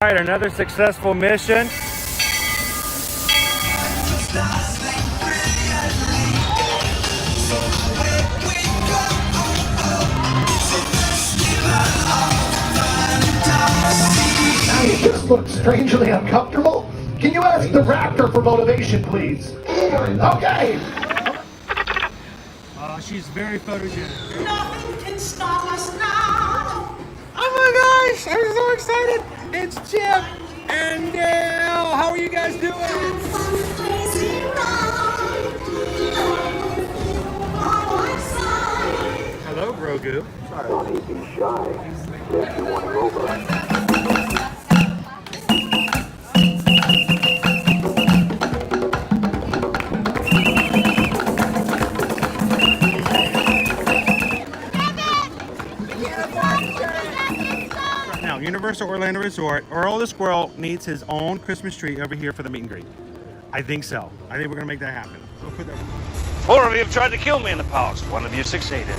All right, another successful mission. You just look strangely uncomfortable. Can you ask the raptor for motivation, please? Okay. She's very photogenic. Nothing can stop us now. Oh my gosh, I'm so excited. It's Chip and Dale. How are you guys doing? Hello, Grogu. Don't be shy. If you want to over. Now, Universal Orlando Resort, Earl the Squirrel needs his own Christmas tree over here for the meet and greet. I think so. I think we're gonna make that happen. We'll put that. 4 of you have tried to kill me in the past. 1 of you succeeded.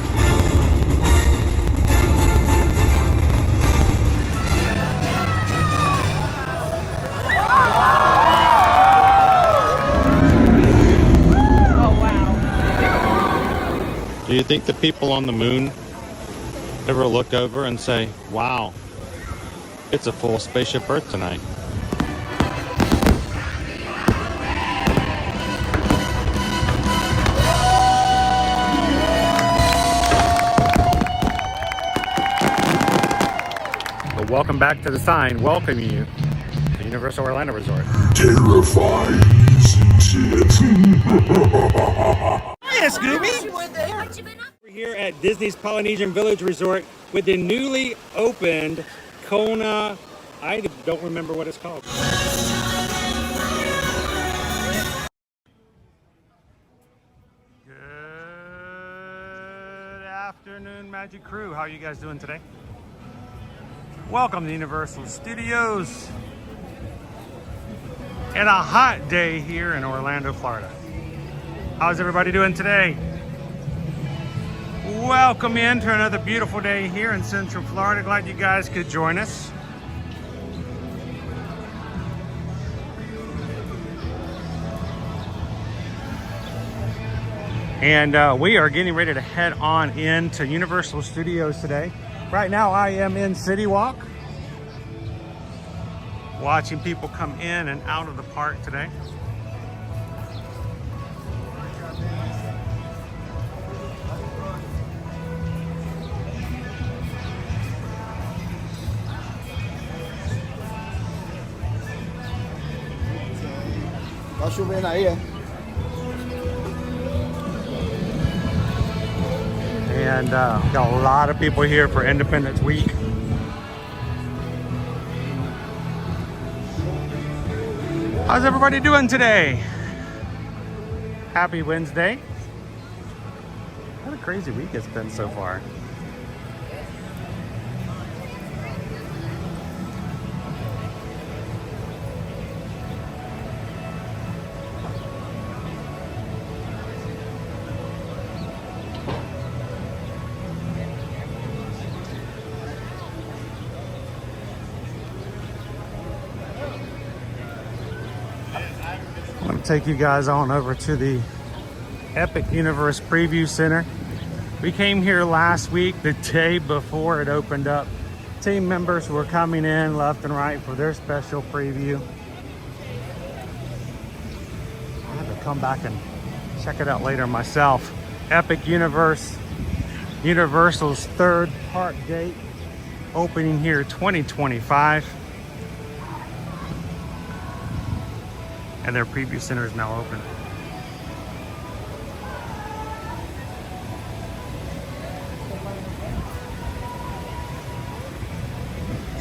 Do you think the people on the moon ever look over and say, wow, it's a full spaceship Earth tonight? But welcome back to the sign welcoming you to Universal Orlando Resort. Terrifying, isn't it? Hiya, Scooby! We're here at Disney's Polynesian Village Resort with the newly opened Kona. I don't remember what it's called. Good afternoon, Magic Crew. How are you guys doing today? Welcome to Universal Studios. And a hot day here in Orlando, Florida. How's everybody doing today? Welcome into another beautiful day here in Central Florida. Glad you guys could join us. And we are getting ready to head on into Universal Studios today. Right now I am in City Walk, watching people come in and out of the park today. And got a lot of people here for Independence Week. How's everybody doing today? Happy Wednesday. What a crazy week it's been so far. I'm going to take you guys on over to the Epic Universe Preview Center. We came here last week, the day before it opened up. Team members were coming in left and right for their special preview. I have to come back and check it out later myself. Epic Universe, Universal's third park gate, opening here 2025. And their preview center is now open.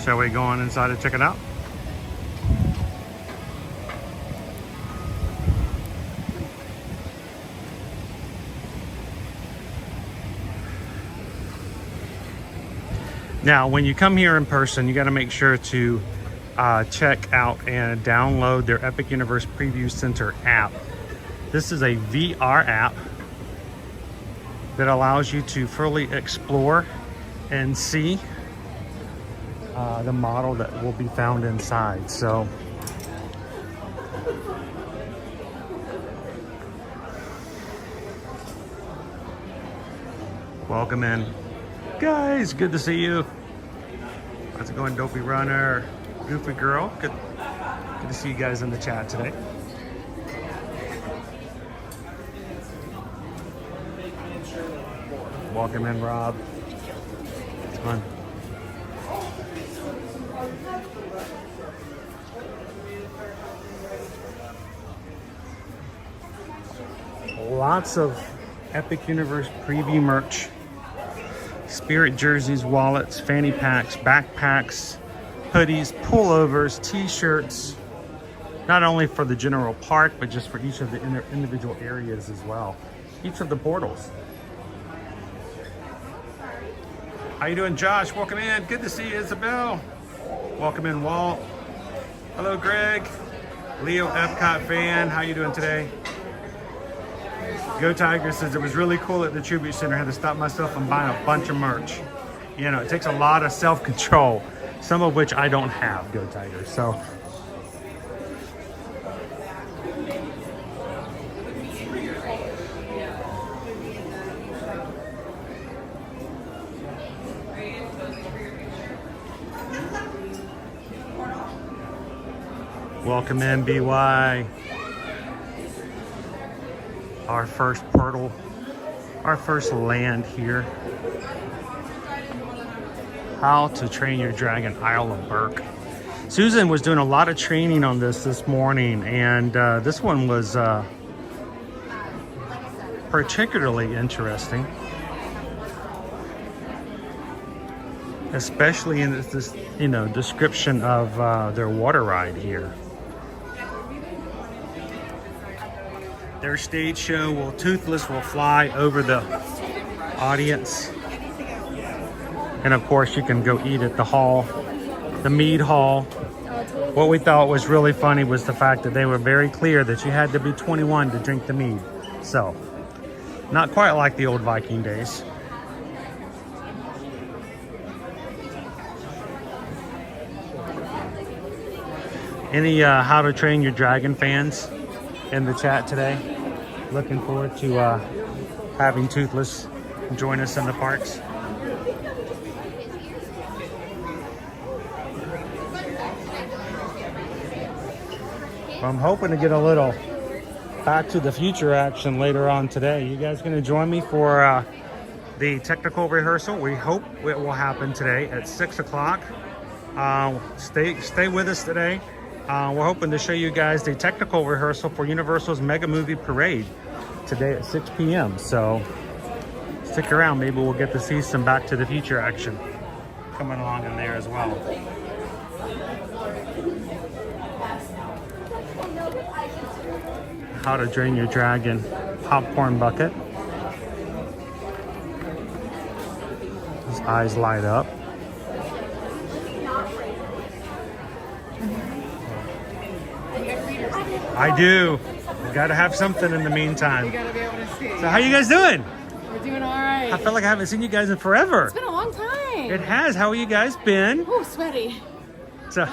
Shall we go on inside and check it out? Now, when you come here in person, you got to make sure to check out and download their Epic Universe Preview Center app. This is a VR app that allows you to fully explore and see the model that will be found inside. So welcome in, guys. Good to see you. How's it going, Dopey Runner, Goofy Girl? Good to see you guys in the chat today. Welcome in, Rob. It's fun. Lots of Epic Universe preview merch. Spirit jerseys, wallets, fanny packs, backpacks, hoodies, pullovers, t-shirts. Not only for the general park, but just for each of the individual areas as well. Each of the portals. How you doing, Josh? Welcome in. Good to see you, Isabel. Welcome in, Walt. Hello, Greg. Leo, Epcot fan. How you doing today? Go Tiger says it was really cool at the Tribute Center. I had to stop myself from buying a bunch of merch. You know, it takes a lot of self-control, some of which I don't have, Go Tiger. So welcome in, BY. Our first portal, our first land here. How to Train Your Dragon, Isle of Berk. Susan was doing a lot of training on this morning, and this one was particularly interesting, especially in this description of their water ride here. Their stage show Toothless will fly over the audience. And of course you can go eat at the hall, the mead hall. What we thought was really funny was the fact that they were very clear that you had to be 21 to drink the mead. So, not quite like the old Viking days. Any How to Train Your Dragon fans in the chat today? Looking forward to having Toothless join us in the parks. I'm hoping to get a little Back to the Future action later on today. You guys going to join me for the technical rehearsal? We hope it will happen today at 6 o'clock. Stay with us today. We're hoping to show you guys the technical rehearsal for Universal's Mega Movie Parade today at 6 p.m. So stick around. Maybe we'll get to see some Back to the Future action coming along in there as well. How to Drain Your Dragon popcorn bucket. His eyes light up. I do. We gotta have something in the meantime. You gotta be able to see. So how you guys doing? We're doing all right. I feel like I haven't seen you guys in forever. It's been a long time. It has. How have you guys been? Oh, sweaty. So,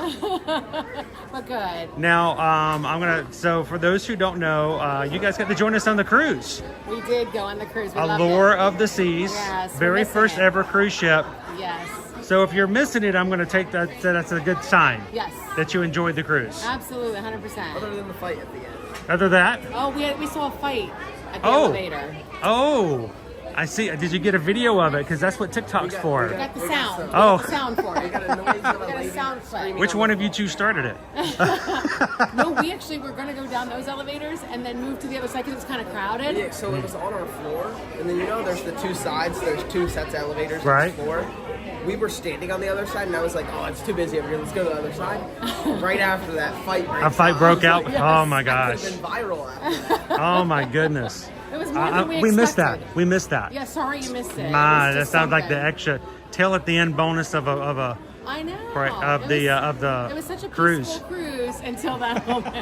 but good. now, so for those who don't know, you guys got to join us on the cruise. We did go on the cruise. We loved Allure it. of the Seas. Yes, Very we're first missing it. ever cruise ship. Yes. So if you're missing it, I'm going to take that's a good sign. Yes. That you enjoyed the cruise. Absolutely, 100%. Other than the fight at the end. Other than that? Oh, we saw a fight at the Oh. elevator. Oh, I see. Did you get a video of it? Because that's what TikTok's for. We got the sound. Oh. We got the sound for it. We got a noise of a We got a lady sound clip. screaming. Which one of you two started it? No, we actually were going to go down those elevators and then move to the other side because it's kind of crowded. Yeah, so it was on our floor, and then there's the two sides. There's two sets of elevators on Right. the floor. We were standing on the other side, and I was like, "Oh, it's too busy over here. Let's go to the other side." Right after that fight, A fight broke out? Oh my gosh. It's been viral after that. Oh my goodness. It was more than We missed that. expected. We missed that. Yeah, sorry you missed it. My, It was that just sounds like the something. extra tail at the end bonus of a I know. right, of the It was such a cruise. peaceful cruise until that moment.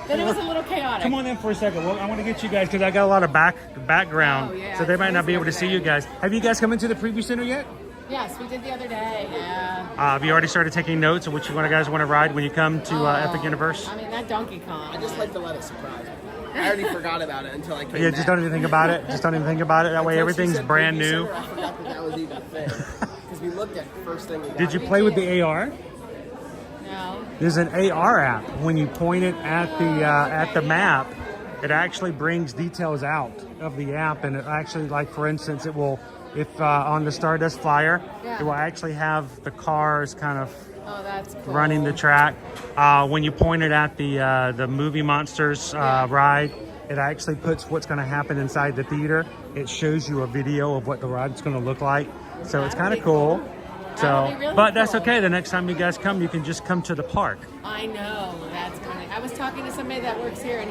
Then it was a little chaotic. Come on in for a second. Well, I want to get you guys because I got a lot of background, Oh, yeah. so they might not be able to see Over you there. guys. Have you guys come into the preview center yet? Yes, we did the other day. Yeah. Have you already started taking notes of which guys want to ride when you come to Epic Universe? I mean, that Donkey Kong. I just like to let it surprise me. I already forgot about it until I came Yeah, back. just don't even think about it. Just don't even think about it. That way Until she everything's said brand preview new. center, I forgot that was even a thing. Because we looked at it first thing we got. Did you play with the AR? No. There's an AR app. When you point it at the map, it actually brings details out of the app, and it actually, like for instance, it will, if on the Stardust Flyer, Yeah. it will actually have the cars kind of Oh, that's cool. running the track. When you point it at the Movie Monsters ride, it actually puts what's going to happen inside the theater. It shows you a video of what the ride's going to look like. So it's kind of cool. So, That'd be really but that's cool. okay. The next time you guys come, you can just come to the park. I know, that's funny. I was talking to somebody that works here, and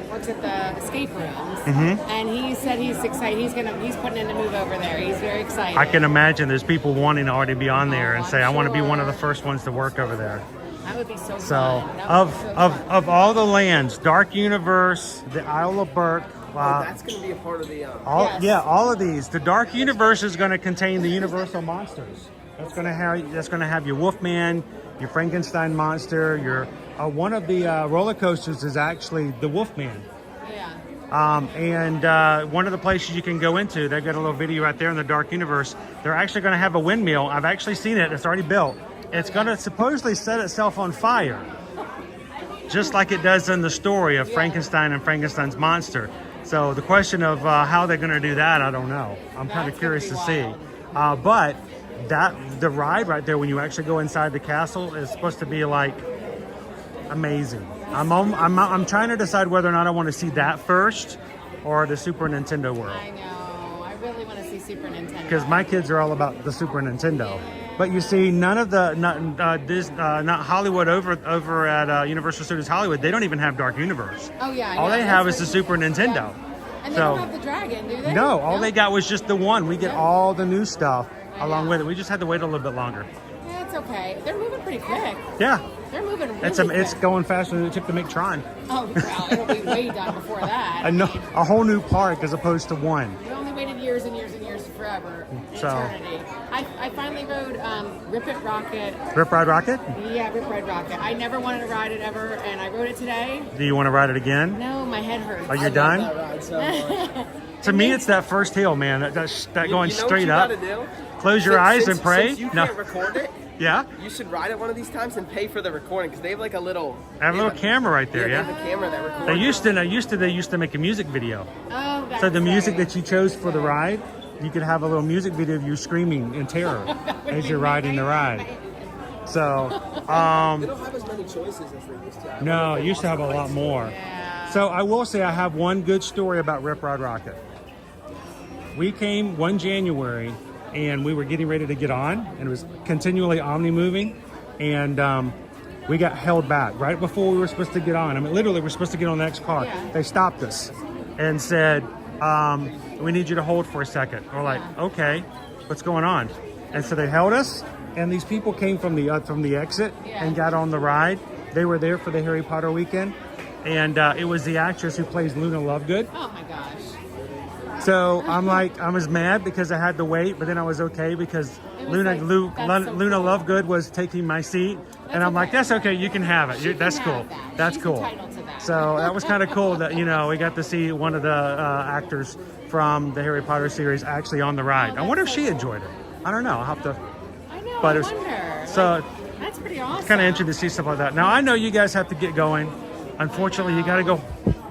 works at the escape rooms, and he said he's excited. He's putting in a move over there. He's very excited. I can imagine there's people wanting to already be on there and I'm say, I want to be one of the sure. first ones to work over there. That would be so So fun. That would be so fun. of all the lands, Dark Universe, the Isle of Burke, Oh, that's going to be a part of the... Yes. yeah, all of these. The Dark Universe is going to contain the Universal monsters. That's going to have your Wolfman, your Frankenstein monster. Your one of the roller coasters is actually the Wolfman. Yeah. And one of the places you can go into, they've got a little video right there in the Dark Universe. They're actually going to have a windmill. I've actually seen it. It's already built. It's going to supposedly set itself on fire, just like it does in the story of Frankenstein and Frankenstein's monster. So the question of how they're going to do that, I don't know. I'm kind of That's curious to gonna see. be wild. But the ride right there, when you actually go inside the castle, is supposed to be like amazing. I'm trying to decide whether or not I want to see that first or the Super Nintendo World, I know. I really want to see Super Nintendo. because my kids are all about the Super Nintendo. But you see, none of the not Hollywood over at Universal Studios Hollywood, they don't even have Dark Universe. Oh yeah. All they that's have is the right. Super Nintendo. Yeah. And they So- don't have the dragon, do they? No, all they got was just the one. We get Yeah. all the new stuff along know. with it. We just had to wait a little bit longer. Yeah, it's okay. They're moving pretty quick. Yeah, They're moving really it's quick. going faster than it took to make Tron. Oh, well, it'll be way done before that. A whole new park as opposed to one. We only waited years and years and years, forever, So- eternity. I finally rode Rip It Rocket. Rip Ride Rocket? Yeah, Rip Ride Rocket. I never wanted to ride it ever, and I rode it today. Do you want to ride it again? No, my head hurts. Are you I love done? that ride so much. To me, it's that first hill, man. That going you know straight what up. you gotta do? Close your eyes and pray. Since you No. can't record it, Yeah, you should ride it one of these times and pay for the recording, because they have like a little... I have a little camera right there. They Yeah. have a camera that records. They used to make a music video. Oh, that's So the music right. that you chose for the ride, you could have a little music video of you screaming in terror as you're riding the ride. So, They don't have as many choices as they used to. no, it used to have a lot more. Yeah. So I will say I have one good story about Rip Ride Rocket. We came one January and we were getting ready to get on, and it was continually omni-moving, and we got held back right before we were supposed to get on. I mean, literally, we're supposed to get on the next car. Yeah. They stopped us and said, we need you to hold for a second. We're like, okay, what's going on? And so they held us, and these people came from the exit and got on the ride. They were there for the Harry Potter weekend, and it was the actress who plays Luna Lovegood. Oh my gosh. So I'm was mad because I had to wait, but then I was okay because It was Luna like, that's so Luna cool. Lovegood was taking my seat, and I'm like, okay. that's okay, you can have it. She can That's have cool. that. That's She's cool. entitled to that. So that was kind of cool that we got to see one of the actors from the Harry Potter series actually on the ride. Oh, I wonder if that's she so enjoyed it. I don't know. I'll have to. I know. But I it was- wonder. so- Like, that's pretty awesome. Kind of interesting to see stuff like that. Now I know you guys have to get going. Unfortunately, you got to go.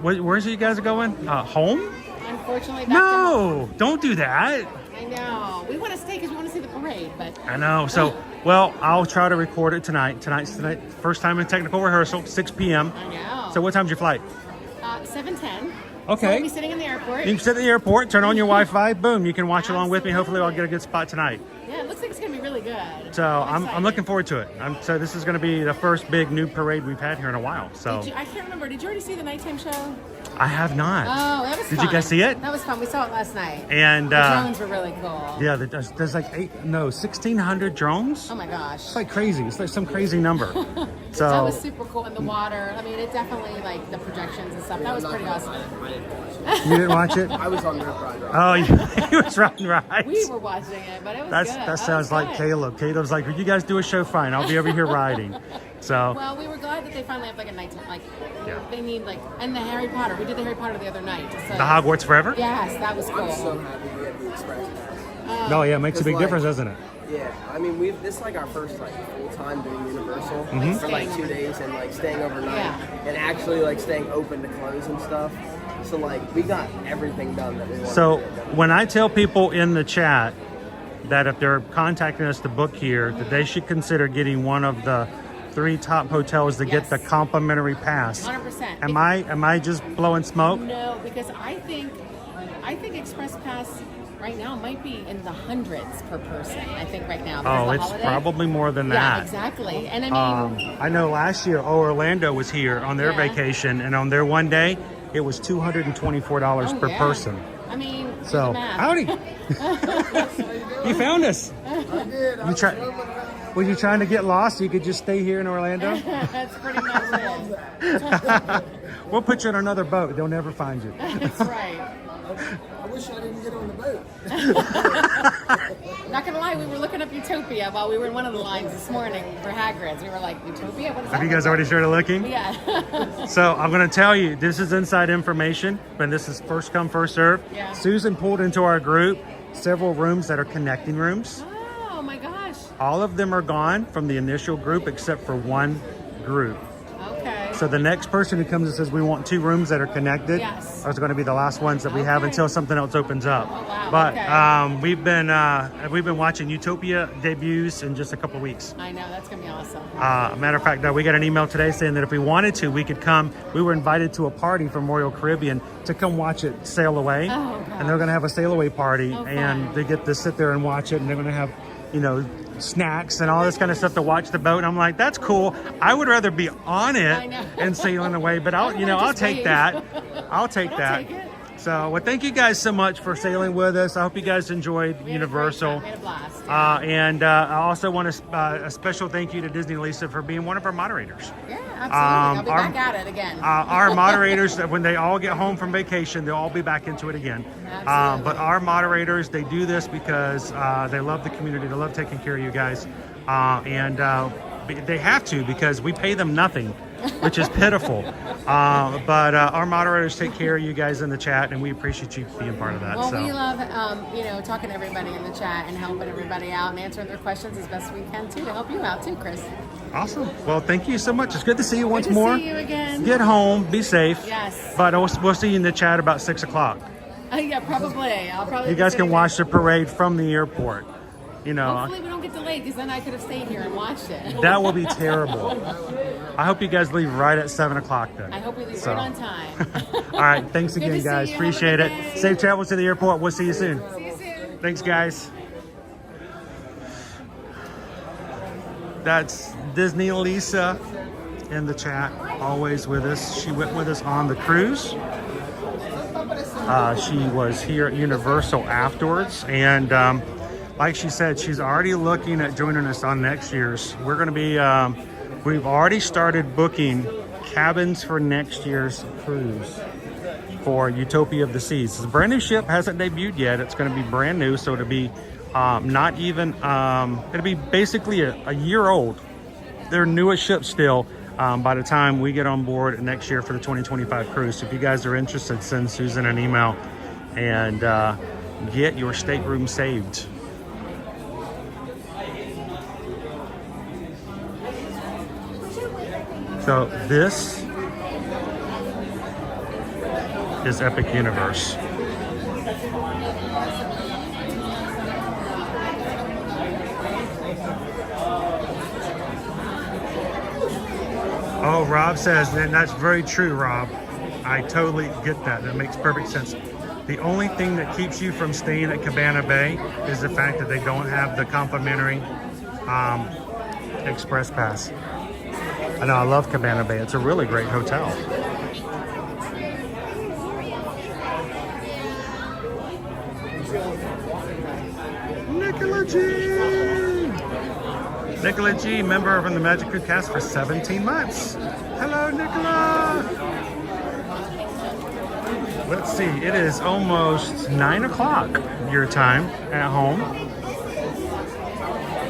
Where's you guys going? Home? Unfortunately, back No, don't do that. to, I know. We want to stay because we want to see the parade, but I know. So, well, I'll try to record it tonight. Tonight's first time in technical rehearsal, 6 p.m. I know. So what time's your flight? 7:10. Okay. So we'll be sitting in the airport. You can sit at the airport, turn on your Wi-Fi, boom, you can watch along with me. Hopefully I'll get a good spot tonight. Yeah, it looks like it's gonna be really good. So I'm excited. looking forward to it. So this is going to be the first big new parade we've had here in a while. So I can't remember. Did you already see the nighttime show? I have not. Oh, that was Did fun. you guys see it? That was fun. We saw it last night. And The drones were really cool. yeah, there's like 1,600 drones. Oh my gosh. It's like crazy. It's like some crazy number. So That was super cool in the water. I mean, it definitely, like, the projections and stuff. That was pretty awesome. I didn't watch it. you didn't watch it? I was on Rip Ride. Oh, you was riding rides. We were watching it, but it was good. That sounds like Caleb. Caleb's like, "Would you guys do a show? Fine, I'll be over here riding." So Well, we were glad that they finally have like a nighttime, like Yeah. they need like, and the Harry Potter. We did the Harry Potter the other night. So, the Hogwarts Forever. Yes, that was cool. I'm so happy to get the Express Pass. No, yeah, it makes a big It's like- difference, doesn't it? Yeah, I mean, this is like our first like full time doing Universal for like 2 days and like staying overnight and actually like staying open to close and stuff. So like we got everything done that we wanted So to get done. when I tell people in the chat that if they're contacting us to book here, that they should consider getting one of the 3 top hotels to get the Yes. complimentary pass. 100%. Am I just blowing smoke? No, because I think Express Pass right now might be in the hundreds per person. I think right now. because Oh, of the it's holiday. probably more than Yeah, that. exactly. And I mean, I know last year, Orlando was here on their Yeah. vacation, and on their one day, it was $224 oh, per yeah. person. I mean, do So, the math. howdy. You found us. I did. You try, were you trying to get lost? You could just stay here in Orlando. That's pretty much it. We'll put you on another boat. They'll never find you. That's right. I wish I didn't get on the boat. Not gonna lie, we were looking up Utopia while we were in one of the lines this morning for Hagrid's. We were like, Utopia? What is that? Have you guys already started looking? Yeah. So I'm going to tell you, this is inside information, but this is first come, first serve. Yeah. Susan pulled into our group several rooms that are connecting rooms. Oh my gosh. All of them are gone from the initial group except for one group. Okay. So the next person who comes and says we want 2 rooms that are connected Yes. are going to be the last ones that we have Okay. until something else opens up. Oh, wow. But Okay. we've been watching Utopia debuts in just a couple weeks. I know, that's gonna be awesome. Matter of fact, we got an email today saying that if we wanted to, we could come. We were invited to a party from Royal Caribbean to come watch it sail away. Oh, And they're going to have a sail away party, Oh, and fun. they get to sit there and watch it, and they're going to have, snacks and all this kind of stuff to watch the boat. And I'm like, that's cool. I would rather be on I it know. and sailing away, but I don't wanna I'll just take wave. that. I'll take But that. I'll take it. So, well, thank you guys so much for sailing with us. I hope you guys enjoyed We had a great Universal. time. We had a blast. And I also want a special thank you to DisneyLisa for being one of our moderators. Yeah, absolutely. I'll be our- back at it again. Our moderators, when they all get home from vacation, they'll all be back into it again. Absolutely. But our moderators, they do this because they love the community. They love taking care of you guys. They have to because we pay them nothing, which is pitiful. But our moderators take care of you guys in the chat, and we appreciate you being part of that. Well, so. we love, talking to everybody in the chat and helping everybody out and answering their questions as best we can too to help you out too, Chris. Awesome. Well, thank you so much. It's good to see you once Good to more. see you again. Get home. Be safe. Yes. But we'll see you in the chat about 6 o'clock. Yeah, probably. I'll probably. You be guys can sitting watch there. the parade from the airport. Hopefully we don't get delayed because then I could have stayed here and watched it. That will be terrible. I hope you guys leave right at 7 o'clock then. I hope we leave So. right on time. All right. Thanks Good again, to see guys. you. Have a Appreciate good it. day. Safe travels to the airport. We'll see you soon. See you soon. Thanks, guys. That's DisneyLisa in the chat, always with us. She went with us on the cruise. She was here at Universal afterwards, and like she said, she's already looking at joining us on next year's. We're going to be, we've already started booking cabins for next year's cruise for Utopia of the Seas. It's a brand new ship, hasn't debuted yet. It's going to be brand new, so it'll be not even, it'll be basically a year old. Their newest ship still. By the time we get on board next year for the 2025 cruise. So if you guys are interested, send Susan an email and get your stateroom saved. So this is Epic Universe. Oh, Rob says, and that's very true, Rob. I totally get that. That makes perfect sense. The only thing that keeps you from staying at Cabana Bay is the fact that they don't have the complimentary Express Pass. I know, I love Cabana Bay. It's a really great hotel. Nicola G! Nicola G, member from the Magic Crew cast for 17 months. Hello, Nicola. Let's see, it is almost 9 o'clock your time at home.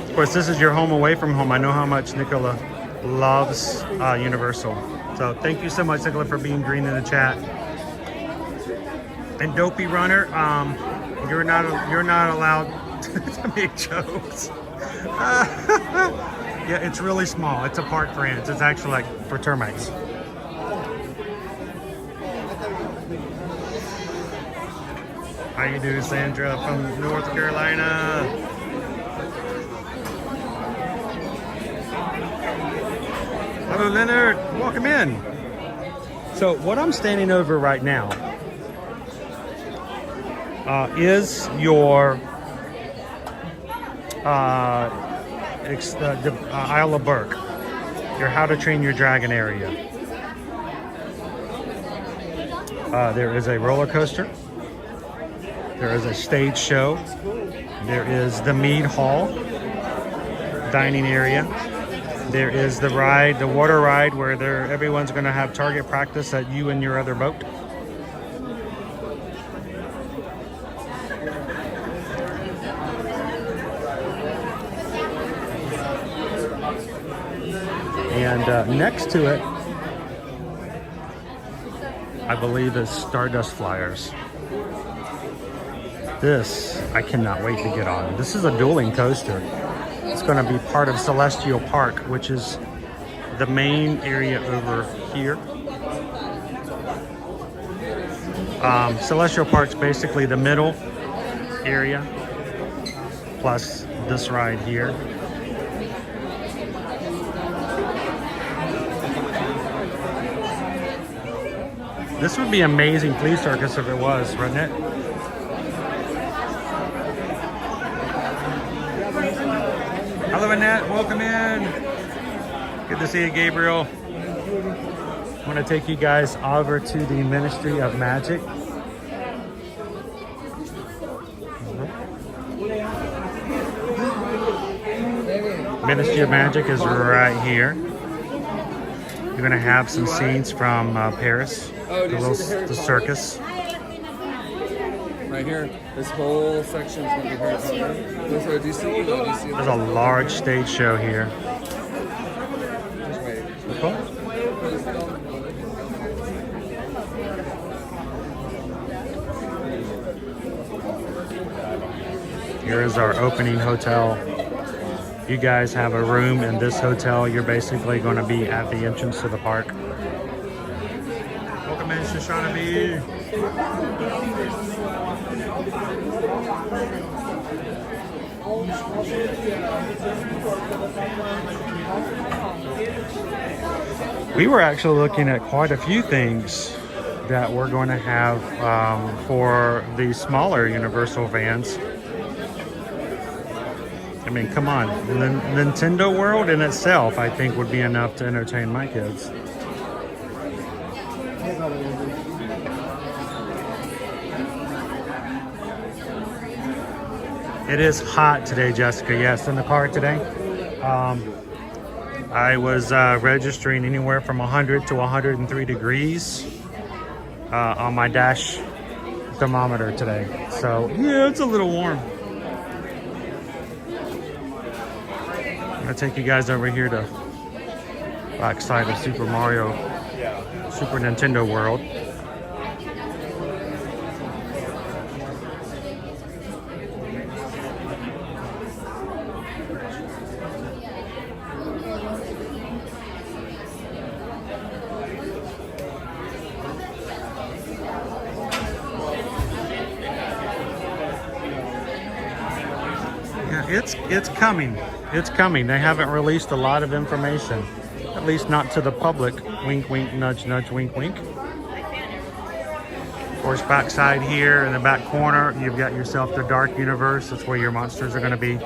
Of course, this is your home away from home. I know how much Nicola loves Universal. So thank you so much, Nicola, for being green in the chat. And Dopey Runner, you're not allowed to make jokes. Yeah, it's really small. It's a park for ants. It's actually like for termites. How you doing, Sandra from North Carolina? Hello, Leonard. Welcome in. So what I'm standing over right now is your the Isle of Burke, your How to Train Your Dragon area. There is a roller coaster. There is a stage show. There is the mead hall dining area. There is the ride, the water ride, where everyone's going to have target practice at you and your other boat. And next to it, I believe, is Stardust Flyers. This, I cannot wait to get on. This is a dueling coaster. It's going to be part of Celestial Park, which is the main area over here. Celestial Park's basically the middle area, plus this ride here. This would be amazing flea circus if it was, wouldn't it? Hello, Annette. Welcome in. Good to see you, Gabriel. I'm going to take you guys over to the Ministry of Magic. Ministry of Magic is right here. You're going to have some scenes from Paris, the circus. Right here, this whole section is going to be very do you see it? There's a large stage show here. Just wait. Cool. Here is our opening hotel. You guys have a room in this hotel. You're basically going to be at the entrance to the park. Welcome in, Shoshana B. We were actually looking at quite a few things that we're going to have for the smaller Universal vans. I mean, come on. The Nintendo World in itself, I think, would be enough to entertain my kids. It is hot today, Jessica. Yes, in the car today. I was registering anywhere from 100 to 103 degrees on my dash thermometer today. So, yeah, it's a little warm. I'm going to take you guys over here to backside of Super Nintendo World. It's coming. It's coming. They haven't released a lot of information, at least not to the public. Wink, wink, nudge, nudge, wink, wink. Of course, backside here in the back corner, you've got yourself the Dark Universe. That's where your monsters are going to be.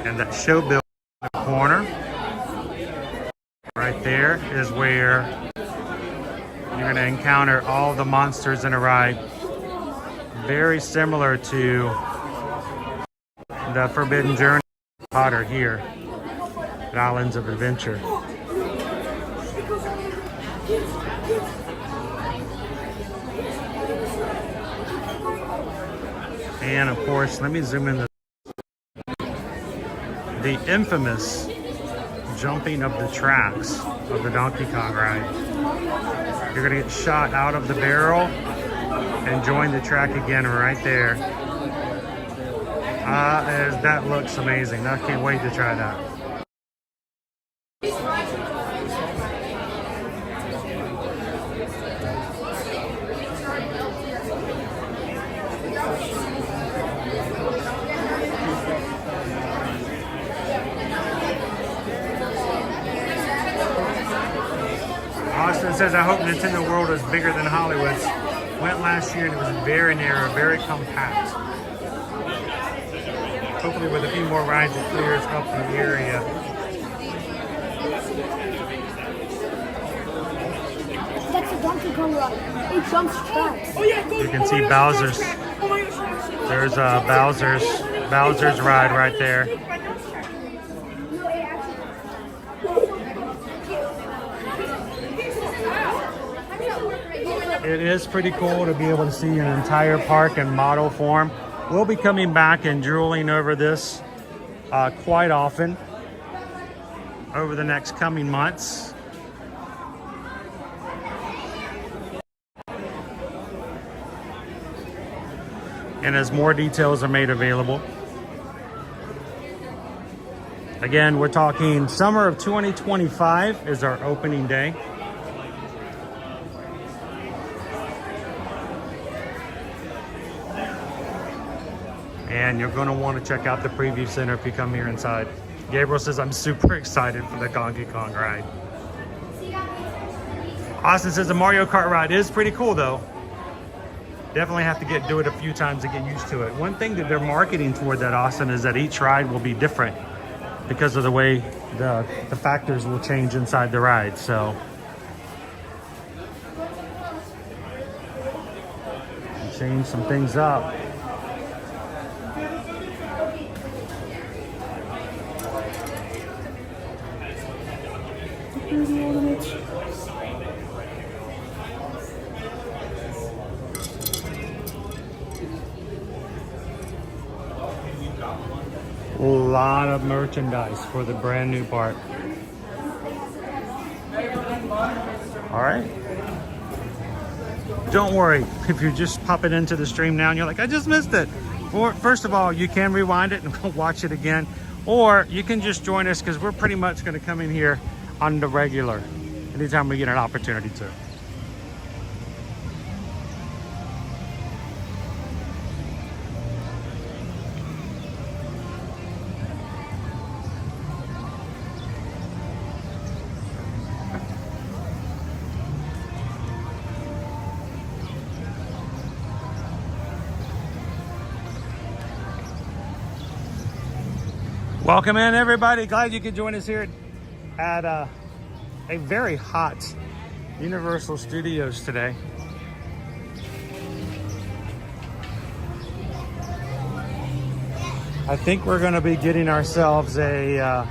And that show building in the corner, right there, is where you're going to encounter all the monsters in a ride. Very similar to the Forbidden Journey hotter here at Islands of Adventure. And of course, let me zoom in the infamous jumping of the tracks of the Donkey Kong ride. You're gonna get shot out of the barrel and join the track again right there. That looks amazing. I can't wait to try that. Austin says, I hope Nintendo World is bigger than Hollywood's. Went last year and it was very narrow, very compact. Hopefully with a few more rides it clears up the area. That's a Donkey Kong ride. It jumps tracks. You can see Bowser's. There's Bowser's ride right there. It is pretty cool to be able to see an entire park in model form. We'll be coming back and drooling over this quite often over the next coming months. And as more details are made available. Again, we're talking summer of 2025 is our opening day. And you're going to want to check out the preview center if you come here inside. Gabriel says, I'm super excited for the Donkey Kong ride. Austin says the Mario Kart ride is pretty cool though. Definitely have to do it a few times to get used to it. One thing that they're marketing toward that, Austin, is that each ride will be different because of the way the factors will change inside the ride. So change some things up. A lot of merchandise for the brand new park. All right. Don't worry if you're just popping into the stream now and you're like, I just missed it. Or first of all, you can rewind it and watch it again, or you can just join us because we're pretty much going to come in here on the regular anytime we get an opportunity to. Welcome in, everybody. Glad you could join us here at a very hot Universal Studios today. I think we're going to be getting ourselves a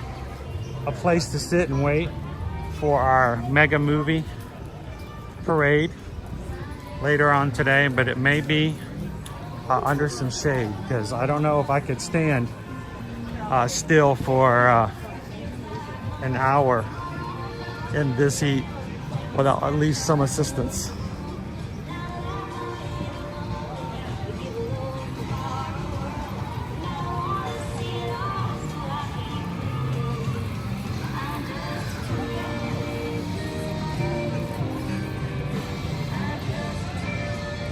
place to sit and wait for our mega movie parade later on today, but it may be under some shade because I don't know if I could stand still for an hour in this heat without at least some assistance.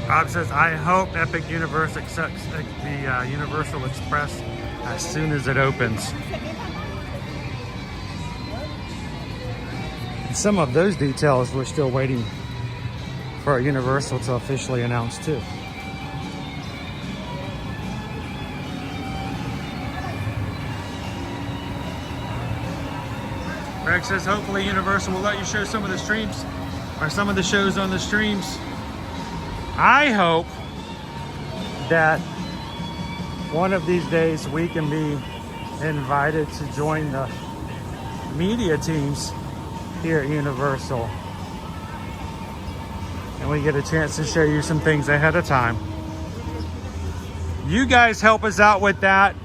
Rob says, I hope Epic Universe accepts the Universal Express as soon as it opens. And some of those details we're still waiting for Universal to officially announce too. Greg says hopefully Universal will let you show some of the streams or some of the shows on the streams. I hope that one of these days we can be invited to join the media teams here at Universal. And we get a chance to show you some things ahead of time. You guys help us out with that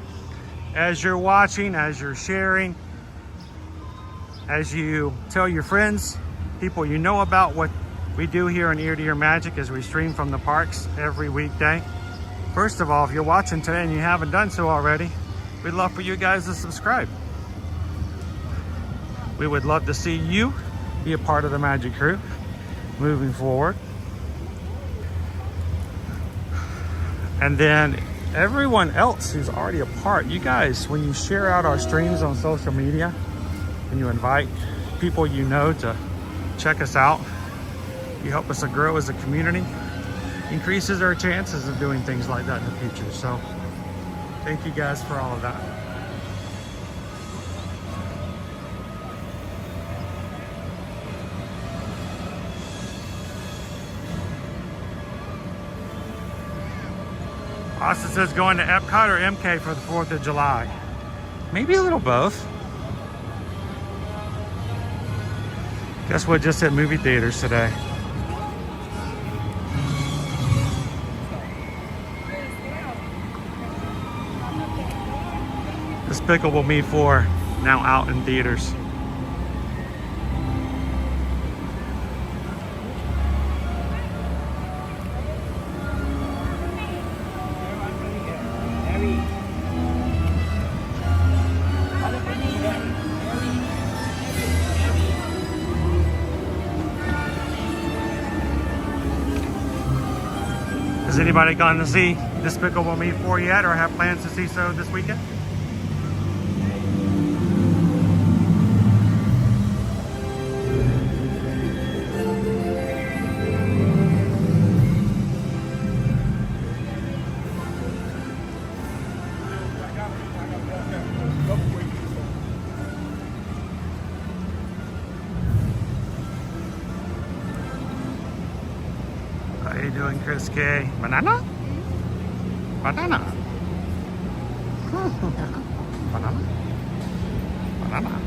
as you're watching, as you're sharing, as you tell your friends, people you know about what we do here in Ear to Ear Magic as we stream from the parks every weekday. First of all, if you're watching today and you haven't done so already, we'd love for you guys to subscribe. We would love to see you be a part of the Magic Crew moving forward. And then everyone else who's already a part, you guys, when you share out our streams on social media and you invite people you know to check us out, you help us to grow as a community, increases our chances of doing things like that in the future. So thank you guys for all of that. Austin says going to Epcot or MK for the 4th of July. Maybe a little both. Guess what, just hit movie theaters today. Despicable Me 4 now out in theaters. Has anybody gone to see Despicable Me 4 yet or have plans to see so this weekend? How you doing, Chris K? Banana? Banana. Banana. Banana.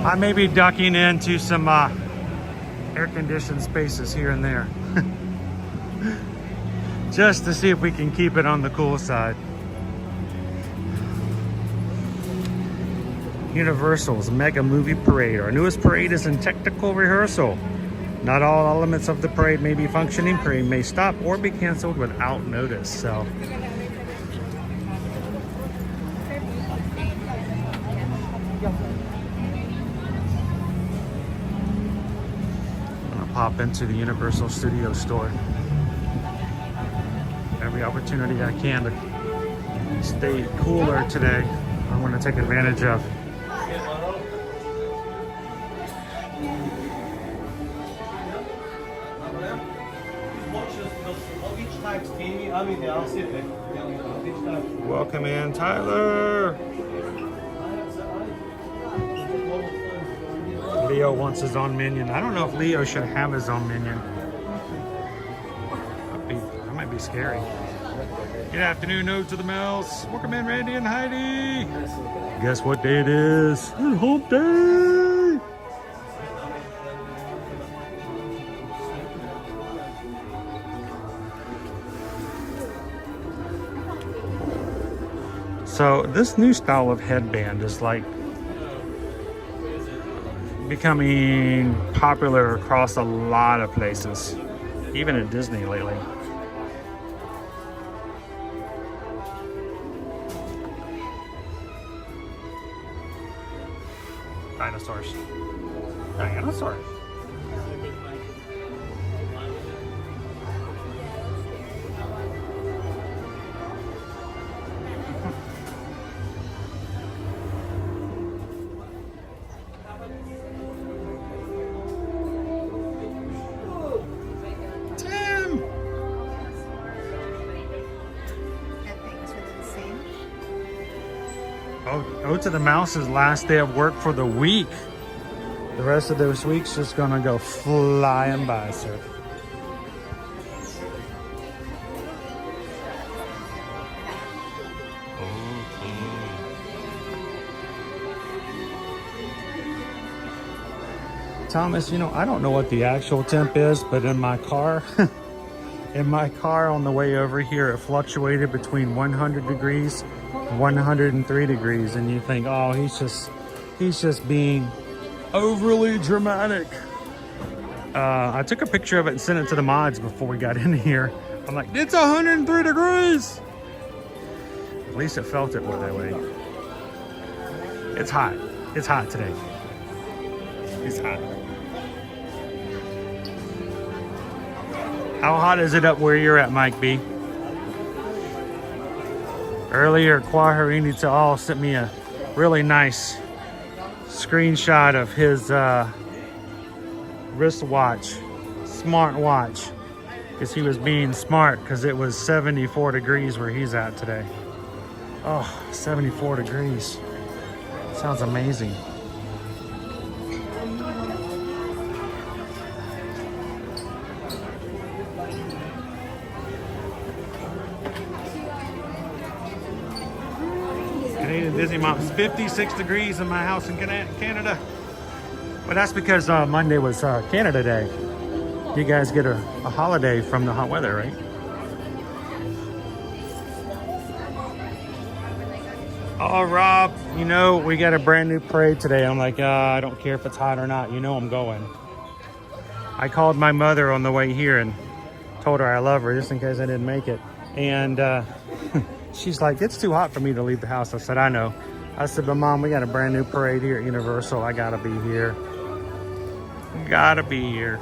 I may be ducking into some air-conditioned spaces here and there. Just to see if we can keep it on the cool side. Universal's Mega Movie Parade. Our newest parade is in technical rehearsal. Not all elements of the parade may be functioning. Parade may stop or be canceled without notice. So pop into the Universal Studio store. Every opportunity I can to stay cooler today, I want to take advantage of. Welcome in, Tyler. Leo wants his own minion. I don't know if Leo should have his own minion. That might be scary. Good afternoon, Node to the Mouse. Welcome in, Randy and Heidi. Guess what day it is? It's hump day. So this new style of headband is like becoming popular across a lot of places. even at Disney lately. Dinosaurs. Dinosaurs. Tim! Oh, to the Mouse's last day of work for the week. The rest of this week's just gonna go flying by, sir. Thomas, you know, I don't know what the actual temp is, but in my car, on the way over here, it fluctuated between 100 degrees, 103 degrees, and you think, oh, he's just being overly dramatic. I took a picture of it and sent it to the mods before we got in here. I'm like, it's 103 degrees. At least it felt it that way. It's hot. It's hot today. It's hot. How hot is it up where you're at, Mike B? Earlier, Quaharini to all sent me a really nice screenshot of his wristwatch, smart watch, because he was being smart because it was 74 degrees where he's at today. Oh, 74 degrees. Sounds amazing. Canadian Disney Moms, 56 degrees in my house in Canada. But that's because Monday was Canada Day. You guys get a holiday from the hot weather, right? Oh, Rob, you know, we got a brand new parade today. I'm like, I don't care if it's hot or not. You know I'm going. I called my mother on the way here and told her I love her just in case I didn't make it. And she's like, it's too hot for me to leave the house. I said, I know. I said, but Mom, we got a brand new parade here at Universal. I gotta be here. Gotta be here.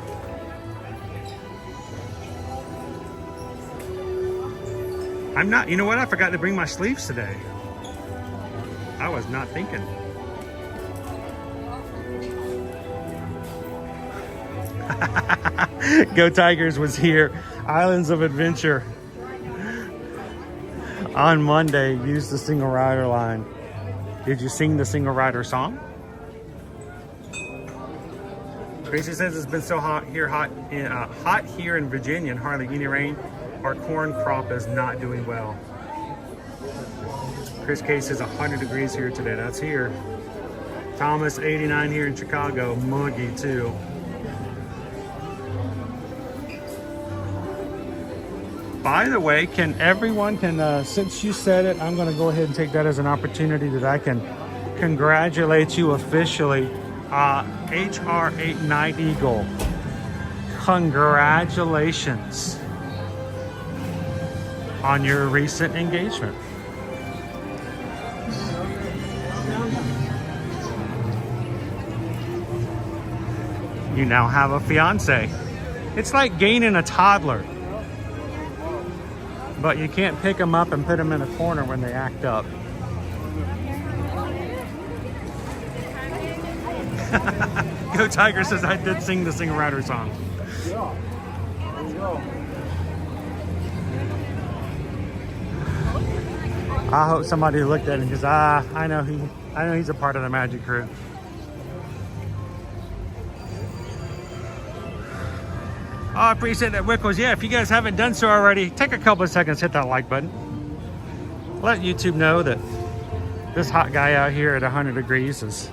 I'm not, you know what? I forgot to bring my sleeves today. I was not thinking. Go Tigers was here. Islands of Adventure on Monday used the single rider line. Did you sing the single rider song? Gracie says it's been so hot here, hot here in Virginia and hardly any rain. Our corn crop is not doing well. Chris K says 100 degrees here today. That's here. Thomas, 89 here in Chicago. Muggy too. By the way, can everyone, since you said it, I'm going to go ahead and take that as an opportunity that I can congratulate you officially. HR89 Eagle. Congratulations on your recent engagement. You now have a fiance. It's like gaining a toddler. But you can't pick them up and put them in a corner when they act up. Go Tiger says I did sing the Single Rider song. Yeah. There you go. I hope somebody looked at him because I know he's a part of the Magic Crew. Oh, I appreciate that, Wickles. Yeah, if you guys haven't done so already, take a couple of seconds, hit that like button. Let YouTube know that this hot guy out here at 100 degrees is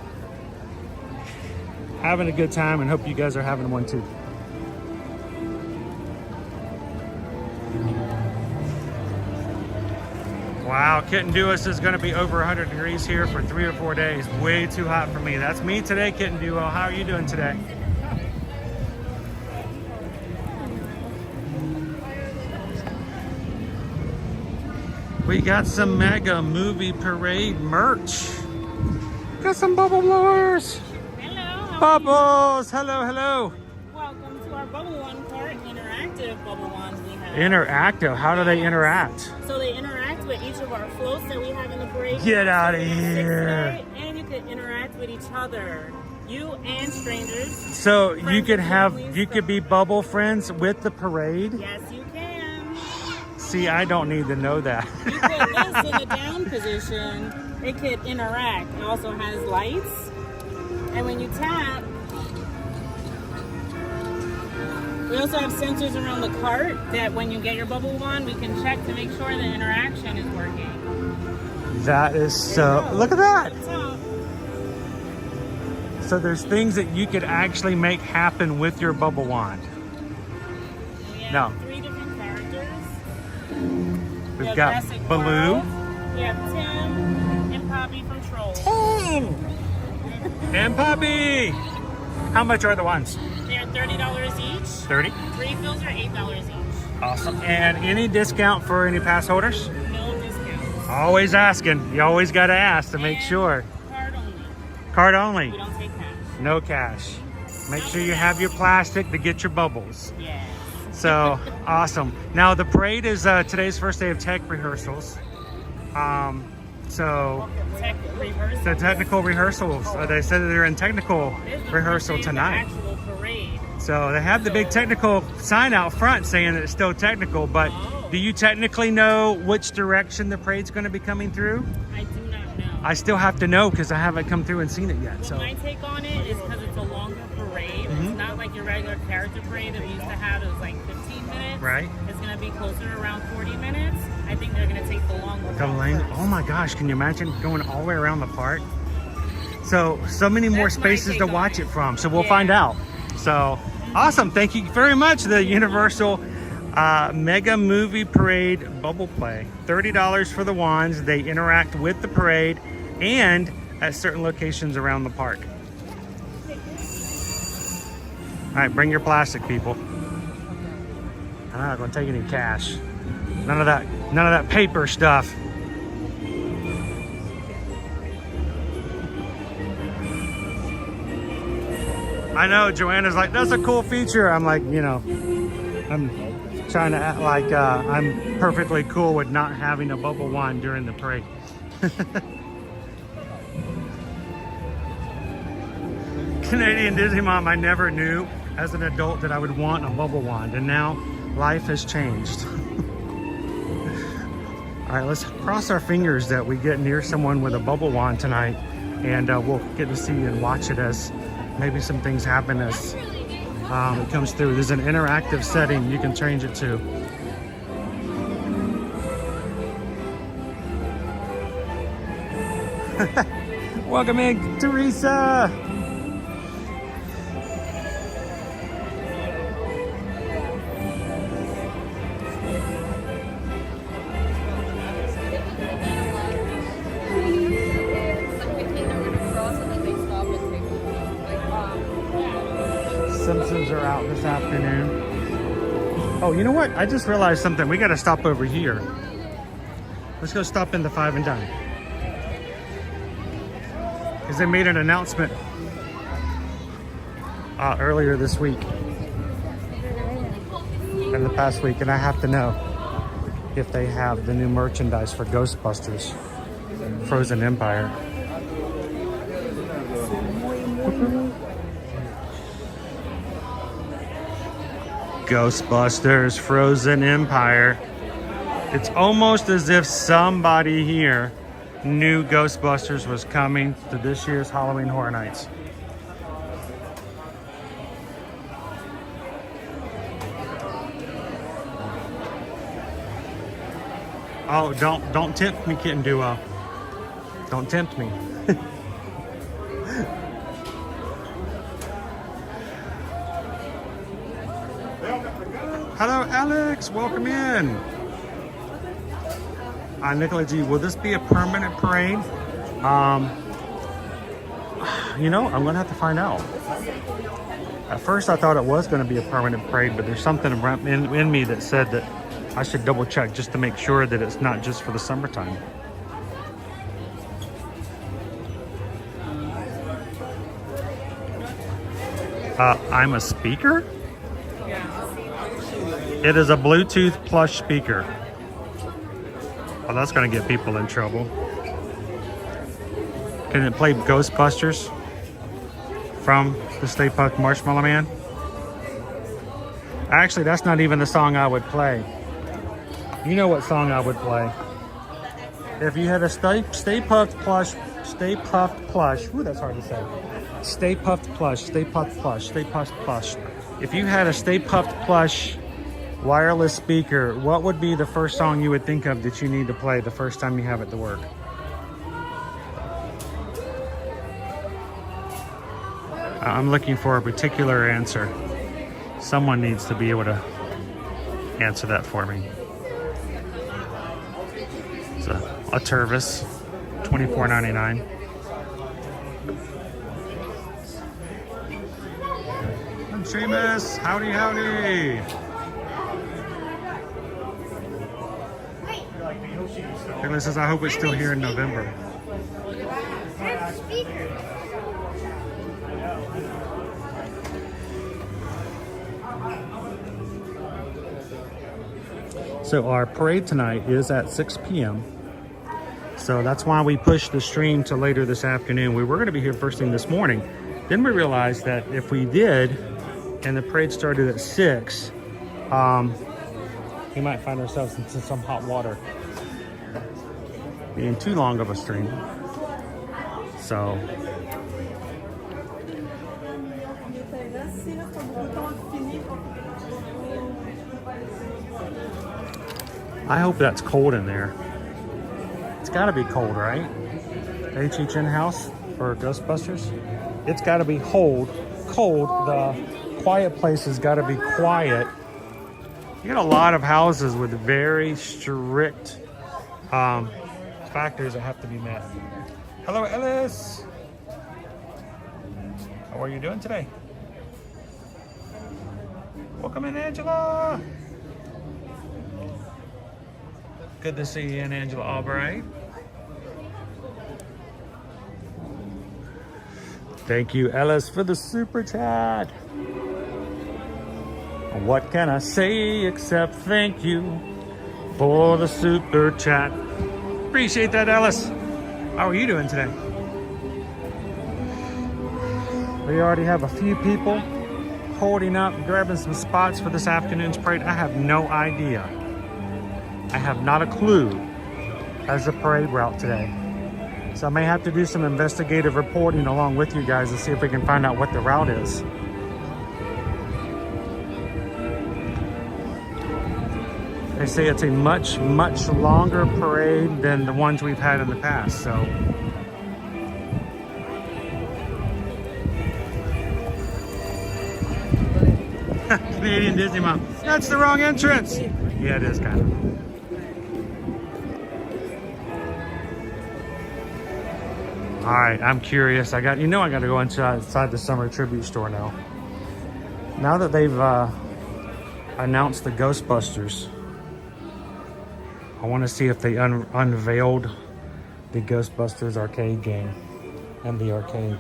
having a good time, and hope you guys are having one too. Wow, Kitten Duos is going to be over 100 degrees here for 3 or 4 days. Way too hot for me. That's me today, Kitten Duo. How are you doing today? We got some Mega Movie Parade merch. Got some bubble blowers. Hello. Bubbles. Hello, hello. Welcome to our Bubble One Cart interactive bubble wands we have. Interactive. How do they interact? So they interact with each of our floats that we have in the parade. Get out of here. And you can interact with each other. You and strangers. So you could be bubble friends with the parade? Yes, you can. See, I don't need to know that. You put this in the down position, it could interact. It also has lights. And when you tap, we also have sensors around the cart that when you get your bubble wand, we can check to make sure the interaction is working. That is so, look at that. So there's things that you could actually make happen with your bubble wand. We have No. 3 different characters. We've got Baloo. We have Tim and Poppy from Trolls. Tim! And Poppy! How much are the ones? They're $30 each. 30. Refills are $8 each. Awesome. And any discount for any pass holders? No discounts. Always asking. You always got to ask to make sure. Card only. Card only. We don't take cash. No cash. Make sure you have your plastic to get your bubbles. Yeah. So awesome. Now the parade is today's first day of tech rehearsals. So Tech rehearsal. the technical rehearsals. They said that they're in technical rehearsal tonight. Actual parade. So they have the big technical sign out front saying that it's still technical, but do you technically know which direction the parade's going to be coming through? I do not know. I still have to know because I haven't come through and seen it yet. Well, So my take on it is because it's a longer parade. It's not like your regular character parade that we used to have. It was like 15 minutes. Right. It's going to be closer to around 40 minutes. I think they're going to take the longer the route lane. first. Oh my gosh, can you imagine going all the way around the park? So many more That's my spaces take to on watch it. it from. So we'll Yeah. find out. So awesome. Thank you very much. The Universal Mega Movie Parade Bubble Play. $30 for the wands. They interact with the parade and at certain locations around the park. All right, bring your plastic, people. I'm not gonna take any cash. None of that paper stuff. I know Joanna's like, that's a cool feature. I'm like, you know, I'm trying to act like I'm perfectly cool with not having a bubble wand during the parade. Canadian Disney Mom, I never knew as an adult that I would want a bubble wand, and now life has changed. All right, let's cross our fingers that we get near someone with a bubble wand tonight, and we'll get to see and watch it as maybe some things happen as it comes through. There's an interactive setting you can change it to. Welcome in, Teresa. Simpsons are out this afternoon. Oh, you know what? I just realized something. We got to stop over here. Let's go stop in the Five and Dime. Because they made an announcement earlier this week. In the past week. And I have to know if they have the new merchandise for Ghostbusters Frozen Empire. Ghostbusters Frozen Empire. It's almost as if somebody here knew Ghostbusters was coming to this year's Halloween Horror Nights. Oh, don't tempt me, Kitten Duo. Don't tempt me. Hello, Alex. Welcome in. Nicola G, will this be a permanent parade? You know, I'm gonna have to find out. At first, I thought it was gonna be a permanent parade, but there's something in me that said that I should double check just to make sure that it's not just for the summertime. I'm a speaker? It is a Bluetooth plush speaker. Oh, that's gonna get people in trouble. Can it play Ghostbusters from the Stay Puft Marshmallow Man? Actually, that's not even the song I would play. You know what song I would play? If you had a Stay Puft plush, ooh, that's hard to say. Stay Puft plush, Stay Puft plush, Stay Puft plush. If you had a Stay Puft plush wireless speaker, what would be the first song you would think of that you need to play the first time you have it to work? I'm looking for a particular answer. Someone needs to be able to answer that for me. It's a Tervis, $24.99. I'm Seamus. Howdy, howdy. Taylor says, I hope it's still here in November. So our parade tonight is at 6 p.m. So that's why we pushed the stream to later this afternoon. We were going to be here first thing this morning. Then we realized that if we did, and the parade started at 6, we might find ourselves in some hot water. Being too long of a stream. So I hope that's cold in there. It's got to be cold, right? HHN house for Ghostbusters. It's got to be cold. The quiet place has got to be quiet. You got a lot of houses with very strict factors that have to be met. Hello, Ellis. How are you doing today? Welcome in, Angela. Good to see you in, Angela Albright. Thank you, Ellis, for the super chat. What can I say except thank you for the super chat? Appreciate that, Ellis. How are you doing today? We already have a few people holding up, grabbing some spots for this afternoon's parade. I have no idea. I have not a clue as the parade route today. So I may have to do some investigative reporting along with you guys and see if we can find out what the route is. They say it's a much, much longer parade than the ones we've had in the past, so. Canadian Disney Mom. That's the wrong entrance. Yeah, it is kind of. All right, I'm curious. I got to go inside the summer tribute store now. Now that they've announced the Ghostbusters, I want to see if they unveiled the Ghostbusters arcade game and the arcade.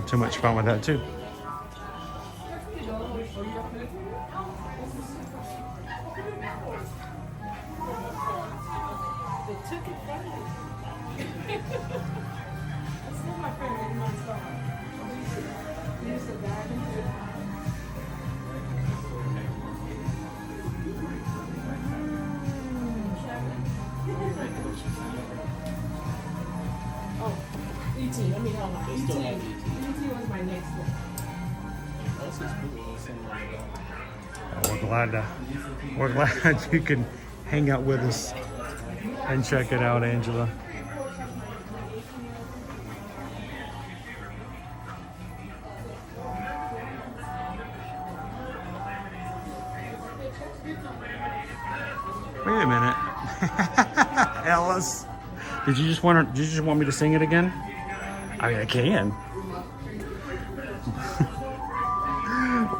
Too much fun with that too. We're glad you can hang out with us and check it out, Angela. Wait a minute. Ellis. Did you just want me to sing it again? I mean, I can.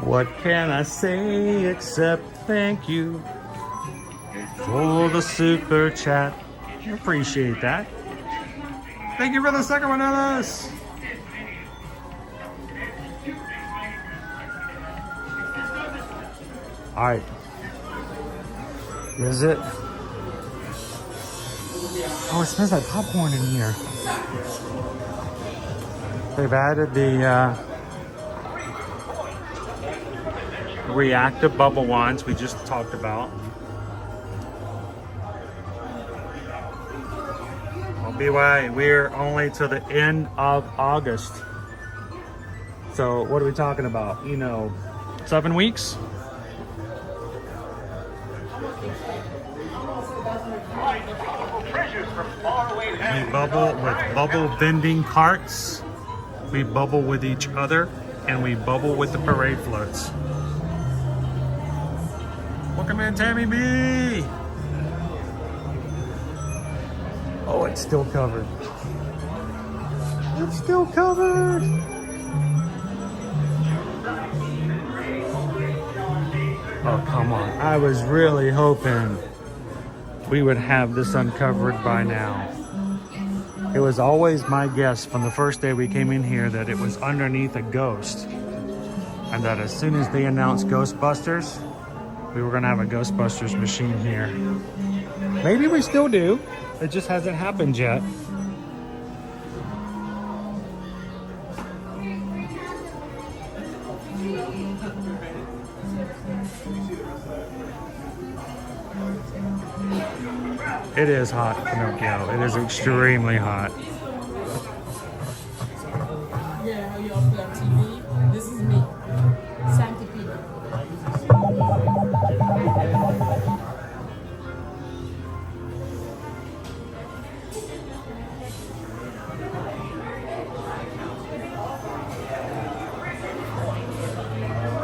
What can I say except thank you for the super chat? Appreciate that. Thank you for the second one, Ellis. All right. Is it? Oh, it smells like popcorn in here. They've added the reactive bubble wands we just talked about. Well, BY, we're only to the end of August. So what are we talking about? You know, 7 weeks? We bubble with bubble vending carts. We bubble with each other, and we bubble with the parade floats. Welcome in, Tammy B. Oh, it's still covered. It's still covered. Oh, come on. I was really hoping we would have this uncovered by now. It was always my guess from the first day we came in here that it was underneath a ghost, and that as soon as they announced Ghostbusters, we were gonna have a Ghostbusters machine here. Maybe we still do. It just hasn't happened yet. It is hot, Pinocchio. It is extremely hot. Yeah, how you off that TV? This is me, Santa Peter.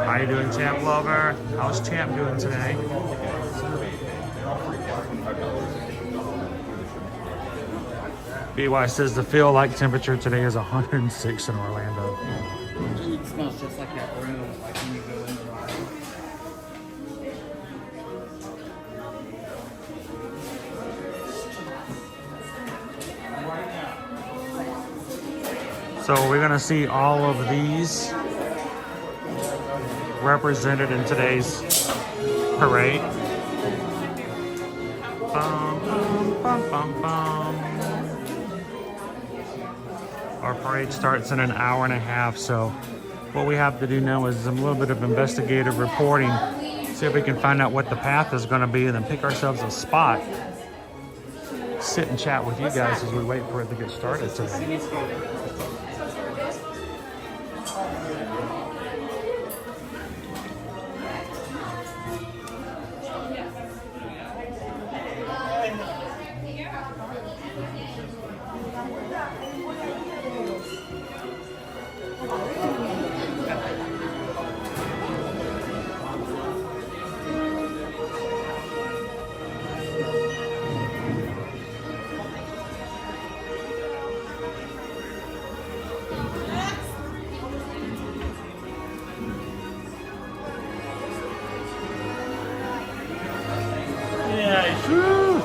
How you doing, Champ Lover? How's Champ doing today? BY says the feel like temperature today is 106 in Orlando. It smells just like that room, like when you go in the ride. So we're gonna see all of these represented in today's parade. Bum, bum, bum, bum, bum. Our parade starts in an hour and a half, so what we have to do now is a little bit of investigative reporting, see if we can find out what the path is going to be, and then pick ourselves a spot, sit and chat with you guys as we wait for it to get started today.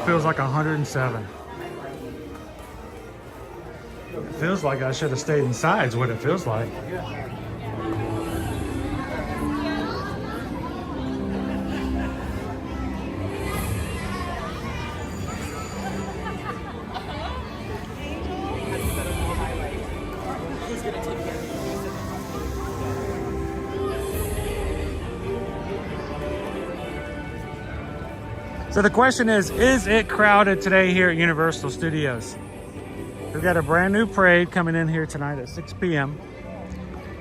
Feels like 107. It feels like I should have stayed inside is what it feels like. So the question is it crowded today here at Universal Studios? We've got a brand new parade coming in here tonight at 6 p.m.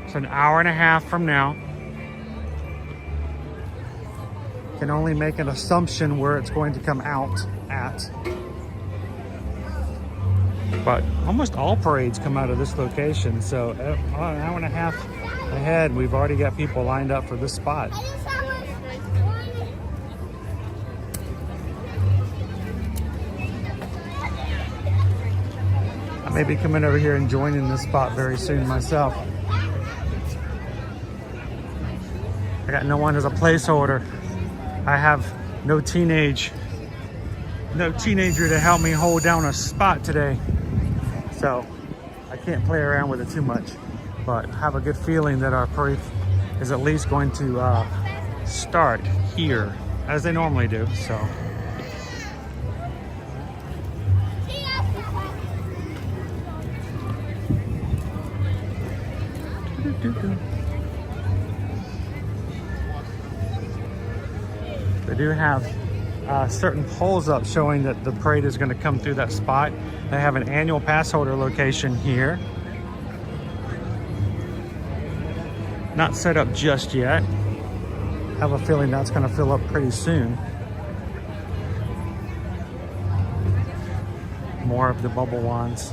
It's an hour and a half from now. Can only make an assumption where it's going to come out at. But almost all parades come out of this location. So an hour and a half ahead, we've already got people lined up for this spot. maybe coming over here and joining this spot very soon myself. I got no one as a placeholder. I have no teenager to help me hold down a spot today. So I can't play around with it too much, but I have a good feeling that our parade is at least going to start here as they normally do. So they do have certain poles up showing that the parade is going to come through that spot. They have an annual pass holder location here. Not set up just yet. Have a feeling that's going to fill up pretty soon. More of the bubble wands.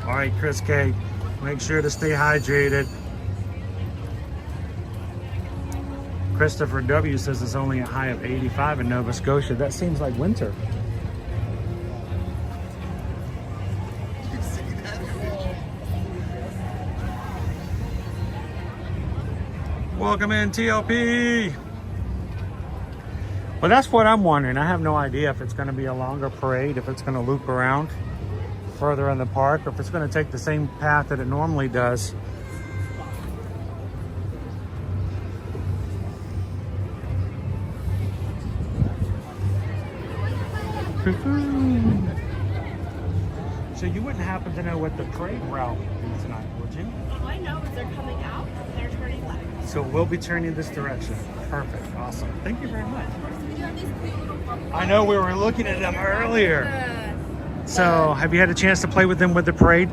All right, Chris K, make sure to stay hydrated. Christopher W says it's only a high of 85 in Nova Scotia. That seems like winter. Welcome in, TLP. Well, that's what I'm wondering. I have no idea if it's going to be a longer parade, if it's going to loop around further in the park, or if it's going to take the same path that it normally does. So you wouldn't happen to know what the parade route is tonight, would you? All I know is they're coming out and they're turning left. So we'll be turning this direction. Perfect. Awesome. Thank you very much. I know we were looking at them earlier. So have you had a chance to play with them with the parade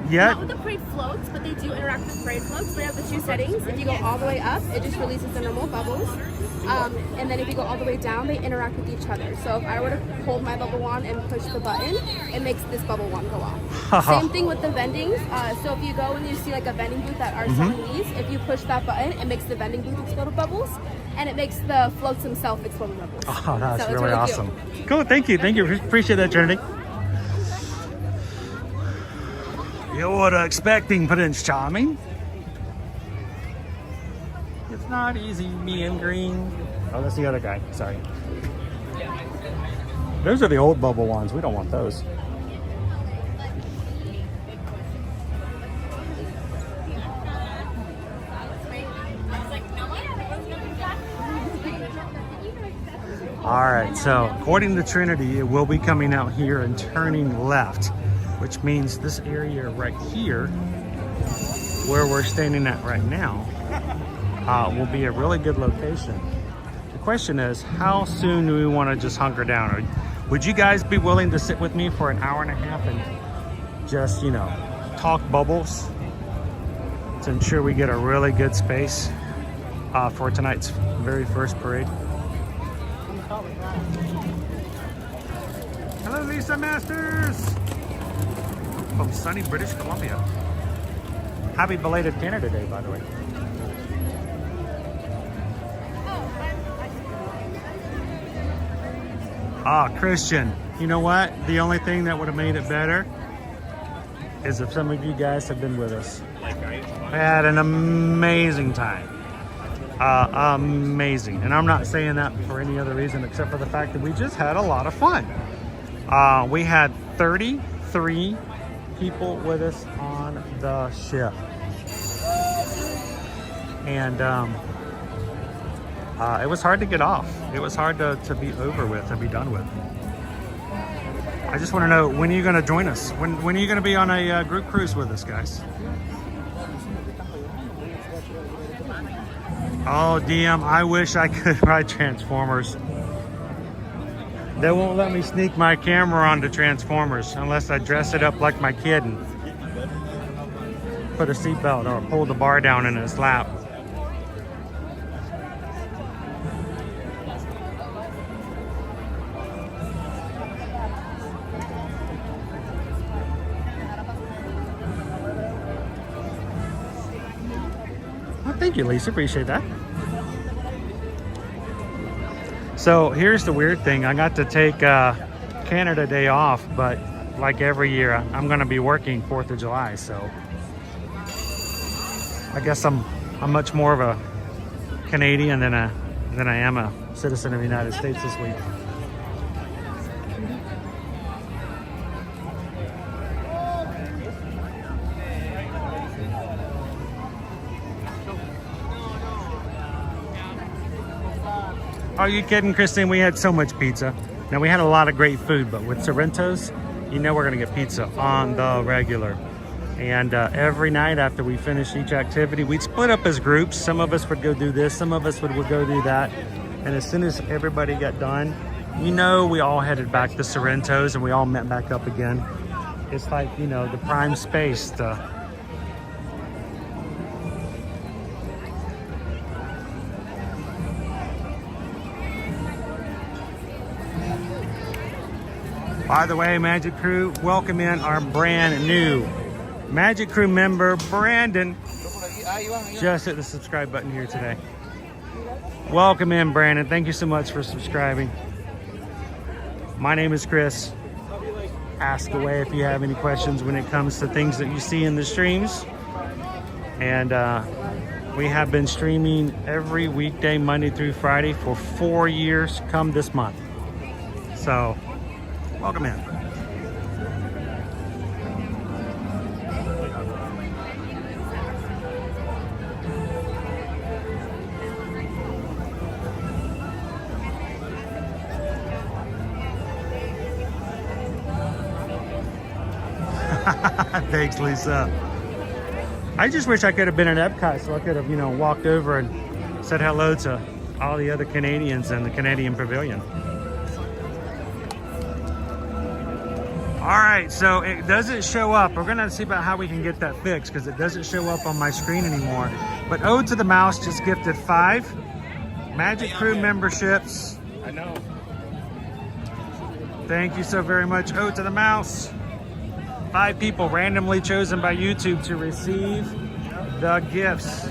yet? Not with the parade floats, but they do interact with parade floats. We have the two settings. If you go all the way up, it just releases the normal bubbles. And then if you go all the way down, they interact with each other. So if I were to hold my bubble wand and push the button, it makes this bubble wand go off. Same thing with the vendings. So if you go and you see like a vending booth that are selling these, if you push that button, it makes the vending booth explode with bubbles, and it makes the floats themselves explode with bubbles. Oh, that's so really awesome. Cute. Cool. Thank you. Thank you. Appreciate that, Trinity. You're expecting Prince Charming. It's not easy being green. Oh, that's the other guy. Sorry. Those are the old bubble ones. We don't want those. All right, so according to Trinity, it will be coming out here and turning left, which means this area right here, where we're standing at right now, will be a really good location. The question is, how soon do we want to just hunker down? Or would you guys be willing to sit with me for an hour and a half and just, you know, talk bubbles to ensure we get a really good space for tonight's very first parade? Hello, Lisa Masters from sunny British Columbia. Happy belated Canada Day, by the way. Christian, you know what? The only thing that would have made it better is if some of you guys had been with us. I had an amazing time. Amazing. And I'm not saying that for any other reason except for the fact that we just had a lot of fun. We had 33 people with us on the ship. And it was hard to get off. It was hard to be over with and be done with. I just want to know, when are you going to join us? When are you going to be on a group cruise with us, guys? Oh, DM, I wish I could ride Transformers. They won't let me sneak my camera onto Transformers unless I dress it up like my kid and put a seatbelt or pull the bar down in his lap. Thank you, Lisa. Appreciate that. So here's the weird thing. I got to take Canada Day off, but like every year, I'm going to be working 4th of July. So I guess I'm much more of a Canadian than I am a citizen of the United States this week. Are you kidding, Christine? We had so much pizza. Now, we had a lot of great food, but with Sorrento's, you know we're gonna get pizza on the regular. And every night after we finish each activity, we'd split up as groups. Some of us would go do this, some of us would go do that. And as soon as everybody got done, you know, we all headed back to Sorrento's and we all met back up again. It's like, you know, the prime space to By the way, Magic Crew, welcome in our brand new Magic Crew member, Brandon. Just hit the subscribe button here today. Welcome in, Brandon. Thank you so much for subscribing. My name is Chris. Ask away if you have any questions when it comes to things that you see in the streams. And we have been streaming every weekday, Monday through Friday for 4 years come this month. So, welcome in. Thanks, Lisa. I just wish I could have been at Epcot so I could have, you know, walked over and said hello to all the other Canadians in the Canadian Pavilion. All right, so it doesn't show up. We're gonna see about how we can get that fixed because it doesn't show up on my screen anymore. But Ode to the Mouse just gifted 5 Magic Crew memberships. I know. Thank you so very much, Ode to the Mouse. 5 people randomly chosen by YouTube to receive the gifts.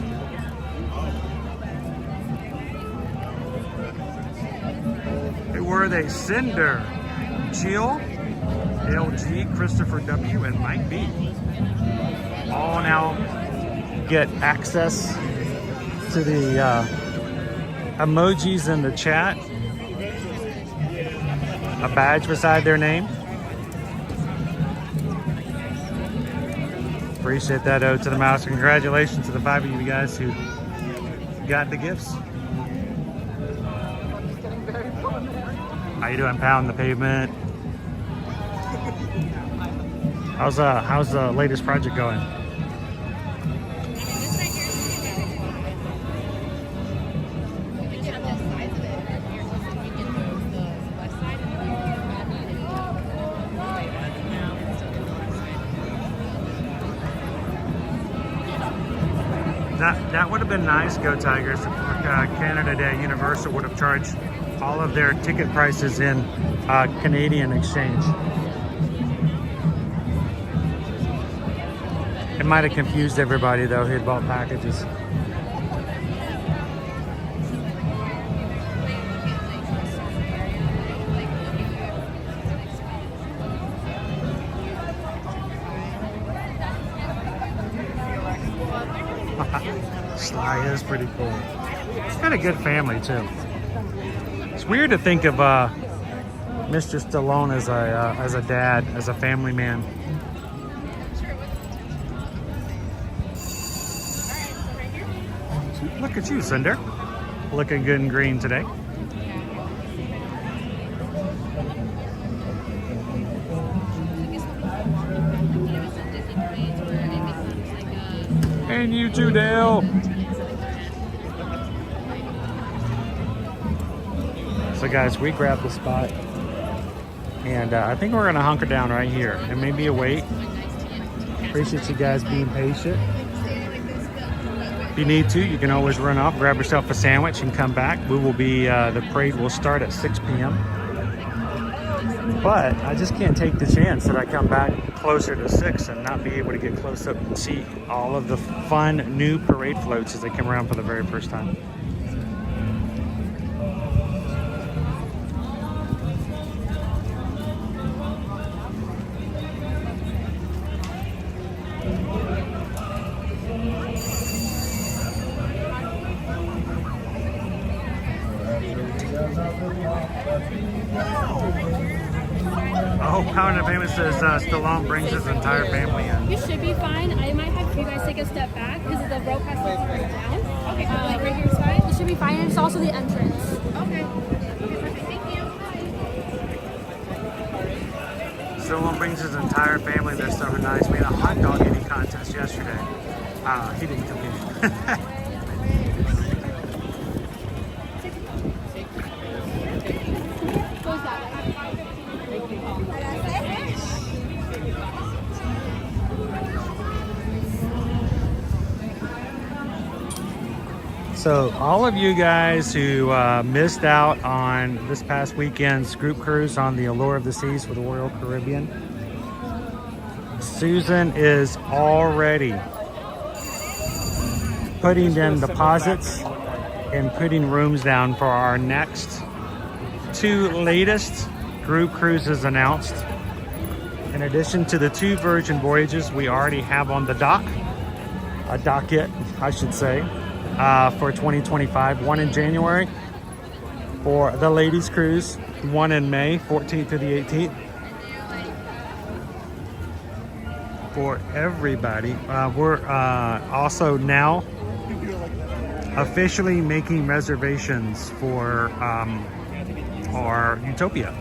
Who were they? Cinder, Jill, LG, Christopher W, and Mike B. All now get access to the emojis in the chat. A badge beside their name. Appreciate that, Ode to the Mouse. Congratulations to the 5 of you guys who got the gifts. How you doing, pound the pavement? How's the latest project going? That would have been nice, Go Tigers. Canada Day, Universal would have charged all of their ticket prices in Canadian exchange. It might have confused everybody though who had bought packages. Sly is pretty cool. He's got a good family too. It's weird to think of Mr. Stallone as a dad, as a family man. Look at you, Cinder. Looking good and green today. And you too, Dale. So guys, we grabbed the spot and I think we're gonna hunker down right here and maybe wait. Appreciate you guys being patient. If you need to, you can always run off, grab yourself a sandwich and come back. We will be, the parade will start at 6 p.m. But I just can't take the chance that I come back closer to 6 and not be able to get close up and see all of the fun new parade floats as they come around for the very first time. Oh, Pound of Famous says Stallone brings his entire family in. You should be fine. I might have you guys take a step back because the rope has to come down. Okay, like right here is fine. It should be fine. And it's also the entrance. Okay. Thank you. Stallone brings his entire family. They're so nice. We had a hot dog eating contest yesterday. He didn't compete. So all of you guys who missed out on this past weekend's group cruise on the Allure of the Seas for the Royal Caribbean, Susan is already putting in deposits and putting rooms down for our next 2 latest group cruises announced. In addition to the 2 Virgin voyages we already have on the docket, I should say, for 2025. 1 in January for the ladies cruise, 1 in May, 14th to the 18th. For everybody. We're also now officially making reservations for our Utopia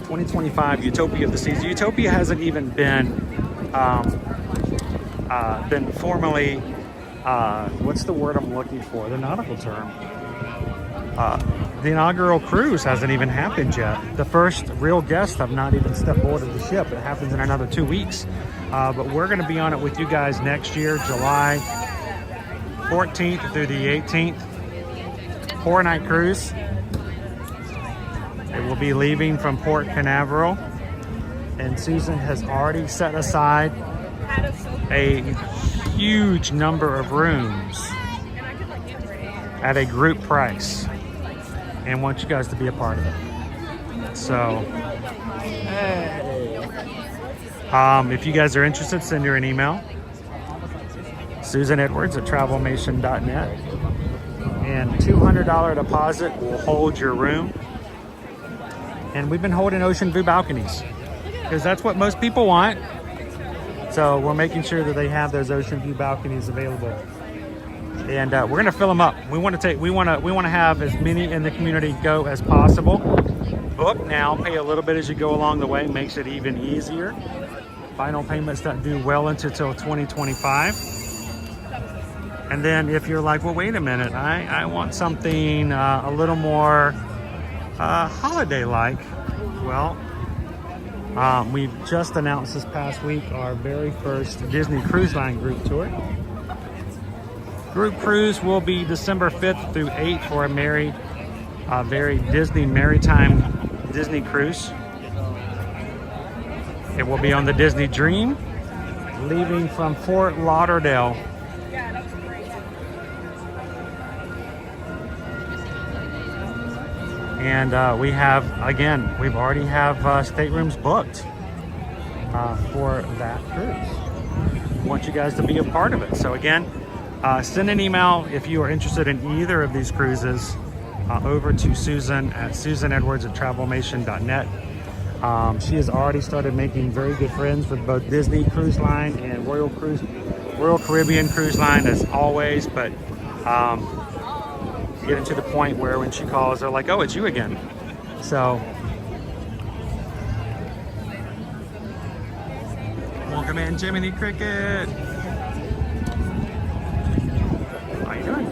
2025 Utopia of the Seas. Utopia hasn't even been formally what's the word I'm looking for? The nautical term. The inaugural cruise hasn't even happened yet. The first real guests have not even stepped aboard of the ship. It happens in another 2 weeks. But we're going to be on it with you guys next year, July 14th through the 18th. 4-night cruise. It will be leaving from Port Canaveral. And Susan has already set aside a huge number of rooms at a group price and want you guys to be a part of it. So if you guys are interested, send her an email, susanedwards@travelmation.net, and $200 deposit will hold your room. And we've been holding ocean view balconies because that's what most people want. So we're making sure that they have those ocean view balconies available, and we're going to fill them up. We want to have as many in the community go as possible. Book now, pay a little bit as you go along the way, makes it even easier. Final payments that do well into till 2025. And then if you're like, well, wait a minute, I want something a little more holiday-like. Well, we've just announced this past week our very first Disney Cruise Line group tour. Group cruise will be December 5th through 8th for a very Disney maritime Disney cruise. It will be on the Disney Dream, leaving from Fort Lauderdale. And we already have staterooms booked for that cruise. We want you guys to be a part of it. So again, send an email if you are interested in either of these cruises over to Susan at susanedwards@travelmation.net. She has already started making very good friends with both Disney Cruise Line and Royal Caribbean Cruise Line, as always. But getting to the point where when she calls, they're like, oh, it's you again. So welcome in, Jiminy Cricket. How you doing?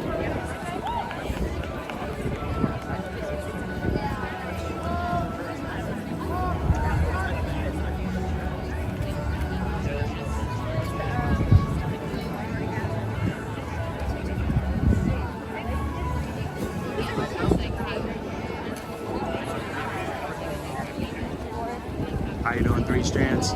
How you doing, Three Strands?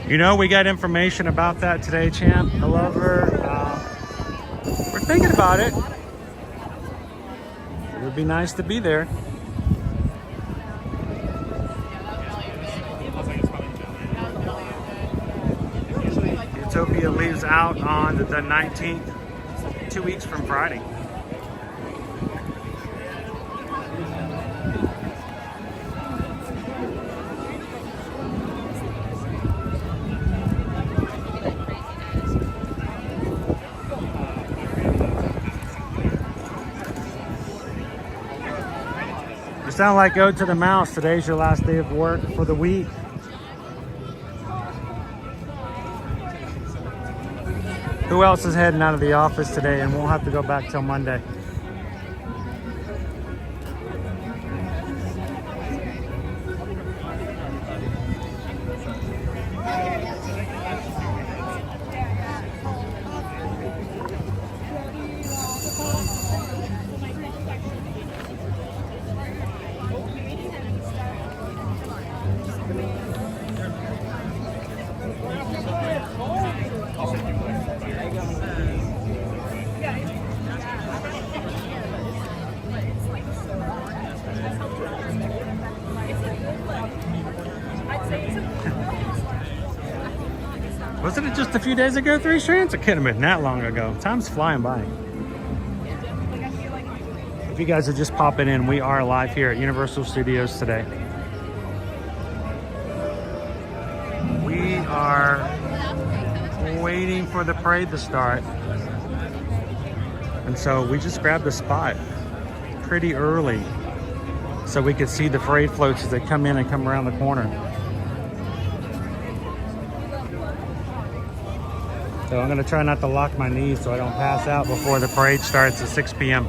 You know, we got information about that today, champ. I love her. We're thinking about it. It would be nice to be there. Utopia leaves out on the 19th, 2 weeks from Friday. You sound like Ode to the Mouse. Today's your last day of work for the week. Who else is heading out of the office today and won't have to go back till Monday? Wasn't it just a few days ago, 3 Strands? It couldn't have been that long ago. Time's flying by. If you guys are just popping in, we are live here at Universal Studios today. We are waiting for the parade to start. And so we just grabbed a spot pretty early so we could see the parade floats as they come in and come around the corner. So I'm gonna try not to lock my knees so I don't pass out before the parade starts at 6 p.m.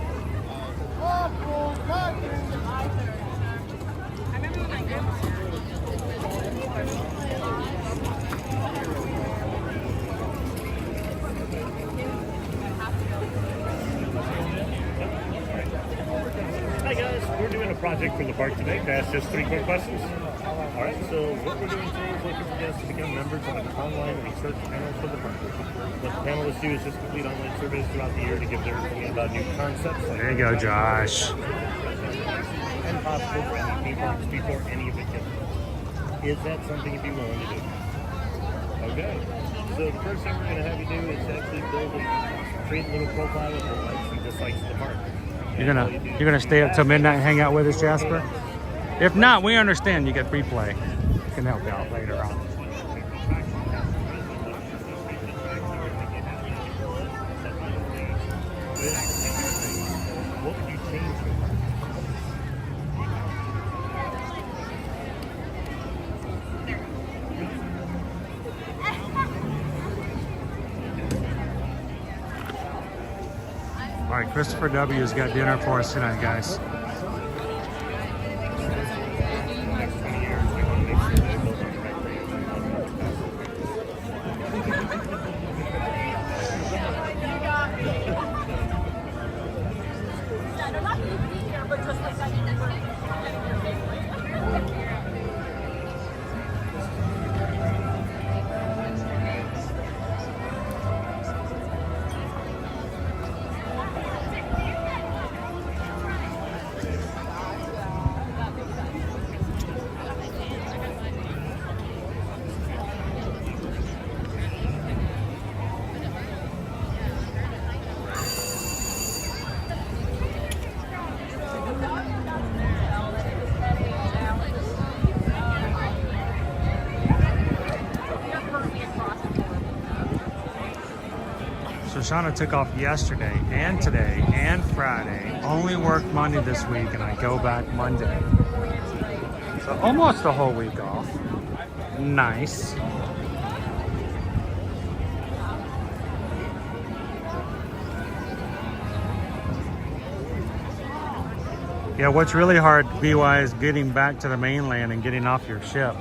Hi guys, we're doing a project for the park today to ask just 3 quick questions. Alright, so what we're doing today is looking for guests to become members of an online research panel for the park. What the panelists do is just complete online surveys throughout the year to give their opinion about new concepts. Like There you go, Josh. and possible for any theme parks before any of it gets built. Is that something you'd be willing to do? Okay. So the first thing we're going to have you do is actually create a little profile of your likes and dislikes of the park. You're gonna stay up till midnight and hang out with us, Jasper? If not, we understand. You get free play. We can help you out later on. What would you change? All right, Christopher W's got dinner for us tonight, guys. So Shauna took off yesterday and today and Friday. Only worked Monday this week, and I go back Monday. So almost a whole week off. Nice. Yeah, what's really hard, BY, is getting back to the mainland and getting off your ship.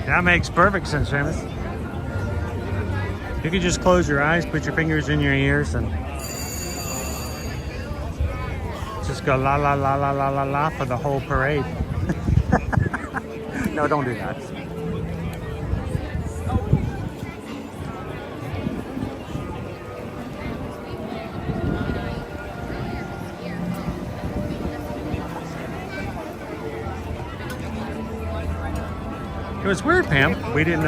That makes perfect sense, Seamus. You could just close your eyes, put your fingers in your ears, and just go la la la la la la la for the whole parade. No, don't do that. It was weird, Pam. We didn't.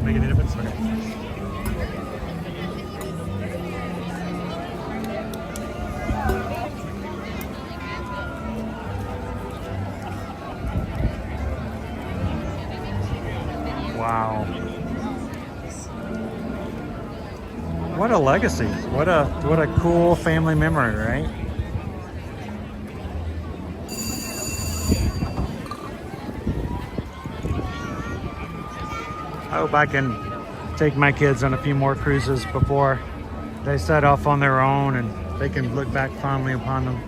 Make any difference? Okay. Wow. What a legacy. What a cool family memory, right? I hope I can take my kids on a few more cruises before they set off on their own and they can look back fondly upon them.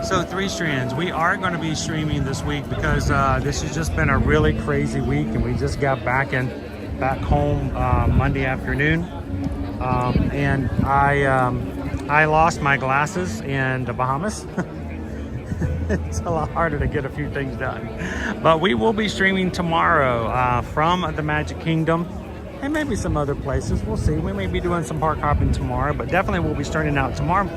So 3 strands, we are going to be streaming this week because this has just been a really crazy week, and we just got back home Monday afternoon, and I lost my glasses in the Bahamas. It's a lot harder to get a few things done, but we will be streaming tomorrow from the Magic Kingdom and maybe some other places. We'll see. We may be doing some park hopping tomorrow, but definitely we'll be starting out tomorrow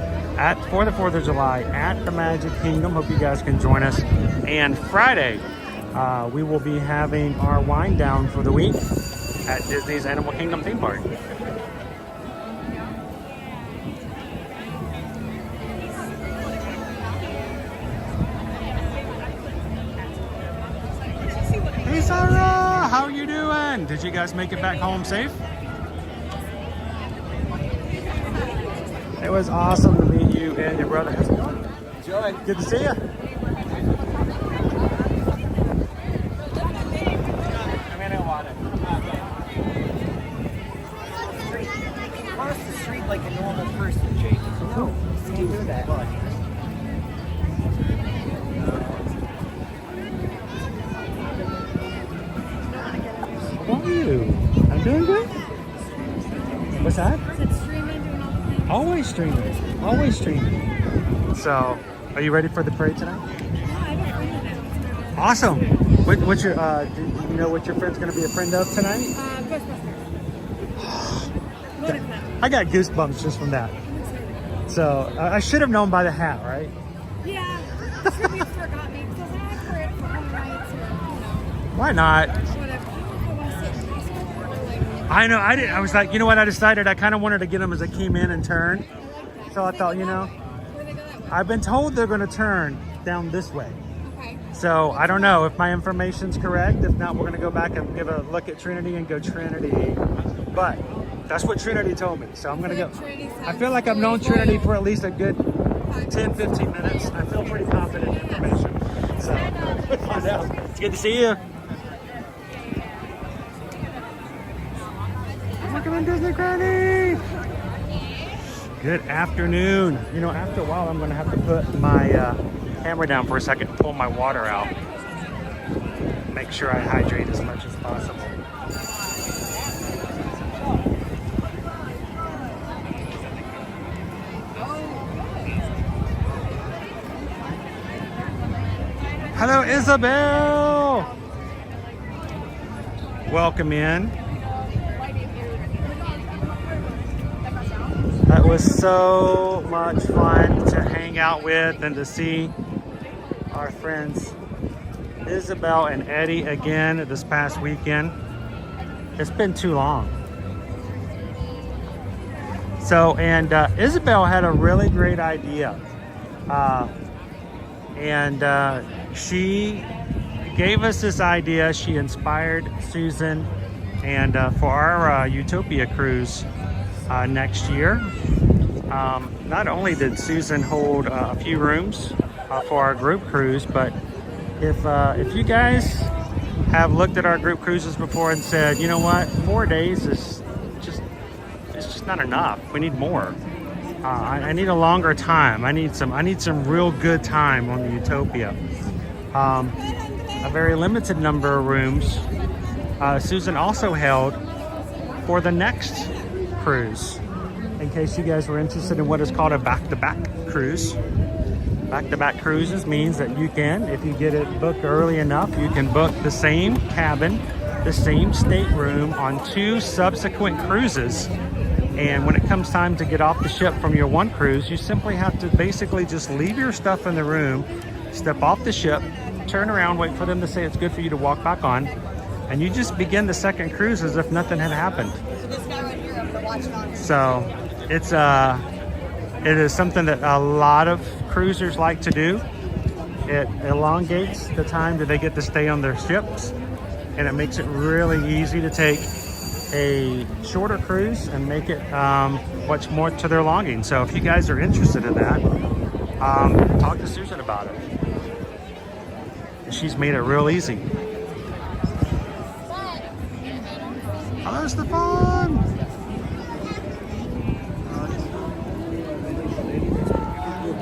for the 4th of July at the Magic Kingdom. Hope you guys can join us. And Friday, we will be having our wind down for the week at Disney's Animal Kingdom theme park. Hey Sarah, how are you doing? Did you guys make it back home safe? It was awesome to meet you and your brother. How's it going? Joy. Good to see you. Cross the street like a normal person, Jake. No, you do that. How are you? I'm doing good. What's that? Always streaming. Always streaming. So, are you ready for the parade tonight? Awesome. What's your? Do you know what your friend's going to be a friend of tonight? I got goosebumps just from that. So I should have known by the hat, right? Yeah. Maybe forgot me because I had parade for one night. Why not? I know, I didn't. I was like, you know what? I decided I kind of wanted to get them as they came in and turned. So I thought, you know, I've been told they're going to turn down this way. Okay. So I don't know if my information's correct. If not, we're going to go back and give a look at Trinity and go Trinity. But that's what Trinity told me. So I'm going to go. I feel like I've known Trinity for at least a good 10, 15 minutes. I feel pretty confident in information. So we'll find out. It's good to see you. Welcome in Disney Granny. Good afternoon. You know, after a while, I'm going to have to put my hammer down for a second and pull my water out. Make sure I hydrate as much as possible. Hello, Isabel. Welcome in. That was so much fun to hang out with and to see our friends Isabel and Eddie again this past weekend. It's been too long. So, and Isabel had a really great idea. She gave us this idea. She inspired Susan and for our Utopia cruise next year. Not only did Susan hold a few rooms for our group cruise, but if you guys have looked at our group cruises before and said, you know what, 4 days is just not enough. We need more. I need a longer time. I need some real good time on the Utopia. A very limited number of rooms. Susan also held for the next cruise, in case you guys were interested in what is called a back-to-back cruise. Back-to-back cruises means that you can, if you get it booked early enough, you can book the same cabin, the same stateroom on 2 subsequent cruises. And when it comes time to get off the ship from your one cruise, you simply have to basically just leave your stuff in the room, step off the ship, turn around, wait for them to say it's good for you to walk back on, and you just begin the second cruise as if nothing had happened. So it is something that a lot of cruisers like to do. It elongates the time that they get to stay on their ships, and it makes it really easy to take a shorter cruise and make it much more to their longing. So if you guys are interested in that, talk to Susan about it. She's made it real easy. Hello, Stefan!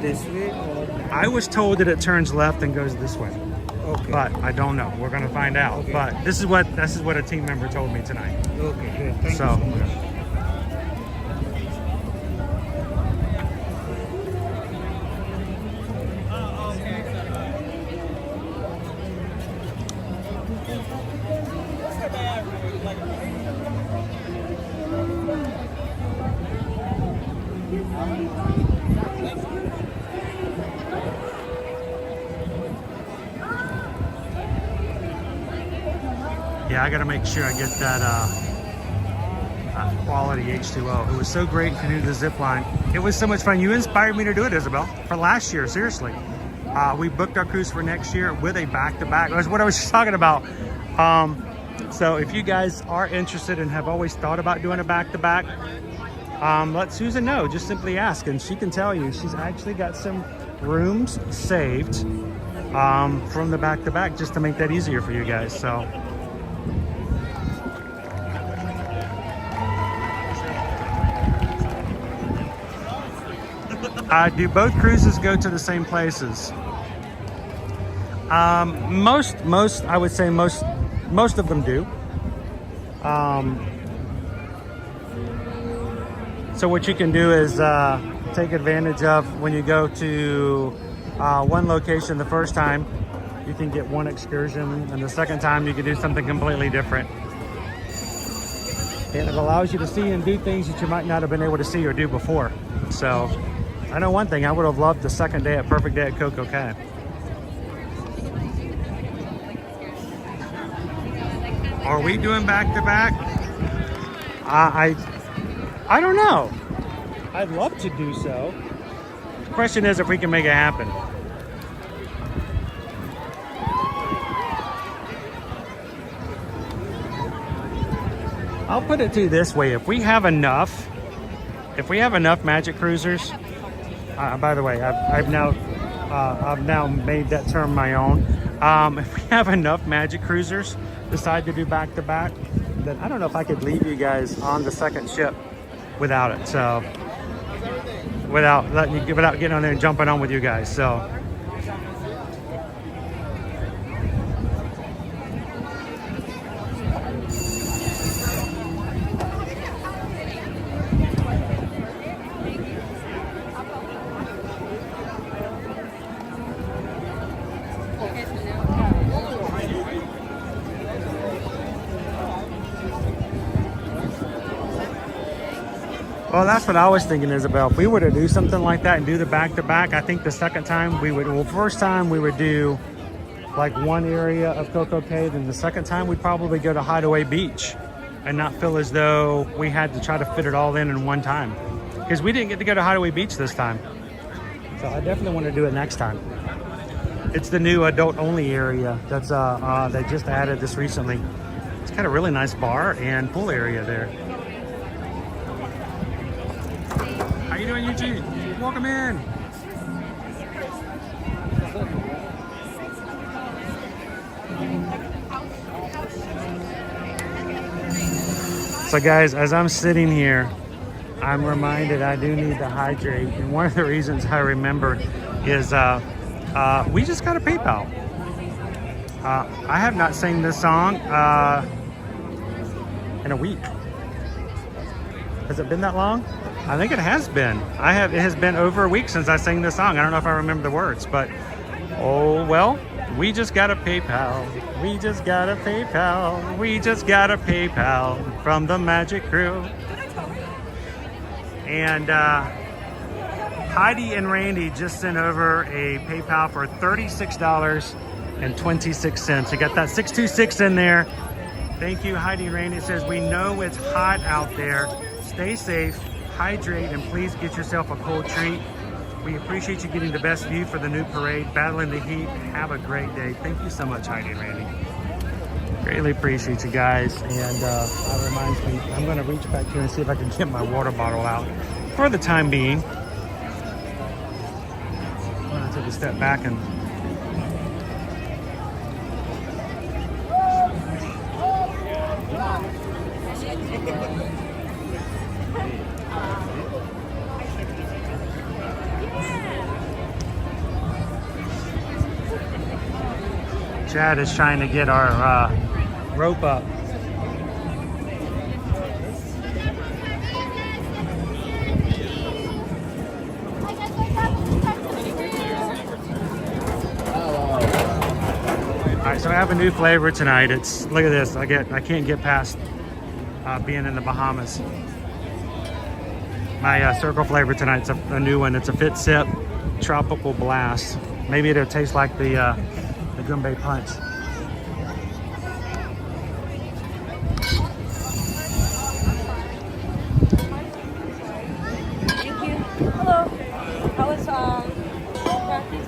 This way, or I was told that it turns left and goes this way. okay. But I don't know. We're gonna find out. Okay. But this is what a team member told me tonight. Okay, good. Thank So, you so much. yeah, I gotta make sure I get that quality H2O. It was so great to do the zip line. It was so much fun. You inspired me to do it, Isabel, for last year, seriously. We booked our cruise for next year with a back-to-back. That's what I was just talking about. So if you guys are interested and have always thought about doing a back-to-back, let Susan know. Just simply ask, and she can tell you. She's actually got some rooms saved from the back-to-back just to make that easier for you guys. So. Do both cruises go to the same places? Most, I would say most of them do. So what you can do is take advantage of when you go to one location the first time, you can get one excursion, and the second time you can do something completely different. And it allows you to see and do things that you might not have been able to see or do before. So I know one thing, I would have loved the second day at Perfect Day at Coco Cay. Are we doing back-to-back? I don't know. I'd love to do so. The question is if we can make it happen. I'll put it to you this way, if we have enough Magic Cruisers, by the way, I've now made that term my own. If we have enough Magic Cruisers decide to do back-to-back, then I don't know if I could leave you guys on the second ship without it. So without getting on there and jumping on with you guys. So well, that's what I was thinking, Isabel. If we were to do something like that and do the back-to-back, I think the second time we would, well, first time we would do like one area of Coco Cay, then the second time we'd probably go to Hideaway Beach and not feel as though we had to try to fit it all in one time. Because we didn't get to go to Hideaway Beach this time. So I definitely want to do it next time. It's the new adult-only area that's they just added this recently. It's got a really nice bar and pool area there. How you doing, Eugene? Welcome in. So guys, as I'm sitting here, I'm reminded I do need to hydrate. And one of the reasons I remember is we just got a PayPal. I have not sang this song in a week. Has it been that long? I think it has been. It has been over a week since I sang this song. I don't know if I remember the words, but oh well. We just got a PayPal. We just got a PayPal. We just got a PayPal from the Magic Crew. And Heidi and Randy just sent over a PayPal for $36.26. You got that 626 in there. Thank you, Heidi and Randy. It says, we know it's hot out there. Stay safe, hydrate, and please get yourself a cold treat. We appreciate you getting the best view for the new parade, battling the heat. Have a great day. Thank you so much, Heidi and Randy. Greatly appreciate you guys. And that reminds me, I'm gonna reach back here and see if I can get my water bottle out for the time being. I'm gonna take a step back and Chad is trying to get our rope up. All right, so I have a new flavor tonight. It's, look at this. I can't get past being in the Bahamas. My circle flavor tonight's a new one. It's a Fit Sip Tropical Blast. Maybe it'll taste like the Goombay Punch. Thank you. Hello. How was practice?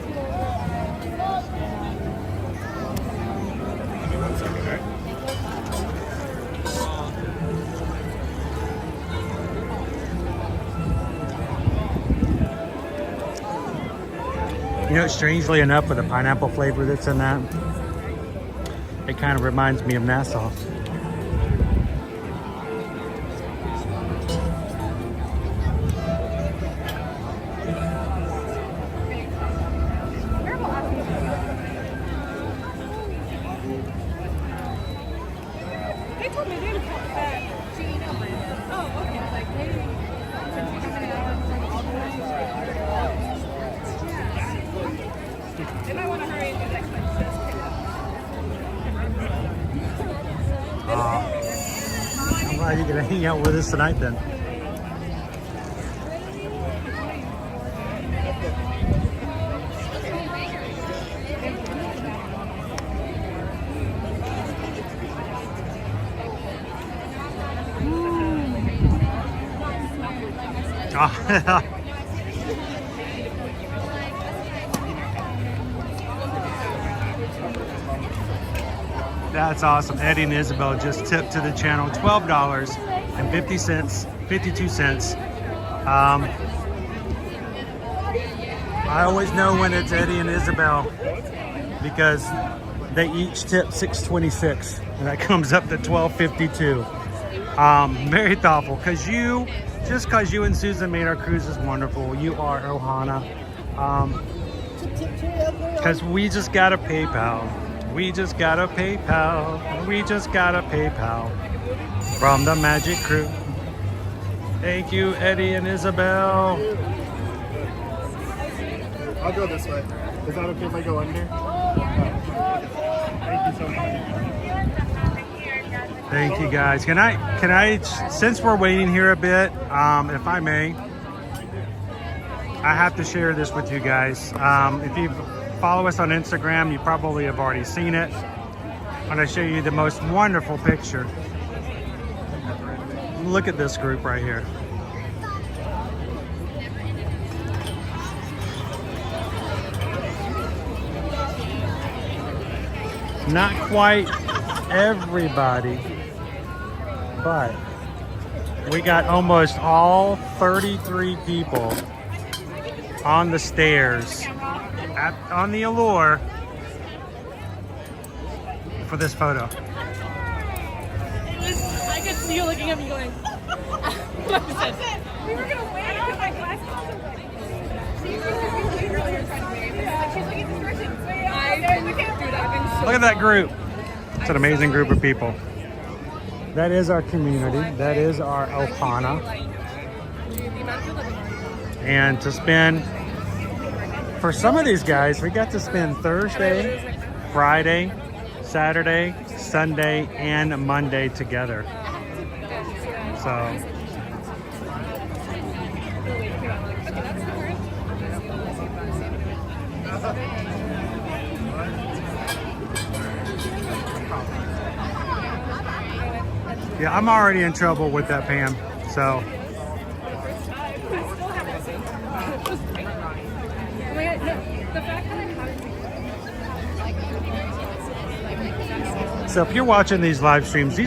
You know, strangely enough, with the pineapple flavor that's in that, it kind of reminds me of Nassau. They told me they would come back. She emailed me. Oh, okay. Like, maybe. They might want to hurry and do next time. I'm glad you're gonna hang out with us tonight then. Oh. That's awesome. Eddie and Isabel just tipped to the channel $12.52. I always know when it's Eddie and Isabel because they each tip $6.26, and that comes up to $12.52. Very thoughtful, because you and Susan made our cruises wonderful. You are Ohana. Because we just got a PayPal. We just got a PayPal. We just got a PayPal from the Magic Crew. Thank you, Eddie and Isabel. I'll go this way. Is that okay if I go under? Thank you so much. Thank you guys. Can I, since we're waiting here a bit, if I may, I have to share this with you guys. If you follow us on Instagram, you probably have already seen it. I'm gonna show you the most wonderful picture. Look at this group right here. Not quite everybody, but we got almost all 33 people on the stairs on the Allure for this photo. I could see you looking at me going, we were going to wait because my glasses Look at that group. It's an amazing group of people. That is our community. That is our Ohana. And to spend, for some of these guys, we got to spend Thursday, Friday, Saturday, Sunday, and Monday together. So yeah, I'm already in trouble with that Pam. So so if you're watching these live streams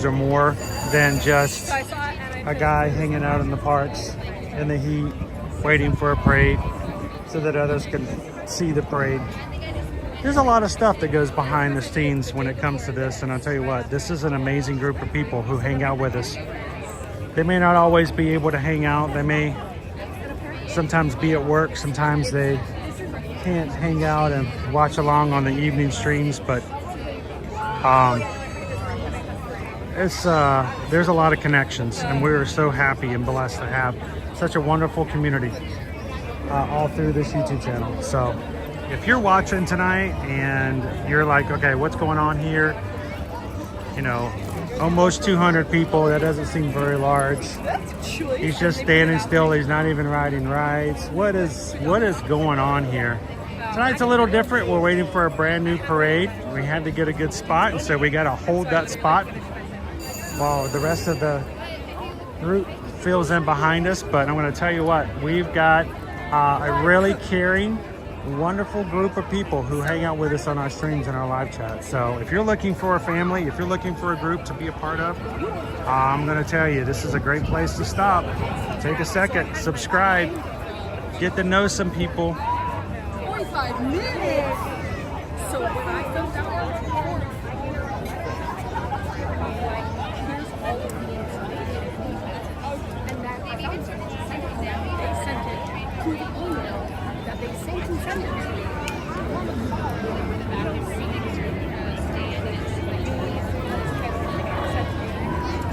are more than just a guy hanging out in the parks in the heat, waiting for a parade so that others can see the parade. There's a lot of stuff that goes behind the scenes when it comes to this, and I'll tell you what, this is an amazing group of people who hang out with us. They may not always be able to hang out. They may sometimes be at work. Sometimes they can't hang out and watch along on the evening streams, but there's a lot of connections, and we're so happy and blessed to have such a wonderful community all through this YouTube channel. So if you're watching tonight and you're like, okay, what's going on here? You know, almost 200 people. That doesn't seem very large. He's just standing still. He's not even riding rides. What is going on here? Tonight's a little different. We're waiting for a brand new parade. We had to get a good spot, and so we got to hold that spot while the rest of the group fills in behind us. But I'm going to tell you what, we've got a really caring, wonderful group of people who hang out with us on our streams and our live chat. So if you're looking for a family, if you're looking for a group to be a part of, I'm going to tell you, this is a great place to stop. Take a second, subscribe, get to know some people. 45 minutes. So when I filled out our report, here's all of the information. And that they sent it to the email that they sent to send it to.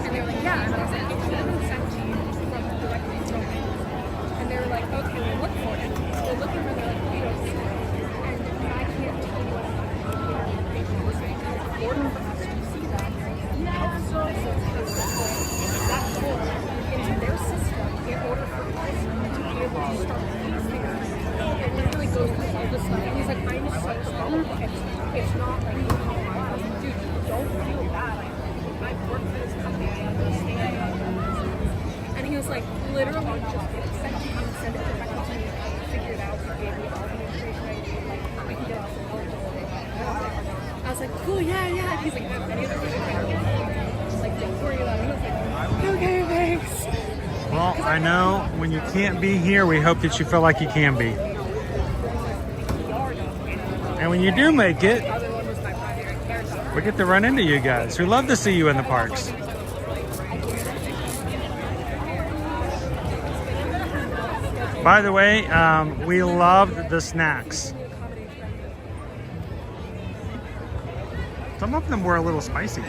And they were like, yeah. And I was like, it's been sent to you from directly from me. And they were like, okay, we'll look for it. We're looking for the videos. And I can't tell you what in order for us to see that, you have to process that code into their system in order for us to be able to start these things. It literally goes through all this stuff. And he's like, I'm so sorry. It's not like, dude, don't feel bad. I've worked for this company. I understand. And he was like, literally just get it sent to you and send it directly to me. Figure it out. He gave me all the information I need. Like, I can get off the phone. I was like, cool, yeah. And he's like, any other questions? Like, don't worry about it. He was like, okay, thanks. Well, I know when you can't be here, we hope that you feel like you can be. And when you do make it, we get to run into you guys. We love to see you in the parks. By the way, we loved the snacks. Some of them were a little spicy.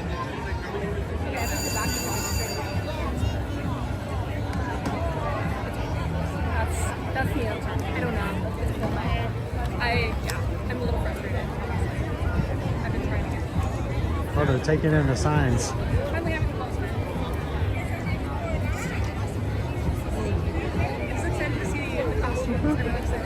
That's the answer. I don't know. I'm a little frustrated. I've been trying to get. Oh, they're taking in the signs. Finally having a close friend. I'm so excited to see the costumes. I'm really excited.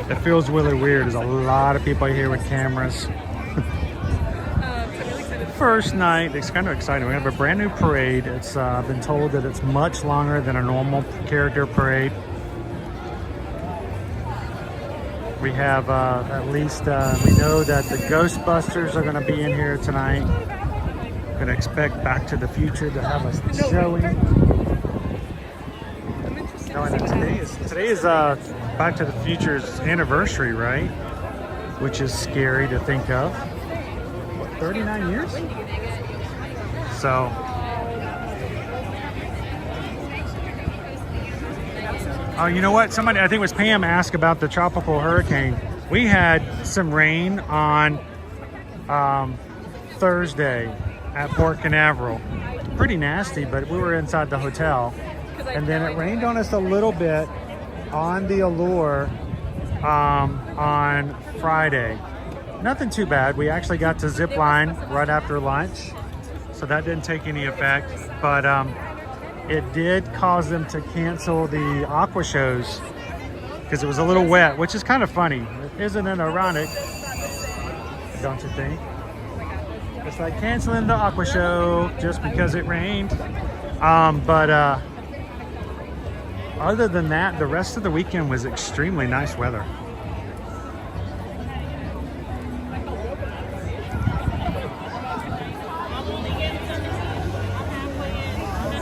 It feels really weird. There's a lot of people here with cameras. First night, it's kind of exciting. We have a brand new parade. It's been told that it's much longer than a normal character parade. We have at least, we know that the Ghostbusters are going to be in here tonight. We're going to expect Back to the Future to have a showing. Oh, and today is Back to the Future's anniversary, right? Which is scary to think of. 39 years. So, oh, you know what? Somebody, I think it was Pam, asked about the tropical hurricane. We had some rain on Thursday at Port Canaveral. Pretty nasty, but we were inside the hotel. And then it rained on us a little bit on the Allure on Friday. Nothing too bad. We actually got to zip line right after lunch, so that didn't take any effect. But it did cause them to cancel the aqua shows because it was a little wet, which is kind of funny. Isn't it ironic? Don't you think? It's like canceling the aqua show just because it rained. But other than that, the rest of the weekend was extremely nice weather.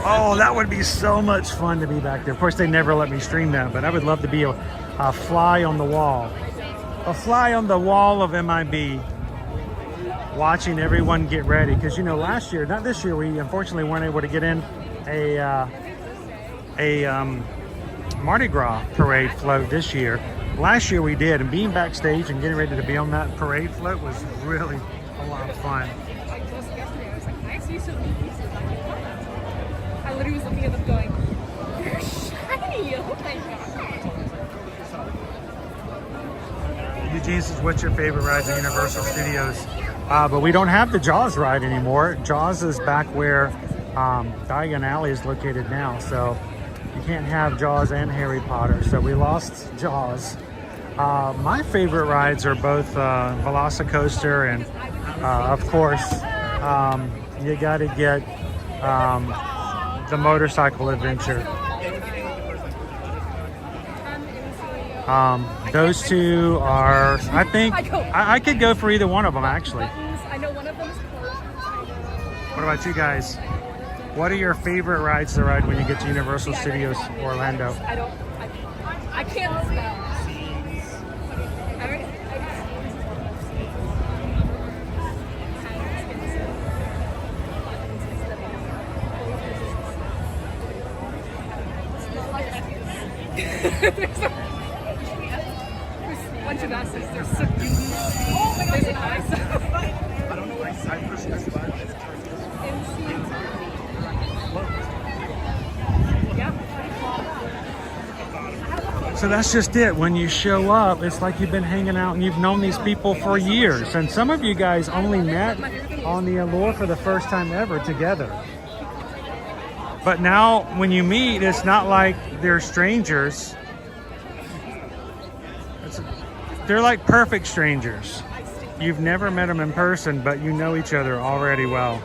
Oh, that would be so much fun to be back there. Of course, they never let me stream that, but I would love to be a fly on the wall. A fly on the wall of MIB, watching everyone get ready. Because, you know, last year, not this year, we unfortunately weren't able to get in a Mardi Gras parade float this year. Last year we did, and being backstage and getting ready to be on that parade float was really a lot of fun. I literally was looking at them going, "You're shiny!" Oh my god. Eugene says, what's your favorite ride at Universal Studios? But we don't have the Jaws ride anymore. Jaws is back where Diagon Alley is located now, so you can't have Jaws and Harry Potter, so we lost Jaws. My favorite rides are both Velocicoaster and, of course, you got to get the motorcycle adventure. Those two are, I think, I could go for either one of them, actually. I know one of them is closed. What about you guys? What are your favorite rides to ride when you get to Universal Studios Orlando? I can't spell. There's a bunch of asses. They're so cute. Oh my god, they're nice. I don't know what Cypress is about. So that's just it. When you show up, it's like you've been hanging out and you've known these people for years. And some of you guys only met on the Allure for the first time ever together. But now when you meet, it's not like they're strangers. They're like perfect strangers. You've never met them in person, but you know each other already well.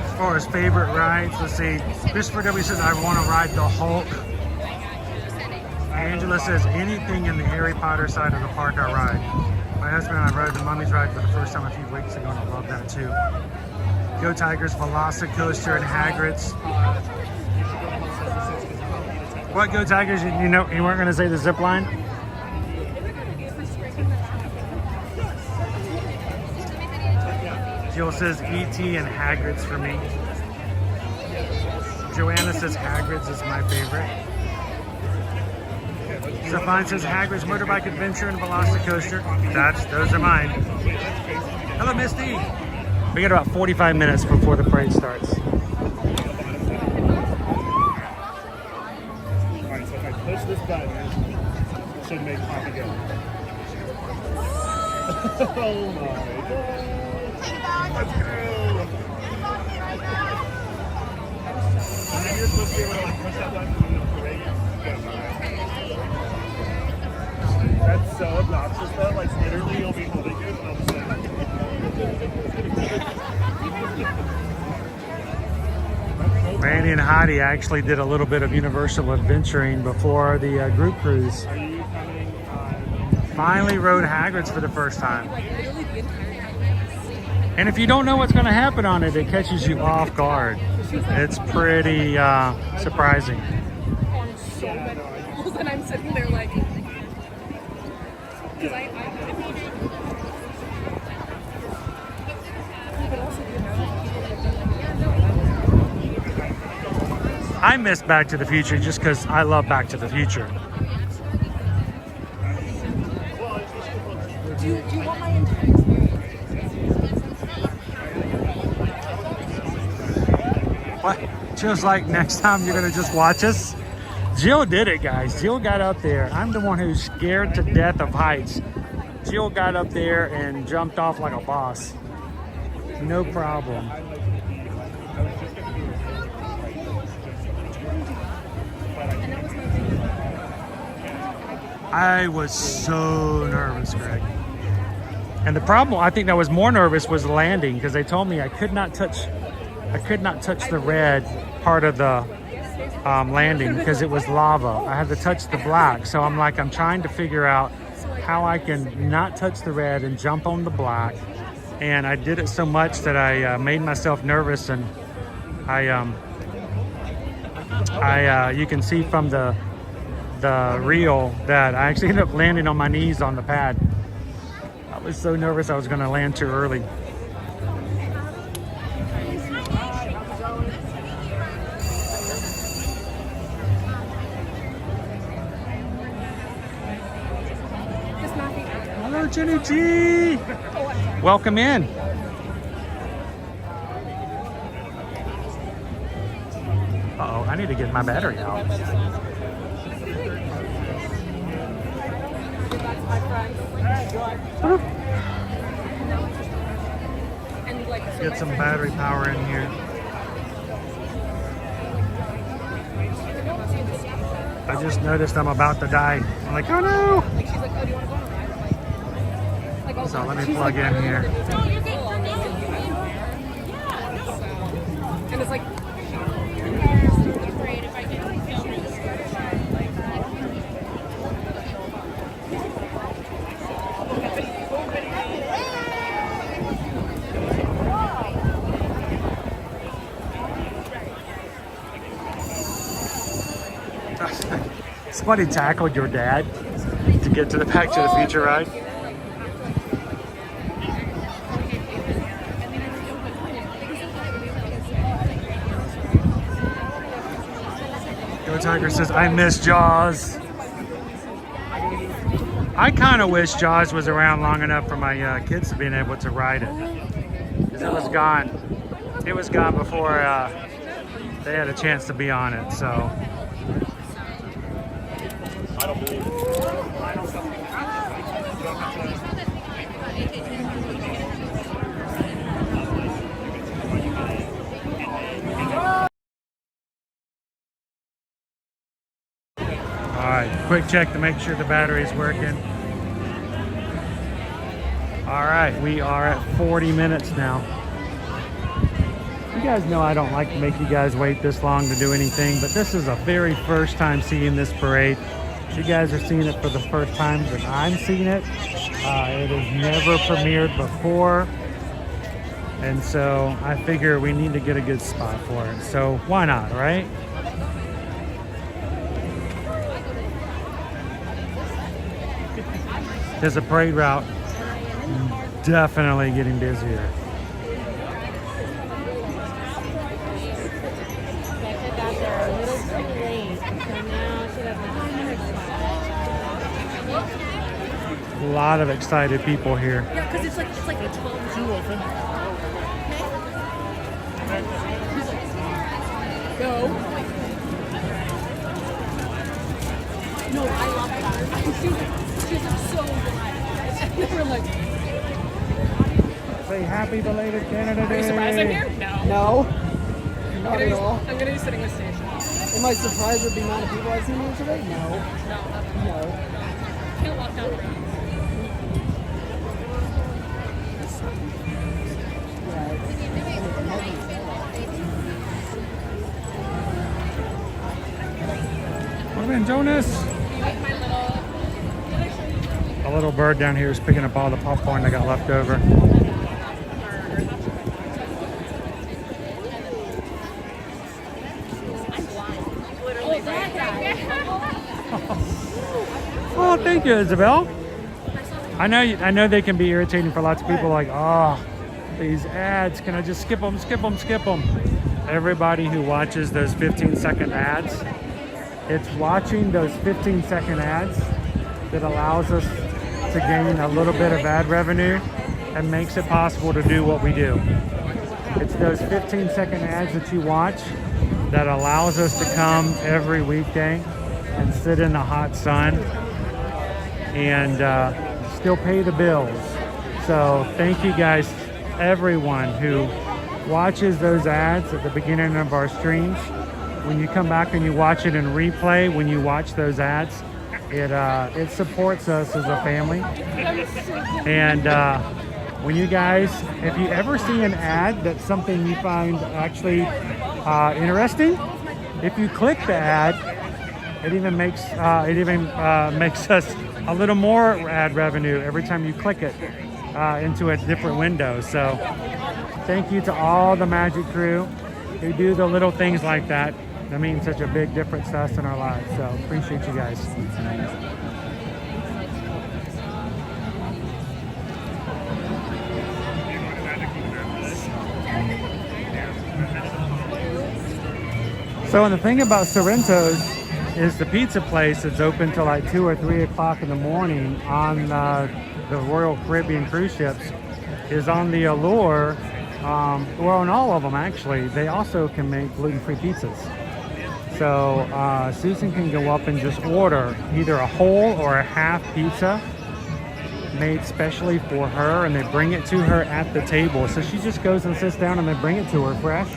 As far as favorite rides, let's see. Christopher W says, I want to ride the Hulk. Angela says, anything in the Harry Potter side of the park I ride. My husband and I rode the Mummy's ride for the first time a few weeks ago, and I love that too. Go Tigers, Velocicoaster, and Hagrid's. What, Go Tigers? You know, you weren't going to say the zip line? Jill says E.T. and Hagrid's for me. Joanna says Hagrid's is my favorite. Stefan says Hagrid's Motorbike Adventure and Velocicoaster. Those are mine. Hello, Misty. We got about 45 minutes before the parade starts. Alright, so if I push this button, it should make Poppy go. Oh my god. Let's go. And then you're supposed to be able to like push that button and the parade goes. That's so obnoxious though, like literally you'll be holding it and I'll just Randy Me and Heidi actually did a little bit of Universal adventuring before the group cruise. Finally rode Hagrid's for the first time. And if you don't know what's going to happen on it, it catches you off guard. It's pretty surprising. And I'm sitting there like, because I miss Back to the Future just because I love Back to the Future. do you want my entire experience? What? Jill's like, next time you're gonna just watch us? Jill did it, guys. Jill got up there. I'm the one who's scared to death of heights. Jill got up there and jumped off like a boss. No problem. I was so nervous, Greg. And the problem, I think I was more nervous, was landing, because they told me I could not touch the red part of the landing because it was lava. I had to touch the black. So I'm like, I'm trying to figure out how I can not touch the red and jump on the black. And I did it so much that I made myself nervous, and you can see from the reel that I actually ended up landing on my knees on the pad. I was so nervous I was going to land too early. Hello, Jenny G. Welcome in. Uh-oh, I need to get my battery out. Get some battery power in here. I just noticed I'm about to die. I'm like, oh no! So let me plug in here. And it's like, Somebody tackled your dad to get to the Back to the Future ride. Go Tiger says, I miss Jaws. I kind of wish Jaws was around long enough for my kids to be able to ride it. Because it was gone. It was gone before they had a chance to be on it, so. I don't believe it. All right, quick check to make sure the battery's working. All right, we are at 40 minutes now. You guys know I don't like to make you guys wait this long to do anything, but this is a very first time seeing this parade. You guys are seeing it for the first time that I'm seeing it. It has never premiered before. And so I figure we need to get a good spot for it. So why not, right? There's a parade route definitely getting busier. A lot of excited people here. yeah, because it's like a 12 jewel thing. Go. No, I love that. She's so good. We're like, say happy belated Canada Day. Are you surprised I'm here? No. No. Not at all. I'm gonna be sitting with station. Am I surprised at the amount of people I've seen here today? No. No. Can't walk down the road. morning, Jonas. A little bird down here is picking up all the popcorn that got left over. Oh, thank you, Isabel. I know they can be irritating for lots of people. Like, oh, these ads. Can I just skip them? Skip them? Skip them? Everybody who watches those 15-second ads, it's watching those 15-second ads that allows us to gain a little bit of ad revenue and makes it possible to do what we do. It's those 15-second ads that you watch that allows us to come every weekday and sit in the hot sun and still pay the bills. So thank you guys, everyone who watches those ads at the beginning of our streams. When you come back and you watch it in replay, when you watch those ads, it supports us as a family. And when you guys, if you ever see an ad that's something you find actually interesting, if you click the ad, it even makes us a little more ad revenue every time you click it into a different window. So thank you to all the Magic crew who do the little things like that. That means such a big difference to us in our lives. So appreciate you guys. So, and the thing about Sorrento's is the pizza place is open till like 2 or 3 o'clock in the morning on the Royal Caribbean cruise ships is on the Allure, well, on all of them actually. They also can make gluten-free pizzas. So Susan can go up and just order either a whole or a half pizza made specially for her, and they bring it to her at the table. So she just goes and sits down and they bring it to her fresh.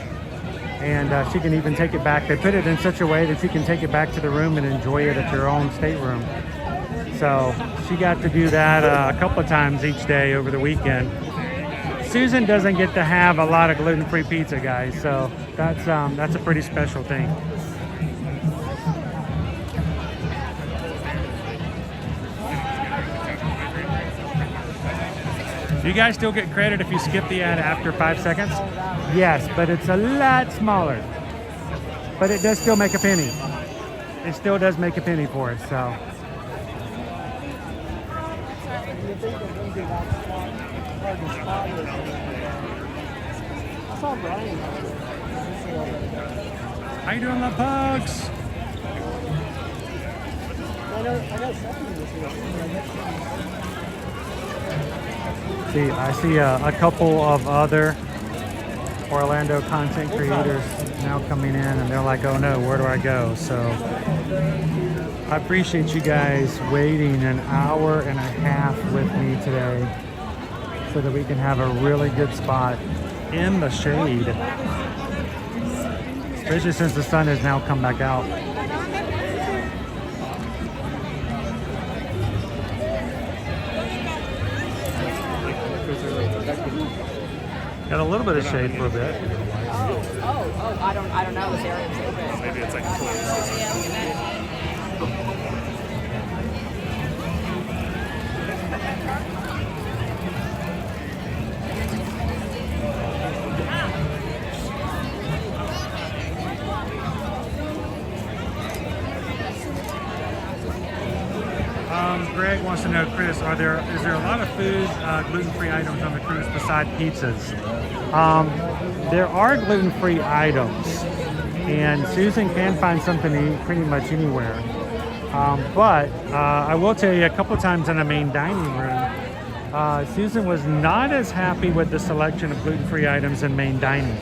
And she can even take it back. They put it in such a way that you can take it back to the room and enjoy it at your own stateroom. So she got to do that a couple of times each day over the weekend. Susan doesn't get to have a lot of gluten-free pizza, guys. So that's a pretty special thing. Do you guys still get credit if you skip the ad after 5 seconds? Yes, but it's a lot smaller. But it does still make a penny. It still does make a penny for us, so. How you doing, love pugs? See, I see a couple of other Orlando content creators now coming in, and they're like, oh no, where do I go? So I appreciate you guys waiting an hour and a half with me today so that we can have a really good spot in the shade, especially since the sun has now come back out. Got a little bit of shade for a bit. Oh, I don't know. This area is open. Maybe it's like closed. Greg wants to know, Chris, is there a lot of food, gluten-free items on the cruise besides pizzas? There are gluten-free items, and Susan can find something to eat pretty much anywhere. But I will tell you, a couple times in the main dining room, Susan was not as happy with the selection of gluten-free items in main dining.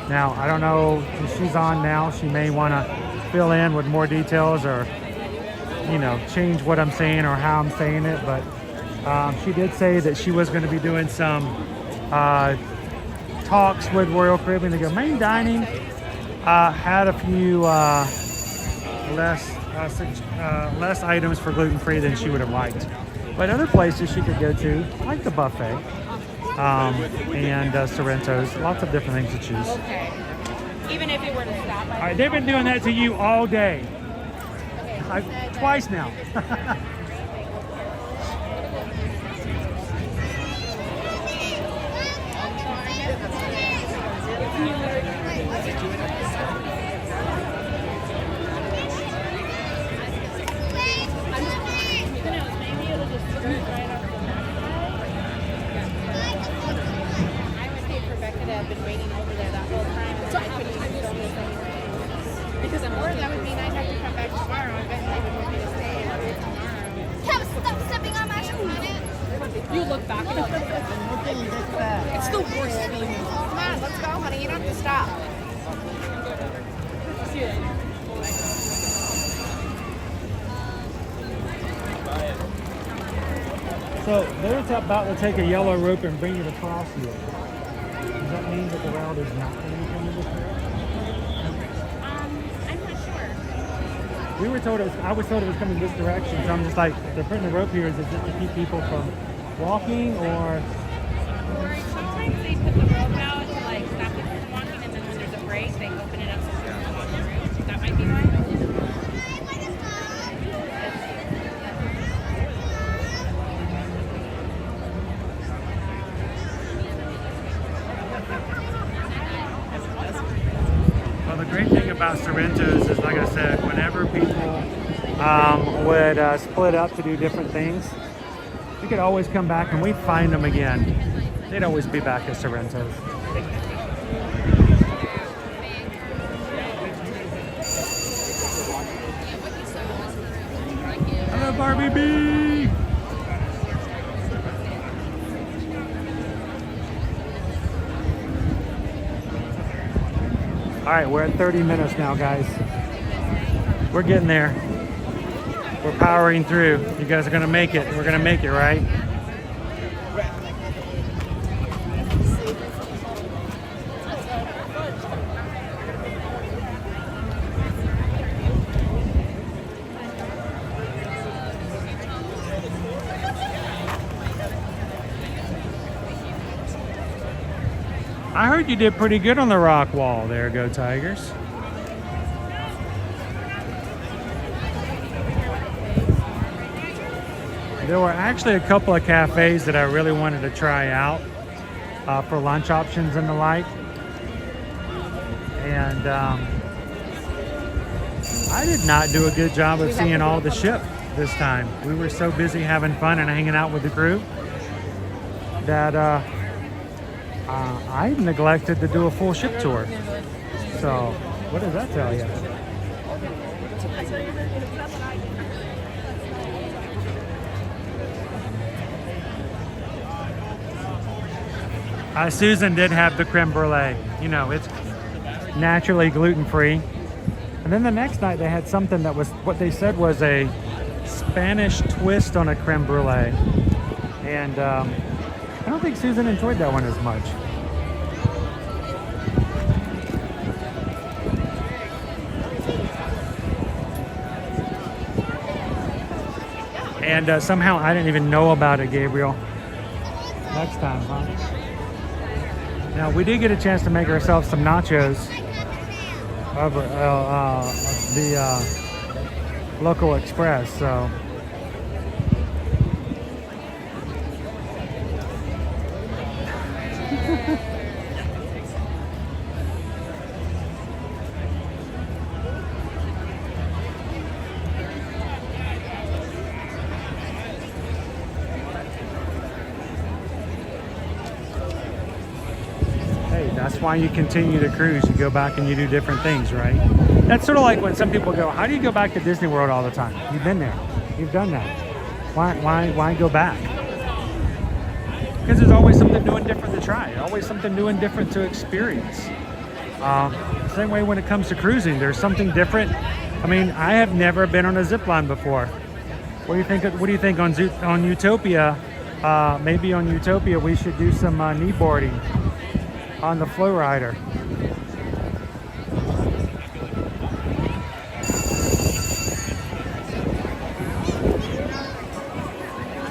Now, I don't know if she's on now. She may want to fill in with more details or change what I'm saying or how I'm saying it, but she did say that she was going to be doing some talks with Royal Caribbean to go. Main dining had a few less items for gluten-free than she would have liked, but other places she could go to, like the buffet and Sorrento's, lots of different things to choose. Okay. Even if you were to stop. All right, they've been doing that to you all day. Twice now. You look back and it's the worst feeling. Come on, let's go, honey. You don't have to stop. So they're about to take a yellow rope and bring it across here. Does that mean that the route is not going to be coming this way? I'm not sure. We were told I was told it was coming this direction, so I'm just like, they're putting the rope here. Is it just to keep people from walking, or? Sometimes they put the rope out to like stop people from walking, and then when there's a break, they open it up so people can walk through. That might be why. Well, the great thing about Sorrento's is, like I said, whenever people would split up to do different things, we could always come back and we'd find them again. They'd always be back at Sorrento's. Hello, Barbie B! All right, we're at 30 minutes now, guys. We're getting there. We're powering through. You guys are gonna make it. We're gonna make it, right? I heard you did pretty good on the rock wall there, Go Tigers. There were actually a couple of cafes that I really wanted to try out for lunch options and the like. And I did not do a good job of seeing all the ship this time. We were so busy having fun and hanging out with the crew that I neglected to do a full ship tour. So, what does that tell you? Susan did have the creme brulee. You know, it's naturally gluten-free. And then the next night they had something that was, what they said was a Spanish twist on a creme brulee. And I don't think Susan enjoyed that one as much. And somehow I didn't even know about it, Gabriel. Next time, huh? Now, we did get a chance to make ourselves some nachos over the local express, so. That's why you continue to cruise. You go back and you do different things, right? That's sort of like when some people go, how do you go back to Disney World all the time? You've been there. You've done that. Why go back? Because there's always something new and different to try. Always something new and different to experience. Same way when it comes to cruising, there's something different. I mean, I have never been on a zip line before. What do you think? What do you think on Utopia? Maybe on Utopia we should do some knee boarding on the flow rider.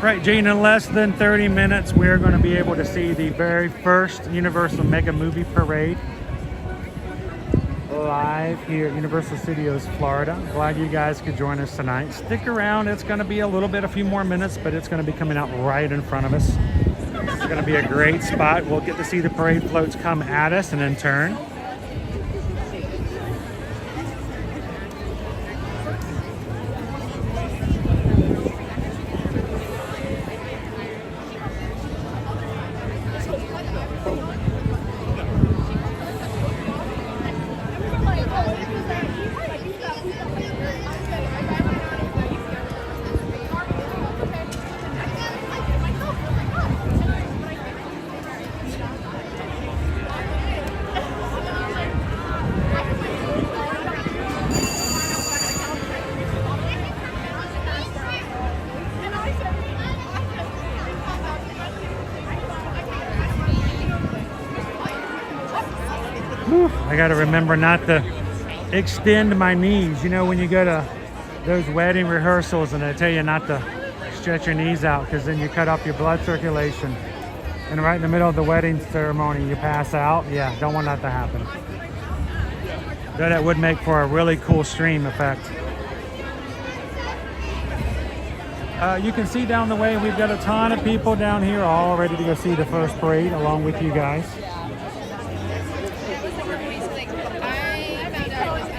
Right, Gene, in less than 30 minutes, we're going to be able to see the very first Universal Mega Movie Parade. live here at Universal Studios, Florida. Glad you guys could join us tonight. Stick around. It's going to be a few more minutes, but it's going to be coming out right in front of us. It's going to be a great spot. We'll get to see the parade floats come at us and then turn. I got to remember not to extend my knees. You know, when you go to those wedding rehearsals and they tell you not to stretch your knees out because then you cut off your blood circulation. And right in the middle of the wedding ceremony, you pass out. Yeah, don't want that to happen. Though that would make for a really cool stream effect. You can see down the way, we've got a ton of people down here all ready to go see the first parade along with you guys.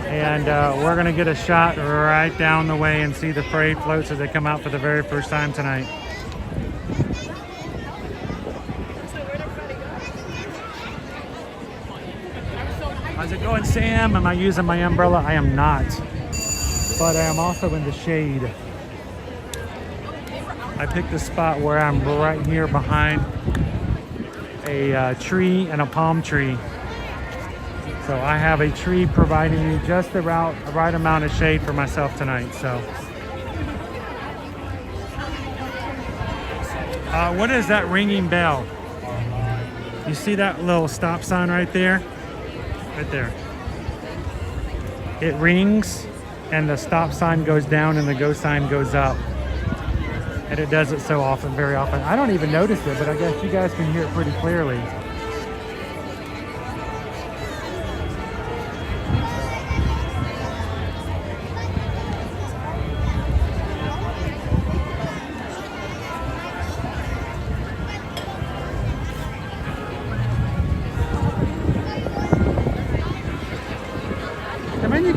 And we're going to get a shot right down the way and see the parade floats as they come out for the very first time tonight. How's it going, Sam? Am I using my umbrella? I am not. But I am also in the shade. I picked a spot where I'm right here behind a tree and a palm tree. So I have a tree providing me just the right amount of shade for myself tonight. So, what is that ringing bell? You see that little stop sign right there? Right there. It rings and the stop sign goes down and the go sign goes up. And it does it so often, very often. I don't even notice it, but I guess you guys can hear it pretty clearly.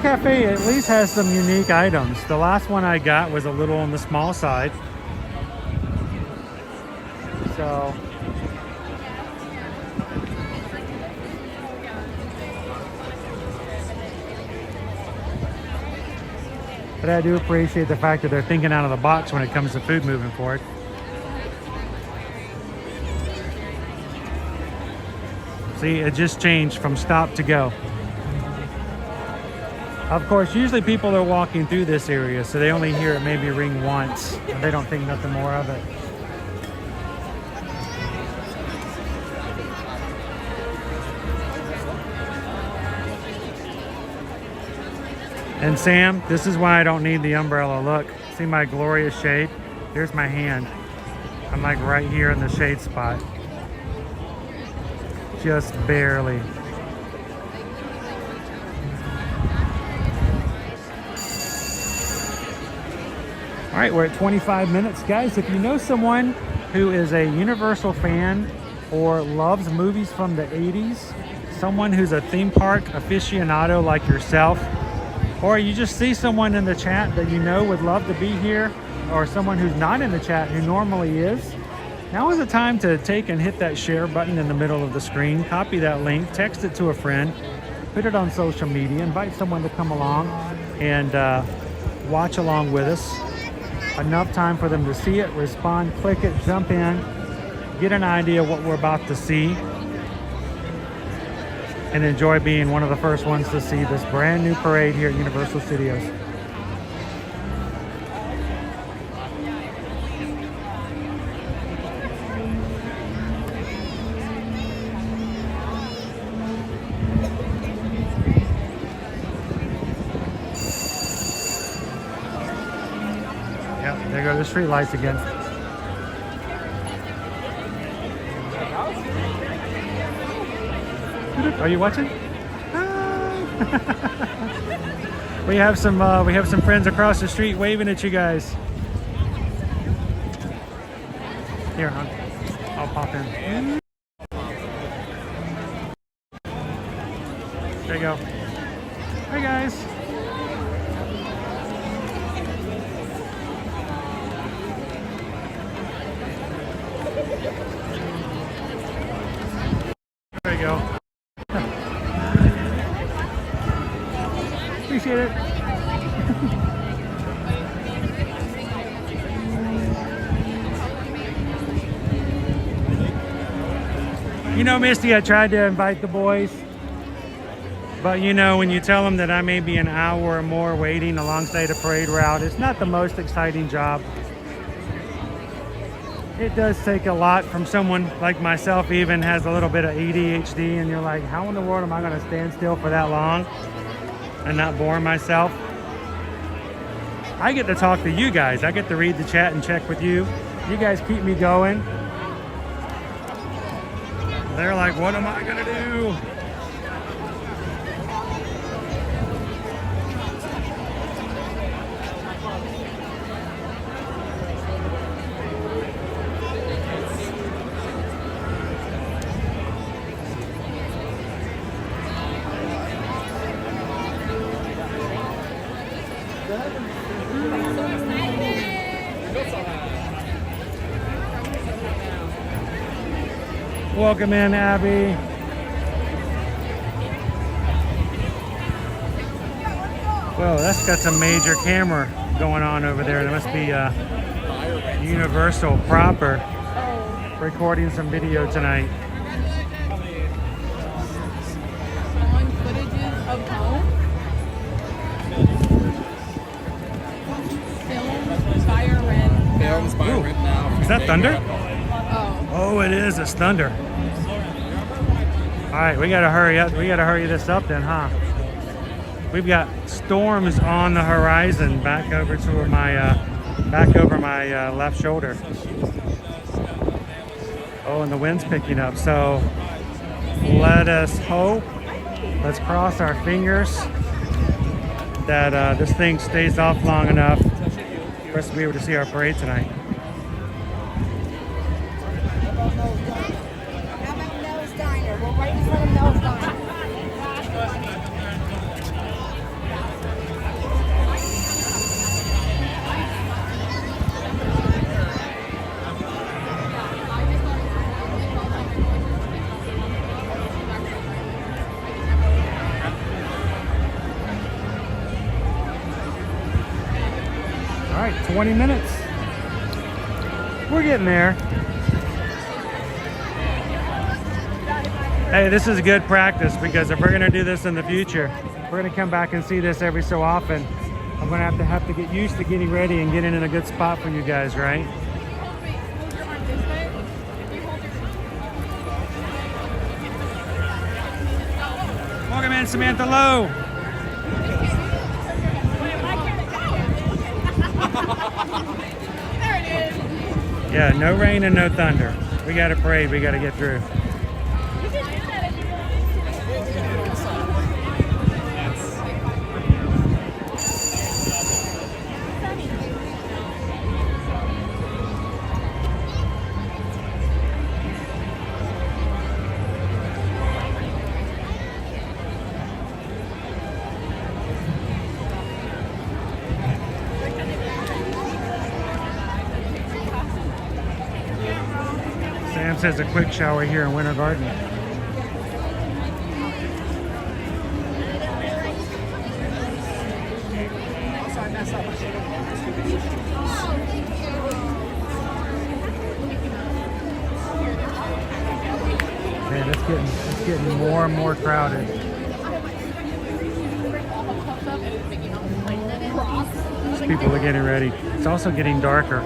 Cafe at least has some unique items. The last one I got was a little on the small side. So but I do appreciate the fact that they're thinking out of the box when it comes to food moving forward. See, it just changed from stop to go. Of course, usually people are walking through this area, so they only hear it maybe ring once, and they don't think nothing more of it. And Sam, this is why I don't need the umbrella. Look, see my glorious shade? Here's my hand. I'm like right here in the shade spot. Just barely. All right, we're at 25 minutes. Guys, if you know someone who is a Universal fan or loves movies from the 80s, someone who's a theme park aficionado like yourself, or you just see someone in the chat that you know would love to be here, or someone who's not in the chat who normally is, now is the time to take and hit that share button in the middle of the screen, copy that link, text it to a friend, put it on social media, invite someone to come along and watch along with us. Enough time for them to see it, respond, click it, jump in, get an idea of what we're about to see, and enjoy being one of the first ones to see this brand new parade here at Universal Studios. There go the street lights again. Are you watching? Hi. We have some friends across the street waving at you guys. Here, hon. I'll pop in. There you go. Hi guys. There you go. Appreciate it. You know, Misty, I tried to invite the boys, but you know, when you tell them that I may be an hour or more waiting alongside a parade route, it's not the most exciting job. It does take a lot from someone like myself, even has a little bit of ADHD, and you're like, how in the world am I going to stand still for that long and not bore myself? I get to talk to you guys. I get to read the chat and check with you. You guys keep me going. They're like, what am I gonna do? Welcome in, Abby. Whoa, that's got some major camera going on over there. There must be Universal proper recording some video tonight. Showing footages of home. Films by a rent. Films by a rent now. Is that thunder? Oh. Oh, it is. It's thunder. All right, we gotta hurry up. We gotta hurry this up then, huh? We've got storms on the horizon back over to my left shoulder. Oh, and the wind's picking up. So let us hope. Let's cross our fingers that this thing stays off long enough for us to be able to see our parade tonight. All right, 20 minutes. We're getting there. Hey, this is good practice because if we're gonna do this in the future, we're gonna come back and see this every so often. I'm gonna have to get used to getting ready and getting in a good spot for you guys, right? Welcome in, Samantha Lowe. There it is. Yeah, no rain and no thunder. We got a parade we got to get through. Sam says a quick shower here in Winter Garden. Man, it's getting more and more crowded. People are getting ready. It's also getting darker.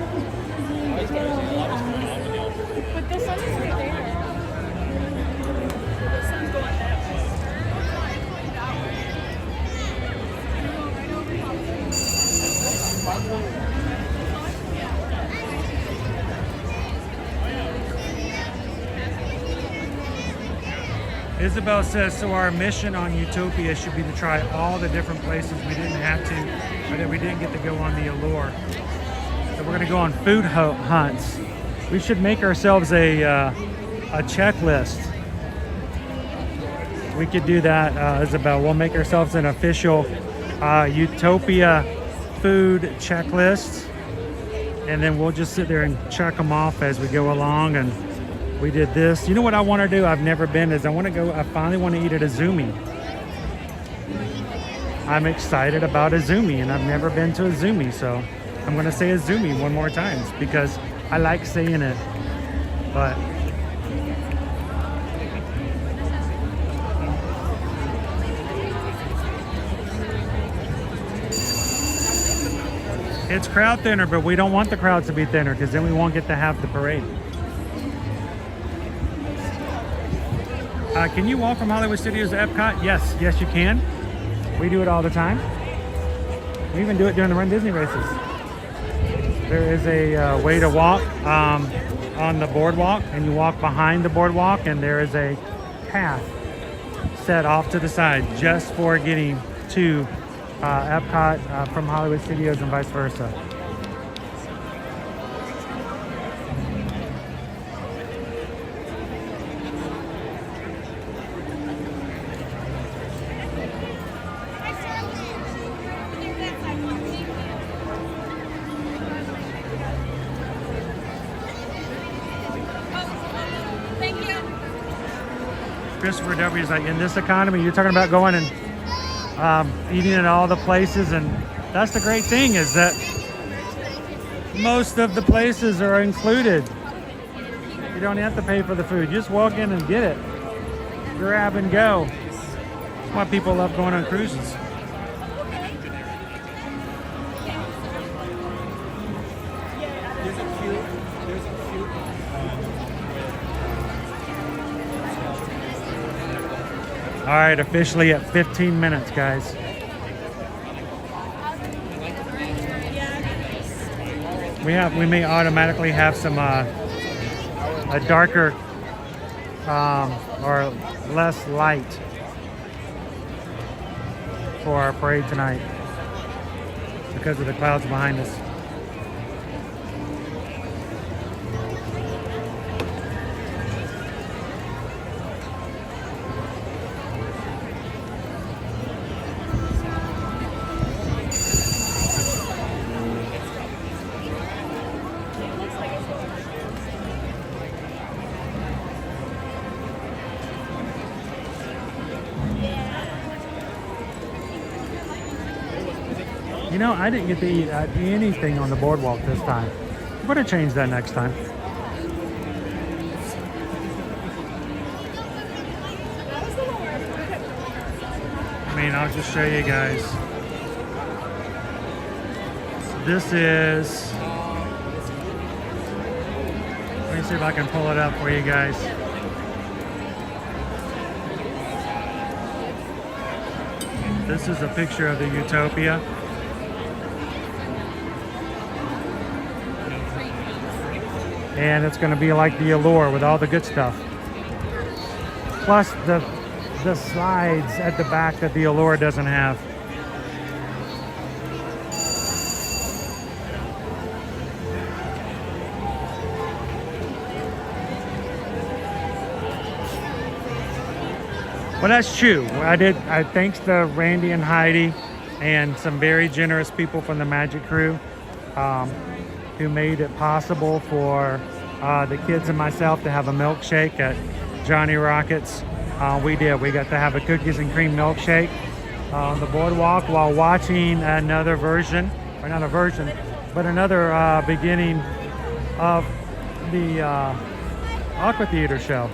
But the sun is right there. The sun's going Isabel says, so our mission on Utopia should be to try all the different places we didn't have to, or that we didn't get to go on the Allure. So we're gonna go on food hunts. We should make ourselves a checklist. We could do that, Isabel. We'll make ourselves an official Utopia food checklist, and then we'll just sit there and check them off as we go along. And we did this. You know what I want to do? I've never been. Is I finally want to eat at Azumi. I'm excited about Azumi, and I've never been to Azumi, so I'm going to say Azumi one more time because I like saying it. But it's crowd thinner, but we don't want the crowd to be thinner because then we won't get to have the parade. Can you walk from Hollywood Studios to Epcot? Yes, yes you can. We do it all the time. We even do it during the Run Disney races. There is a way to walk on the boardwalk, and you walk behind the boardwalk, and there is a path set off to the side just for getting to Epcot from Hollywood Studios and vice versa. Christopher W. is like, in this economy, you're talking about going and eating at all the places, and that's the great thing is that most of the places are included. You don't have to pay for the food. You just walk in and get it. Grab and go. That's why people love going on cruises. All right, officially at 15 minutes, guys. We may automatically have some a darker or less light for our parade tonight because of the clouds behind us. You know, I didn't get to eat anything on the boardwalk this time. I'm going to change that next time. I mean, I'll just show you guys. This is... Let me see if I can pull it up for you guys. This is a picture of the Utopia. And it's going to be like the Allure with all the good stuff. Plus the slides at the back that the Allure doesn't have. Well, that's true. I thanks to Randy and Heidi and some very generous people from the Magic Crew who made it possible for the kids and myself to have a milkshake at Johnny Rockets. We did. We got to have a cookies and cream milkshake on the boardwalk while watching another version, or not a version, but another beginning of the Aqua Theater show.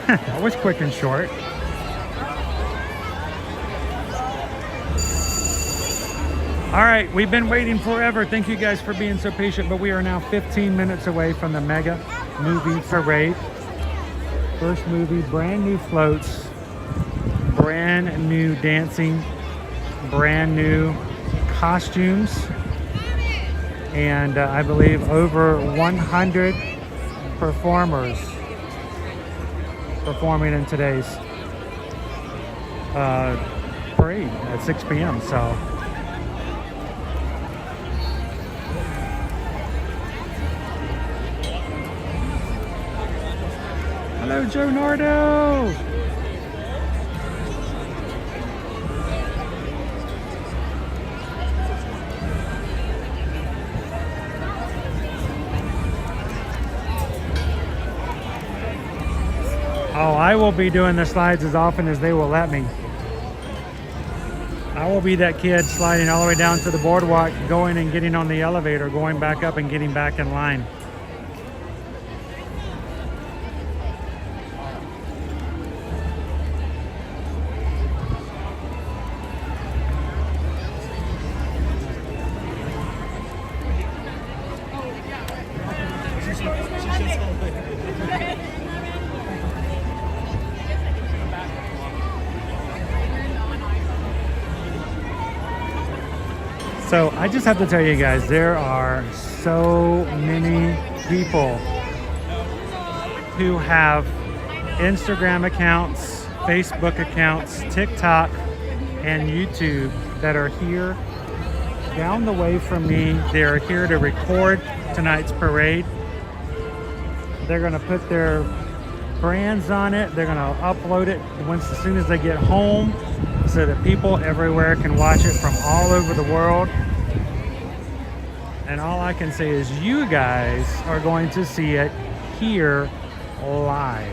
That was quick and short. All right, we've been waiting forever. Thank you guys for being so patient, but we are now 15 minutes away from the Mega Movie Parade. First movie, brand new floats, brand new dancing, brand new costumes, and I believe over 100 performers performing in today's parade at 6 p.m. So hello, Joe Nardo. Oh, I will be doing the slides as often as they will let me. I will be that kid sliding all the way down to the boardwalk, going and getting on the elevator, going back up and getting back in line. So I just have to tell you guys, there are so many people who have Instagram accounts, Facebook accounts, TikTok, and YouTube that are here down the way from me. They're here to record tonight's parade. They're gonna put their brands on it. They're gonna upload it as soon as they get home, so that people everywhere can watch it from all over the world. And all I can say is you guys are going to see it here live.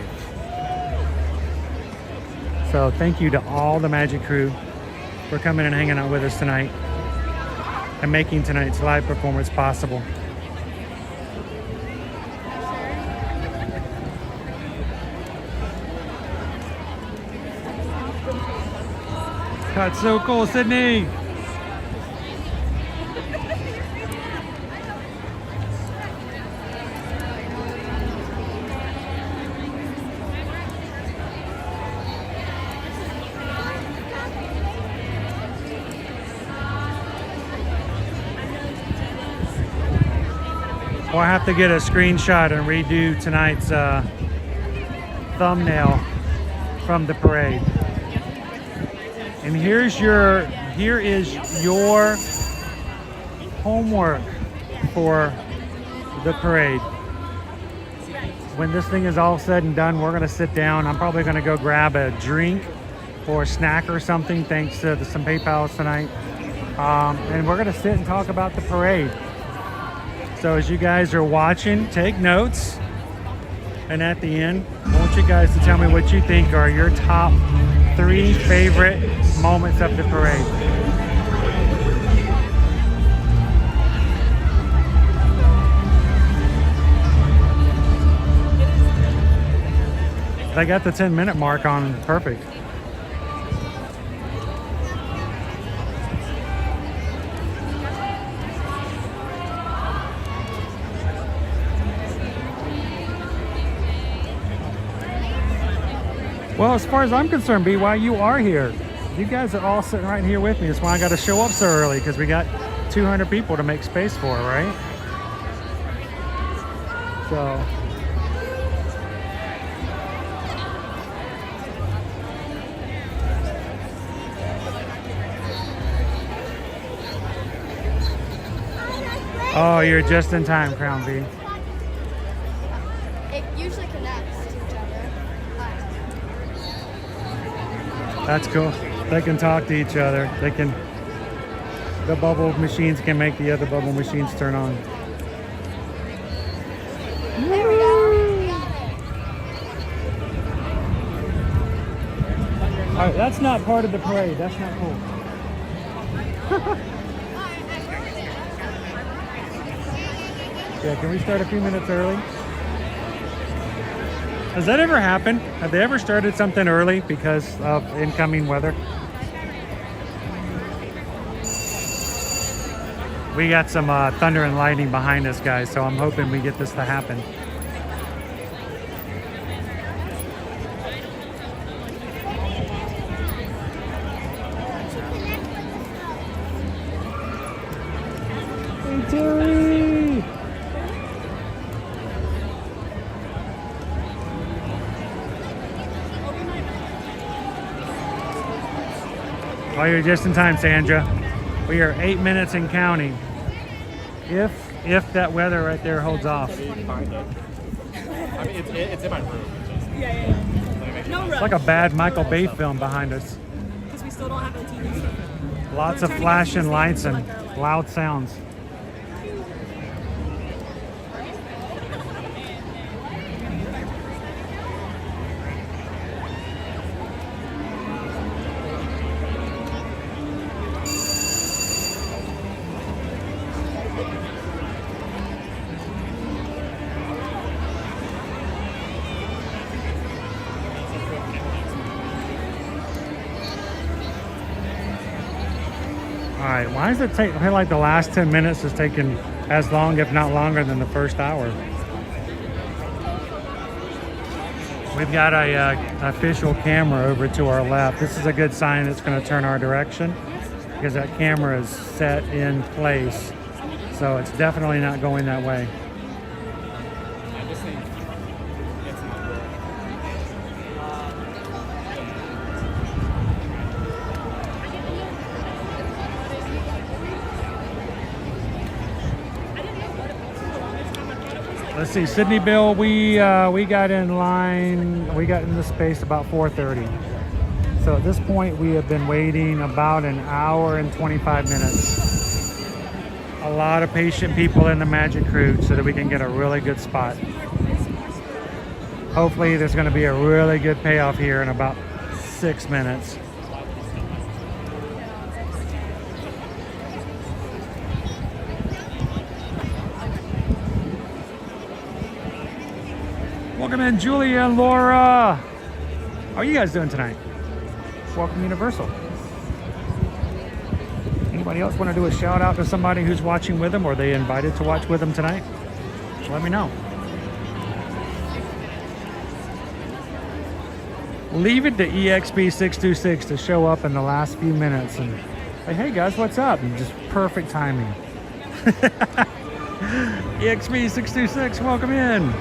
So thank you to all the Magic crew for coming and hanging out with us tonight and making tonight's live performance possible. That's so cool, Sydney. Well, I have to get a screenshot and redo tonight's thumbnail from the parade. And here is your homework for the parade. When this thing is all said and done, we're gonna sit down. I'm probably gonna go grab a drink or a snack or something, thanks to some PayPals tonight. And we're gonna sit and talk about the parade. So as you guys are watching, take notes. And at the end, I want you guys to tell me what you think are your top 3 favorite moments of the parade. I got the 10-minute mark on perfect. Well, as far as I'm concerned, BY, you are here. You guys are all sitting right here with me. That's why I got to show up so early, because we got 200 people to make space for, right? So. Oh, you're just in time, Crown V. It usually connects to each other. That's cool. They can talk to each other. They can. The bubble machines can make the other bubble machines turn on. There we go. We got it. All right, that's not part of the parade. That's not cool. Yeah, can we start a few minutes early? Has that ever happened? Have they ever started something early because of incoming weather? We got some thunder and lightning behind us, guys, so I'm hoping we get this to happen. Oh, you're just in time, Sandra. We are 8 minutes and counting. If that weather right there holds off. I mean, it's in my room. Yeah. No It's like a bad Michael Bay film behind us. Because we still don't have no TV. Lots of flashing lights and loud sounds. All right, why does it take, I feel like the last 10 minutes is taking as long, if not longer, than the first hour. We've got a official camera over to our left. This is a good sign it's going to turn our direction because that camera is set in place. So it's definitely not going that way. Let's see, Sydney Bill, we got in line, we got in the space about 4:30. So at this point we have been waiting about an hour and 25 minutes. A lot of patient people in the Magic Cruise so that we can get a really good spot. Hopefully there's going to be a really good payoff here in about 6 minutes. Welcome in, Julia and Laura. How are you guys doing tonight? Welcome, Universal. Anybody else want to do a shout out to somebody who's watching with them or they invited to watch with them tonight? Let me know. Leave it to EXP626 to show up in the last few minutes and say, hey guys, what's up? And just perfect timing. EXP626, welcome in.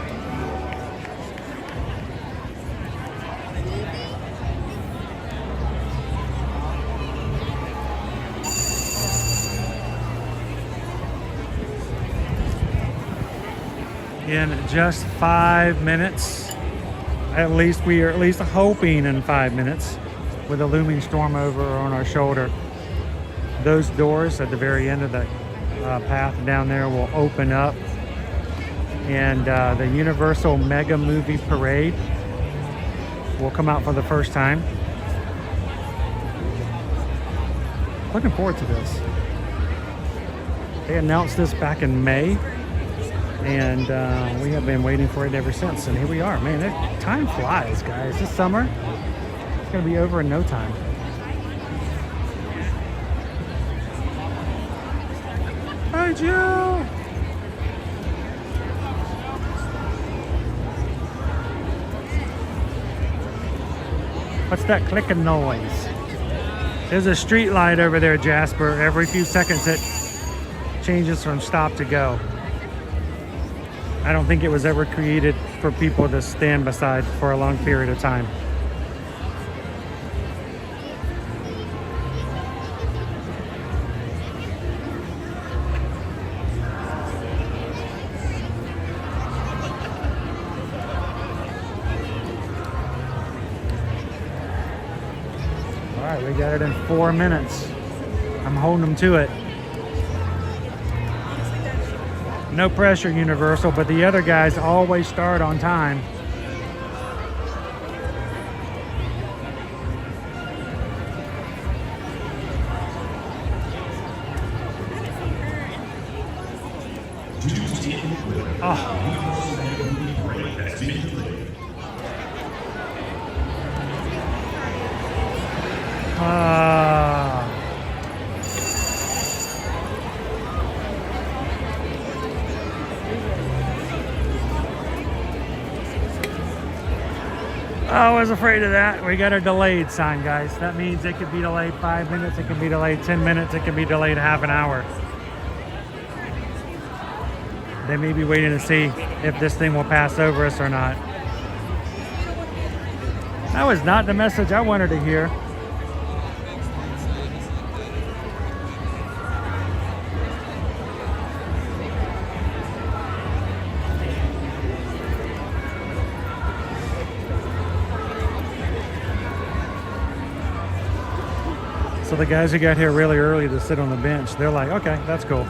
In just 5 minutes, at least we are at least hoping in 5 minutes, with a looming storm over on our shoulder. Those doors at the very end of the path down there will open up, and the Universal Mega Movie Parade will come out for the first time. Looking forward to this. They announced this back in May. And we have been waiting for it ever since, and here we are. Man, time flies, guys. This summer, it's gonna be over in no time. Hi, Jill. What's that clicking noise? There's a street light over there, Jasper. Every few seconds it changes from stop to go. I don't think it was ever created for people to stand beside for a long period of time. All right, we got it in 4 minutes. I'm holding them to it. No pressure, Universal, but the other guys always start on time. I was afraid of that. We got a delayed sign, guys. That means it could be delayed 5 minutes, it could be delayed 10 minutes, it could be delayed half an hour. They may be waiting to see if this thing will pass over us or not. That was not the message I wanted to hear. So the guys who got here really early to sit on the bench, they're like, okay, that's cool.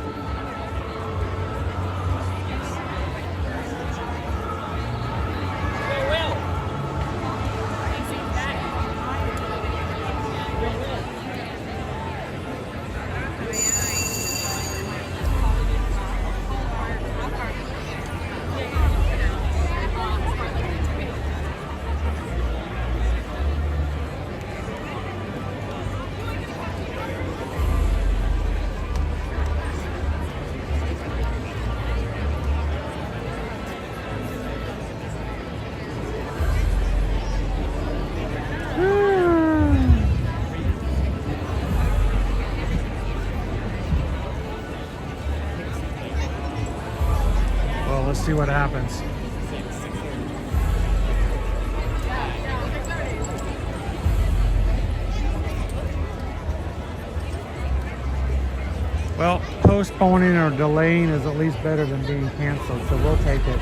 Well, let's see what happens. Well, postponing or delaying is at least better than being canceled, so we'll take it.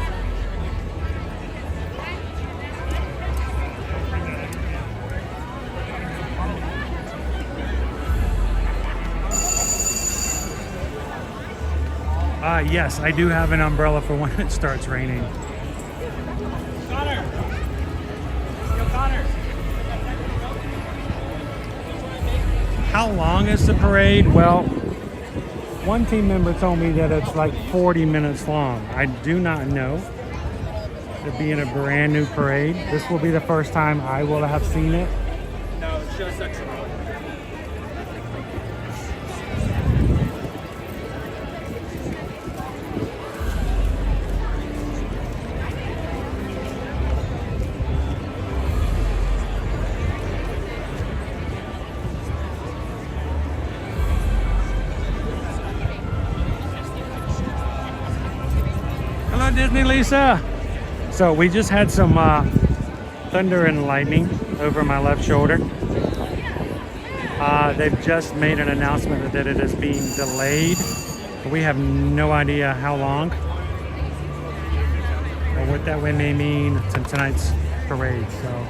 Yes, I do have an umbrella for when it starts raining. Connor! Yo, Connor! How long is the parade? Well, one team member told me that it's like 40 minutes long. I do not know. It being a brand new parade, this will be the first time I will have seen it. No, it's just extra long. Hello, DisneyLisa. So we just had some thunder and lightning over my left shoulder. They've just made an announcement that it is being delayed. We have no idea how long or what that may mean to tonight's parade. So.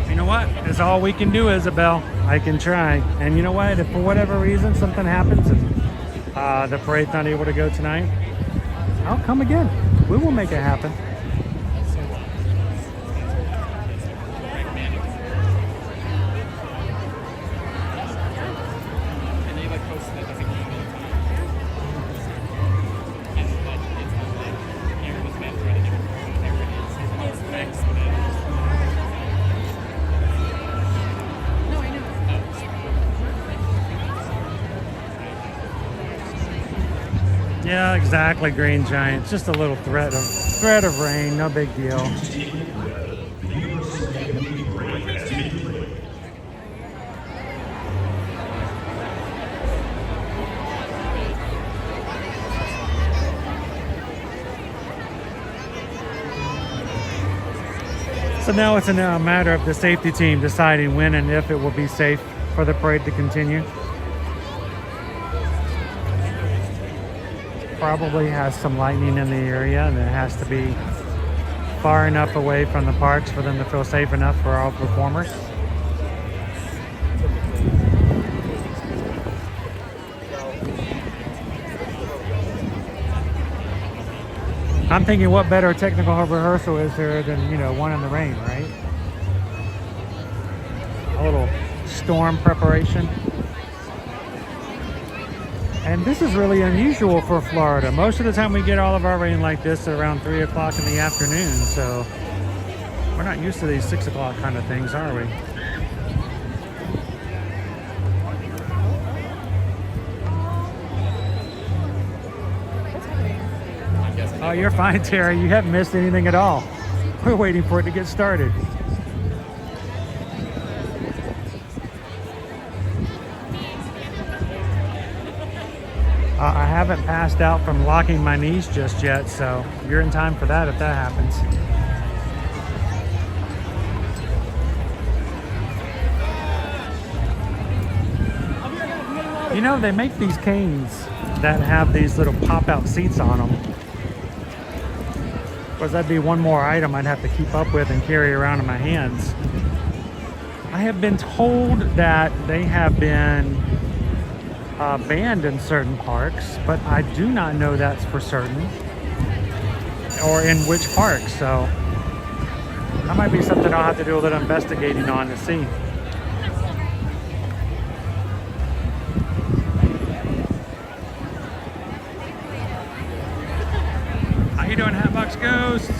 You know what? It's all we can do, Isabel. I can try. And you know what? If for whatever reason something happens and the parade's not able to go tonight, I'll come again. We will make it happen. Yeah, exactly, Green Giant. Just a little threat of rain, no big deal. So now it's a matter of the safety team deciding when and if it will be safe for the parade to continue. Probably has some lightning in the area, and it has to be far enough away from the parks for them to feel safe enough for all performers. I'm thinking, what better technical rehearsal is there than, you know, one in the rain, right? A little storm preparation. And this is really unusual for Florida. Most of the time we get all of our rain like this at around 3 o'clock in the afternoon. So we're not used to these 6 o'clock kind of things, are we? Oh, you're fine, Terry. You haven't missed anything at all. We're waiting for it to get started. I haven't passed out from locking my knees just yet, so you're in time for that if that happens. You know, they make these canes that have these little pop-out seats on them. Of course, that'd be one more item I'd have to keep up with and carry around in my hands. I have been told that they have been banned in certain parks, but I do not know that's for certain, or in which park. So that might be something I'll have to do a little investigating on to see. How you doing, Hatbox Ghost?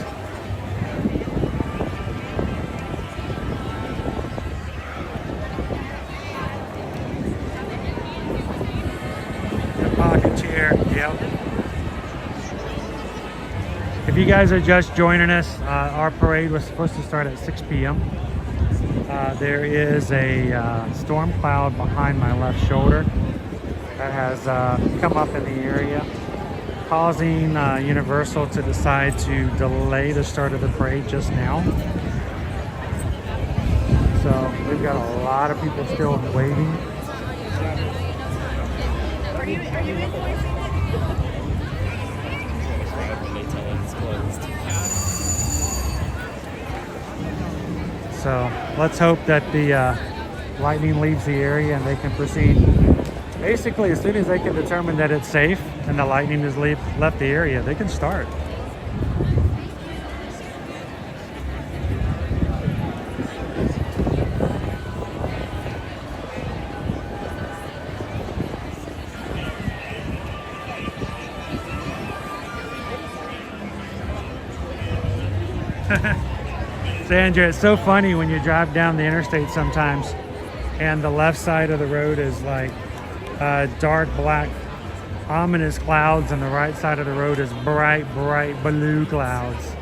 Yep. If you guys are just joining us, our parade was supposed to start at 6 p.m. There is a storm cloud behind my left shoulder that has come up in the area, causing Universal to decide to delay the start of the parade just now. So we've got a lot of people still waiting. Are you invoicing? So let's hope that the lightning leaves the area and they can proceed. Basically, as soon as they can determine that it's safe and the lightning has left the area, they can start. Sandra, it's so funny when you drive down the interstate sometimes and the left side of the road is like dark black ominous clouds and the right side of the road is bright blue clouds.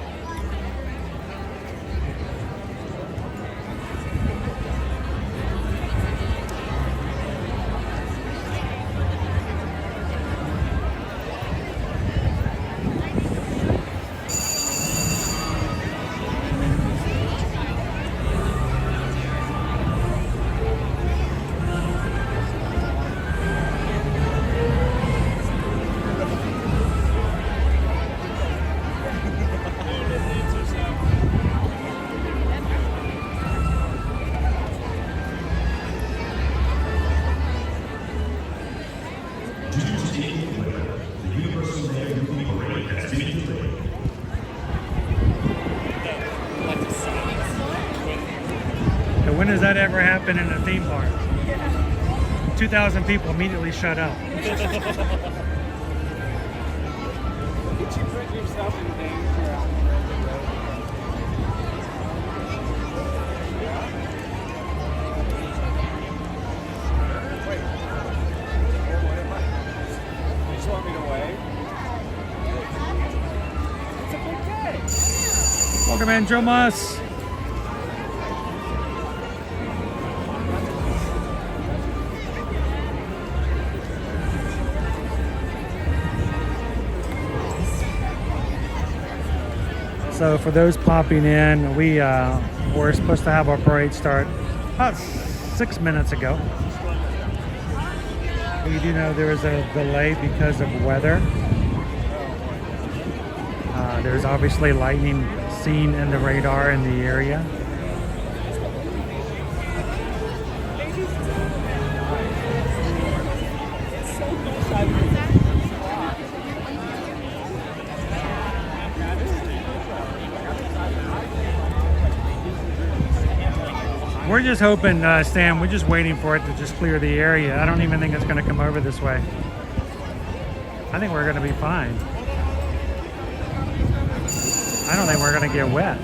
When does that ever happen in a theme park? 2,000 people immediately shut up. Did you put yourself in danger? Wait. You just want me to wave? It's a big day. Welcome in, Joe Muss. So for those popping in, we were supposed to have our parade start about 6 minutes ago. You do know there was a delay because of weather. There's obviously lightning seen in the radar in the area. We're just hoping, Sam, we're just waiting for it to just clear the area. I don't even think it's going to come over this way. I think we're going to be fine. I don't think we're going to get wet.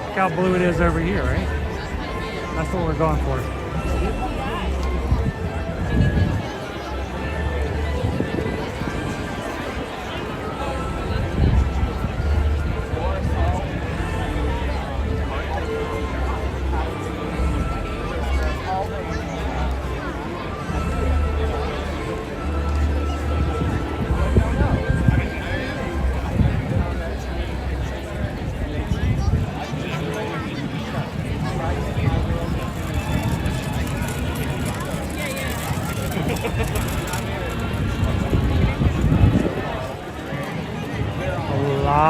Look how blue it is over here, right? That's what we're going for.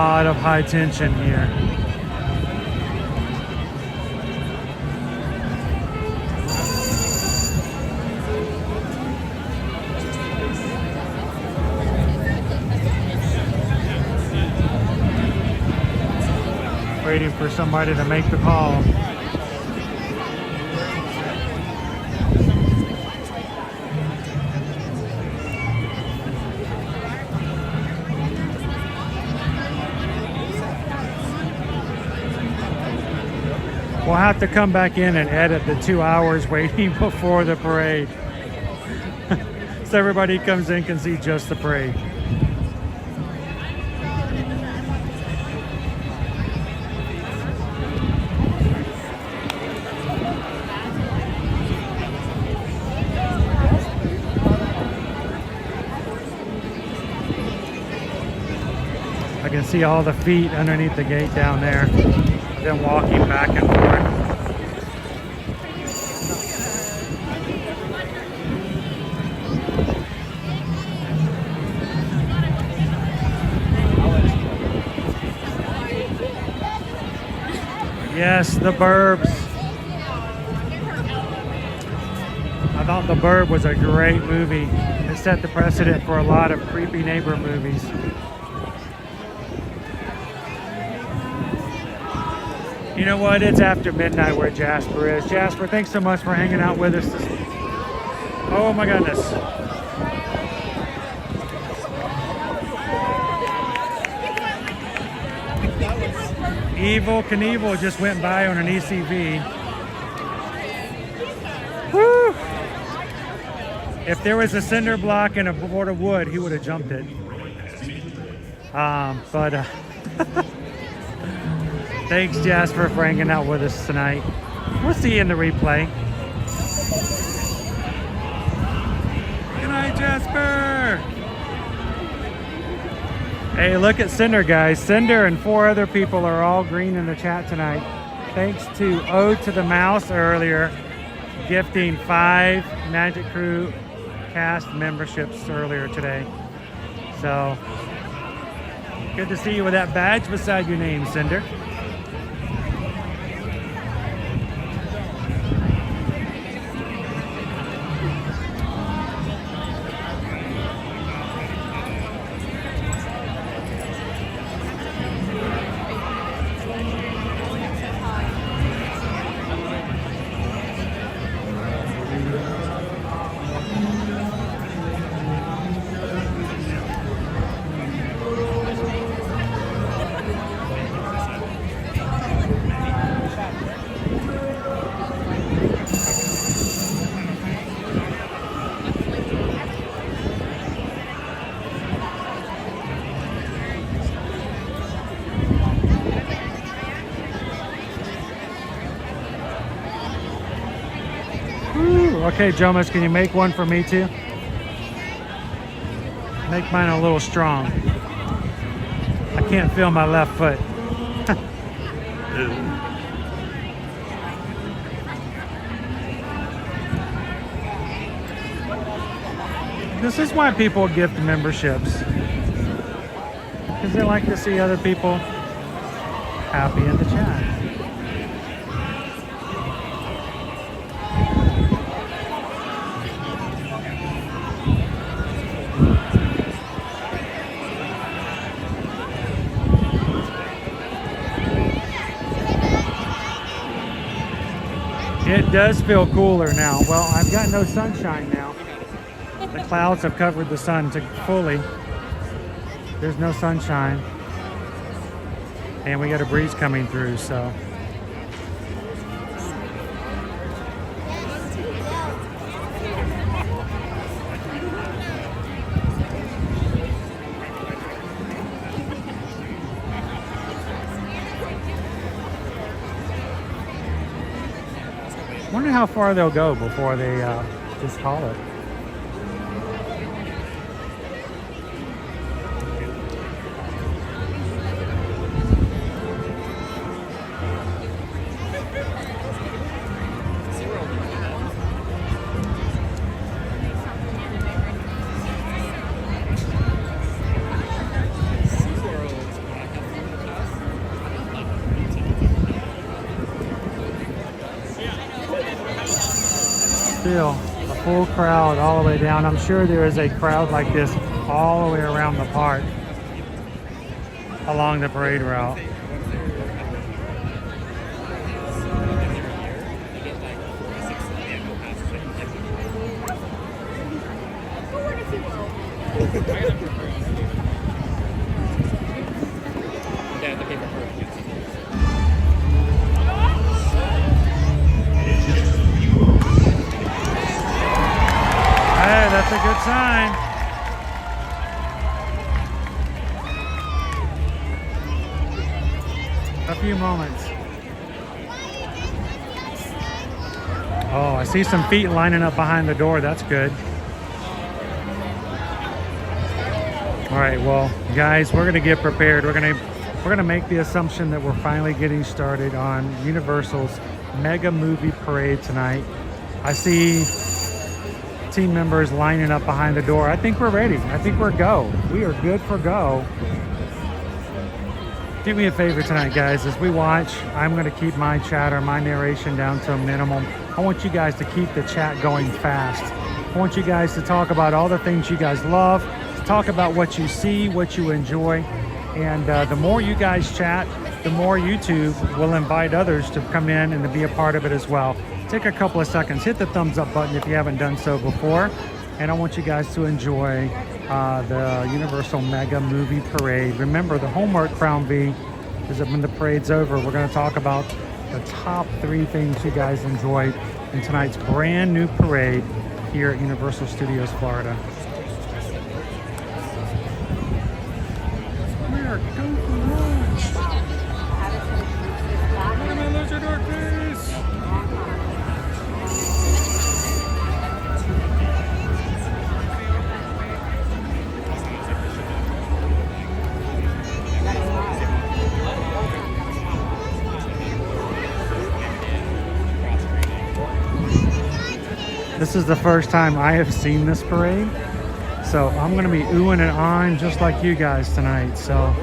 lot of high tension here. Waiting for somebody to make the call. We'll have to come back in and edit the 2 hours waiting before the parade. So everybody comes in can see just the parade. I can see all the feet underneath the gate down there. Then walking back and forth. Yes, The Burbs. I thought The Burb was a great movie. It set the precedent for a lot of creepy neighbor movies. You know what? It's after midnight where Jasper is. Jasper, thanks so much for hanging out with us. Oh my goodness. Evil Knievel just went by on an ECV. Woo! If there was a cinder block and a board of wood, he would have jumped it. Thanks, Jasper, for hanging out with us tonight. We'll see you in the replay. Good night, Jasper. Hey, look at Cinder, guys. Cinder and 4 other people are all green in the chat tonight. Thanks to Ode to the Mouse earlier, gifting 5 Magic Crew cast memberships earlier today. So, good to see you with that badge beside your name, Cinder. Okay, Jomas, can you make one for me too? Make mine a little strong. I can't feel my left foot. This is why people gift memberships. Because they like to see other people happy in the chat. It does feel cooler now. Well, I've got no sunshine now. The clouds have covered the sun fully. There's no sunshine. And we got a breeze coming through, so. Wonder how far they'll go before they just call it. still a full crowd all the way down. I'm sure there is a crowd like this all the way around the park along the parade route. Hey, that's a good sign. A few moments. Oh, I see some feet lining up behind the door. That's good. All right, well, guys, we're gonna get prepared. We're gonna make the assumption that we're finally getting started on Universal's Mega Movie Parade tonight. I see team members lining up behind the door. I think we're ready. I think we're go. We are good for go. Do me a favor tonight, guys. As we watch, I'm going to keep my chatter, my narration down to a minimum. I want you guys to keep the chat going fast. I want you guys to talk about all the things you guys love, to talk about what you see, what you enjoy. And the more you guys chat, the more YouTube will invite others to come in and to be a part of it as well. Take a couple of seconds, hit the thumbs up button if you haven't done so before. And I want you guys to enjoy the Universal Mega Movie Parade. Remember, the homework, Crown V, is that when the parade's over, we're going to talk about the top 3 things you guys enjoyed in tonight's brand new parade here at Universal Studios Florida. We are going for lunch. Look at my lizard dark face. This is the first time I have seen this parade, so I'm going to be oohing and ahhing just like you guys tonight. So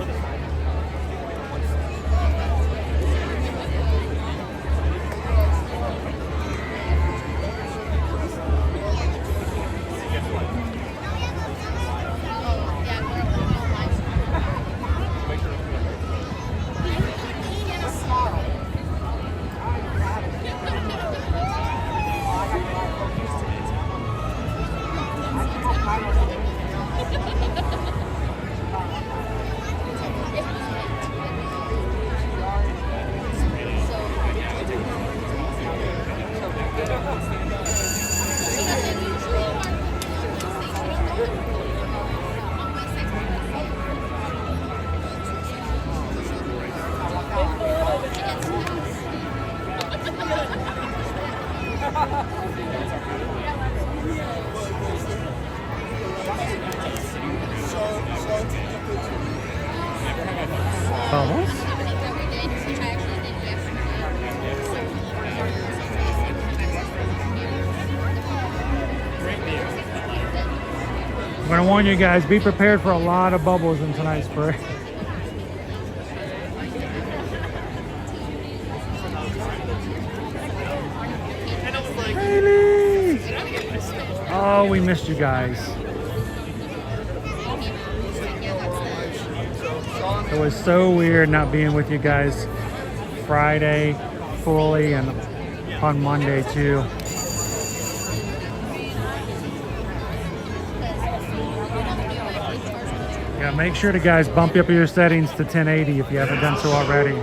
I'm going to warn you guys, be prepared for a lot of bubbles in tonight's parade. Haley! Oh, we missed you guys. It was so weird not being with you guys Friday fully and on Monday too. Yeah, make sure to guys bump up your settings to 1080 if you haven't done so already.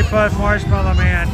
4-foot marshmallow man.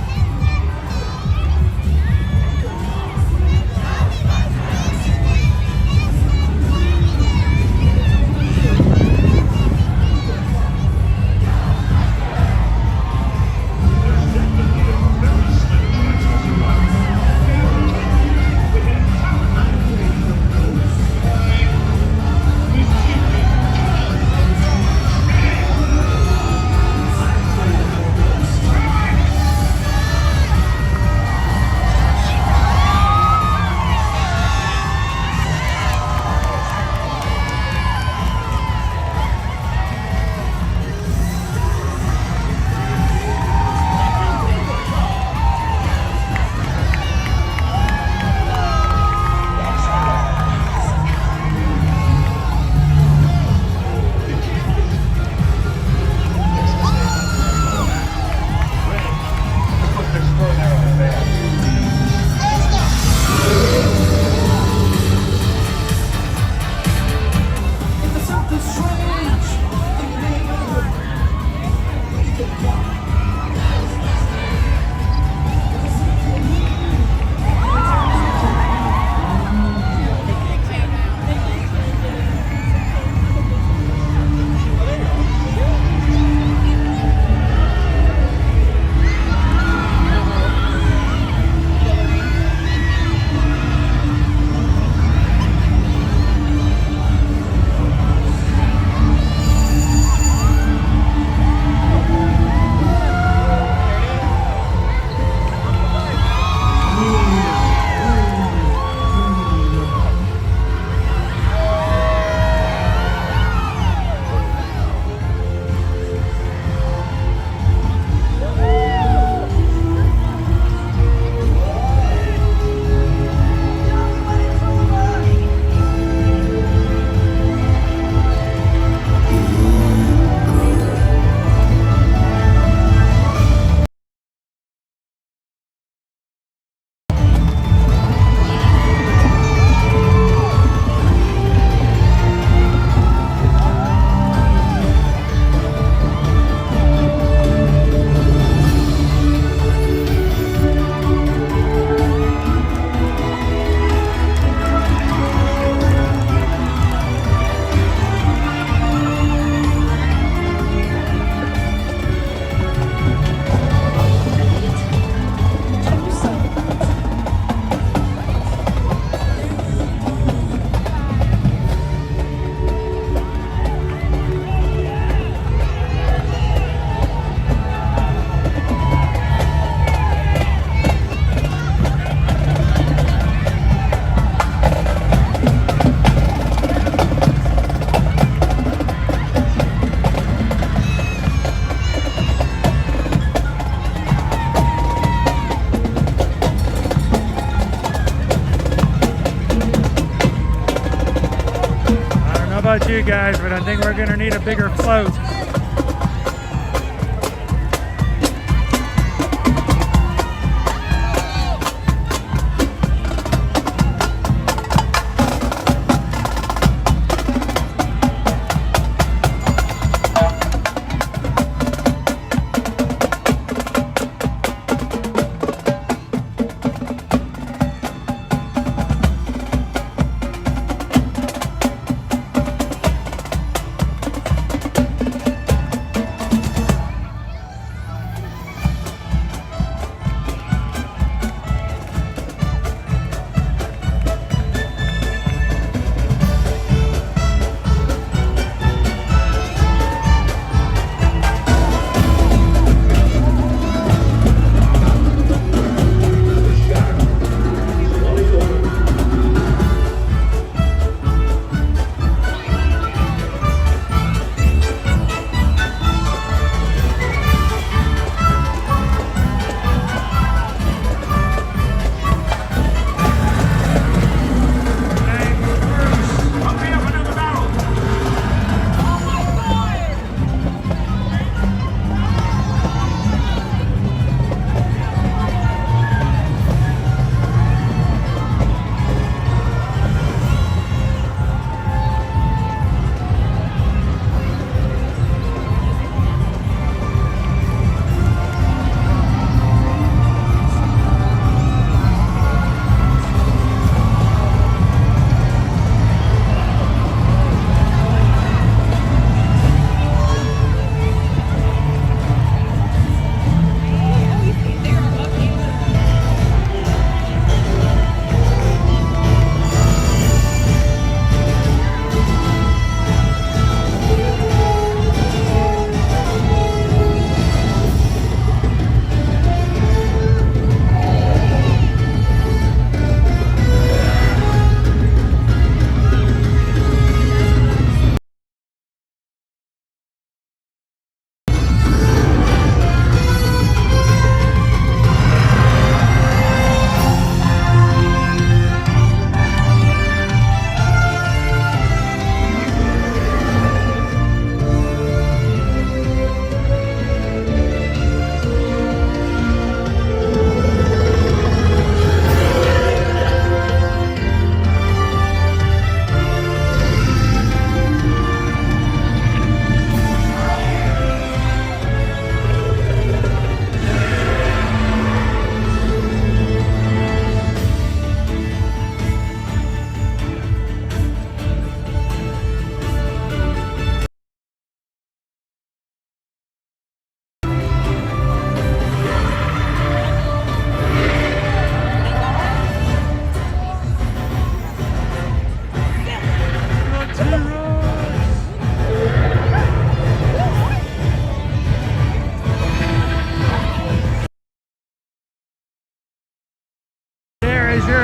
About you guys, but I think we're gonna need a bigger float.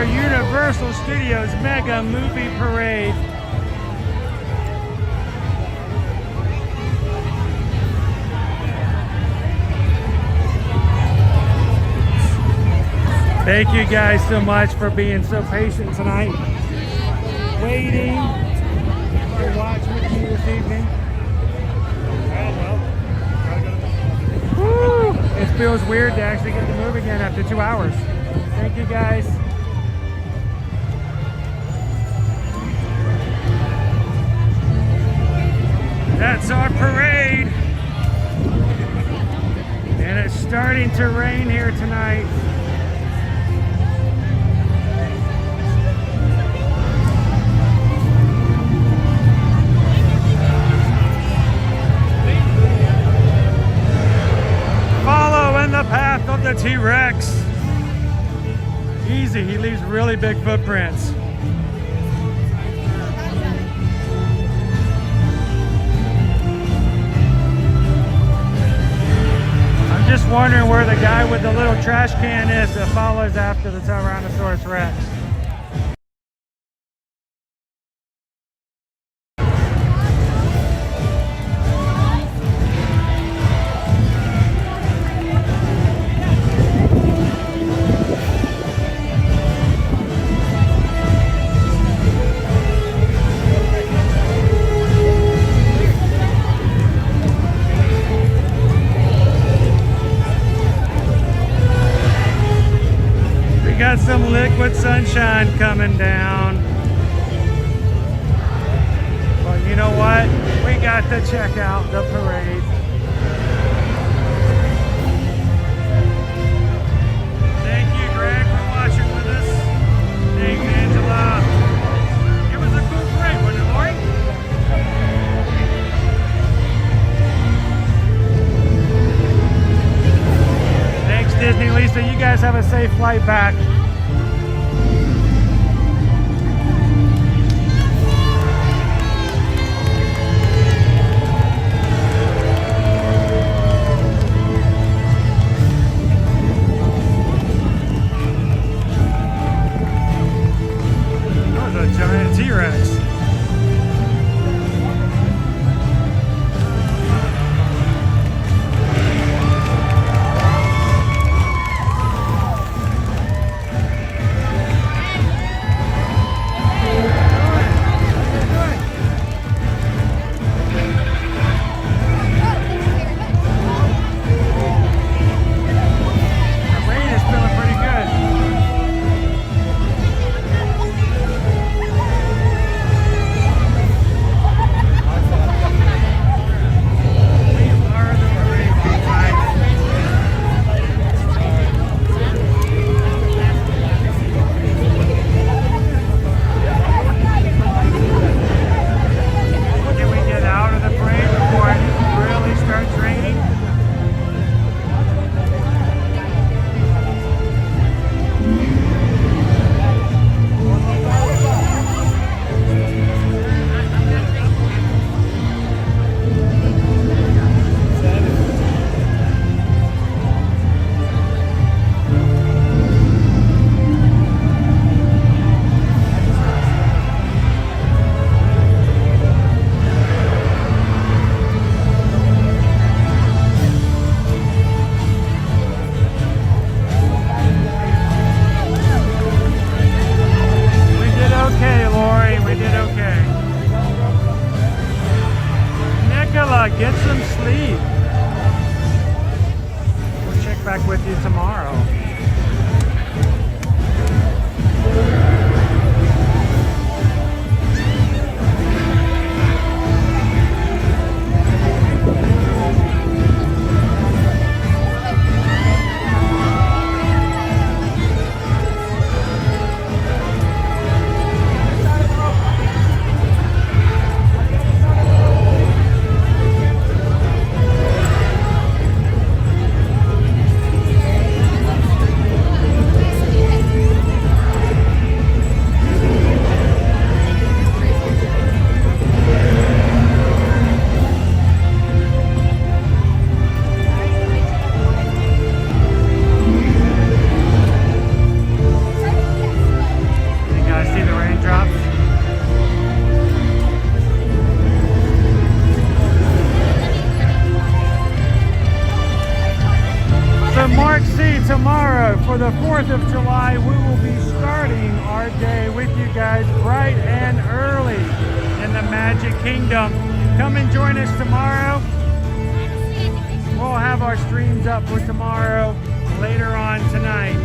for Universal Studios Mega Movie Parade. Thank you guys so much for being so patient tonight, waiting to watch with me this evening. Woo! It feels weird to actually get to move again after 2 hours. Thank you guys. That's our parade. And it's starting to rain here tonight. Following the path of the T-Rex. Easy, he leaves really big footprints. I'm just wondering where the guy with the little trash can is that follows after the Tyrannosaurus Rex. Got some liquid sunshine coming down. But you know what? We got to check out the parade. Thank you, Greg, for watching with us. Thank you, Angela. It was a cool parade, wasn't it, Lori? Thanks, DisneyLisa. You guys have a safe flight back. That was a giant T-Rex. 4th of July, we will be starting our day with you guys bright and early in the Magic Kingdom. Come and join us tomorrow. We'll have our streams up for tomorrow, later on tonight.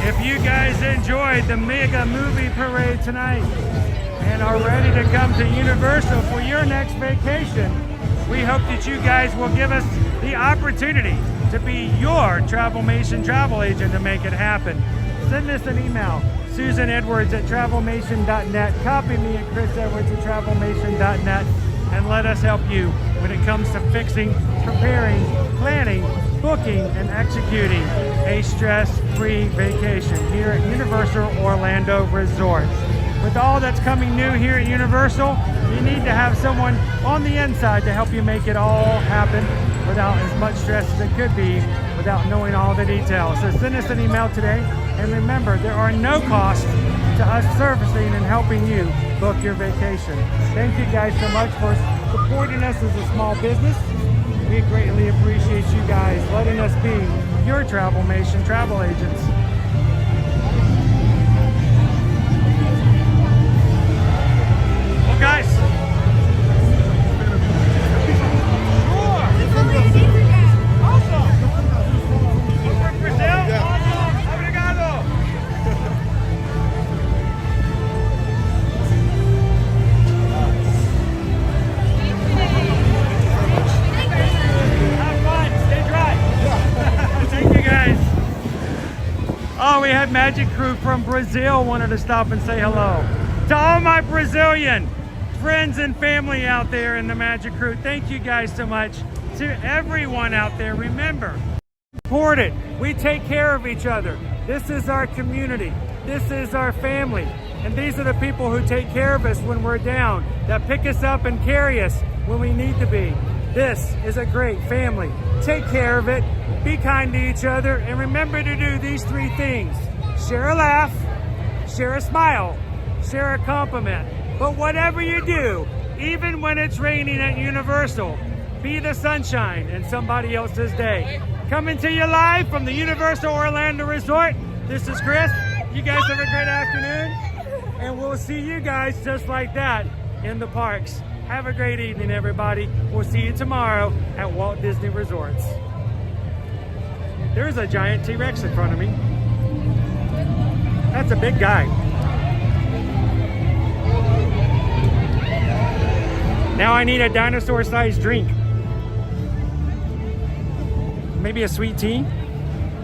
If you guys enjoyed the mega movie parade tonight and are ready to come to Universal for your next vacation, we hope that you guys will give us the opportunity to be your Travelmation travel agent to make it happen. Send us an email, susanedwards@travelmation.net. Copy me at chrisedwards@travelmation.net, and let us help you when it comes to fixing, preparing, planning, booking, and executing a stress-free vacation here at Universal Orlando Resort. With all that's coming new here at Universal, you need to have someone on the inside to help you make it all happen without as much stress as it could be, without knowing all the details. So send us an email today, and remember, there are no costs to us servicing and helping you book your vacation. Thank you guys so much for supporting us as a small business. We greatly appreciate you guys letting us be your Travelmation travel agents. Well, guys. Oh, we had Magic Crew from Brazil wanted to stop and say hello. To all my Brazilian friends and family out there in the Magic Crew, thank you guys so much. To everyone out there, remember, support it. We take care of each other. This is our community. This is our family. And these are the people who take care of us when we're down, that pick us up and carry us when we need to be. This is a great family. Take care of it. Be kind to each other, and remember to do these 3 things. Share a laugh, share a smile, share a compliment. But whatever you do, even when it's raining at Universal, be the sunshine in somebody else's day. Coming to you live from the Universal Orlando Resort, this is Chris. You guys have a great afternoon, and we'll see you guys just like that in the parks. Have a great evening, everybody. We'll see you tomorrow at Walt Disney Resorts. There's a giant T-Rex in front of me. That's a big guy. Now I need a dinosaur-sized drink. Maybe a sweet tea?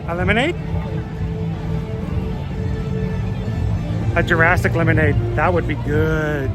A lemonade? A Jurassic lemonade. That would be good.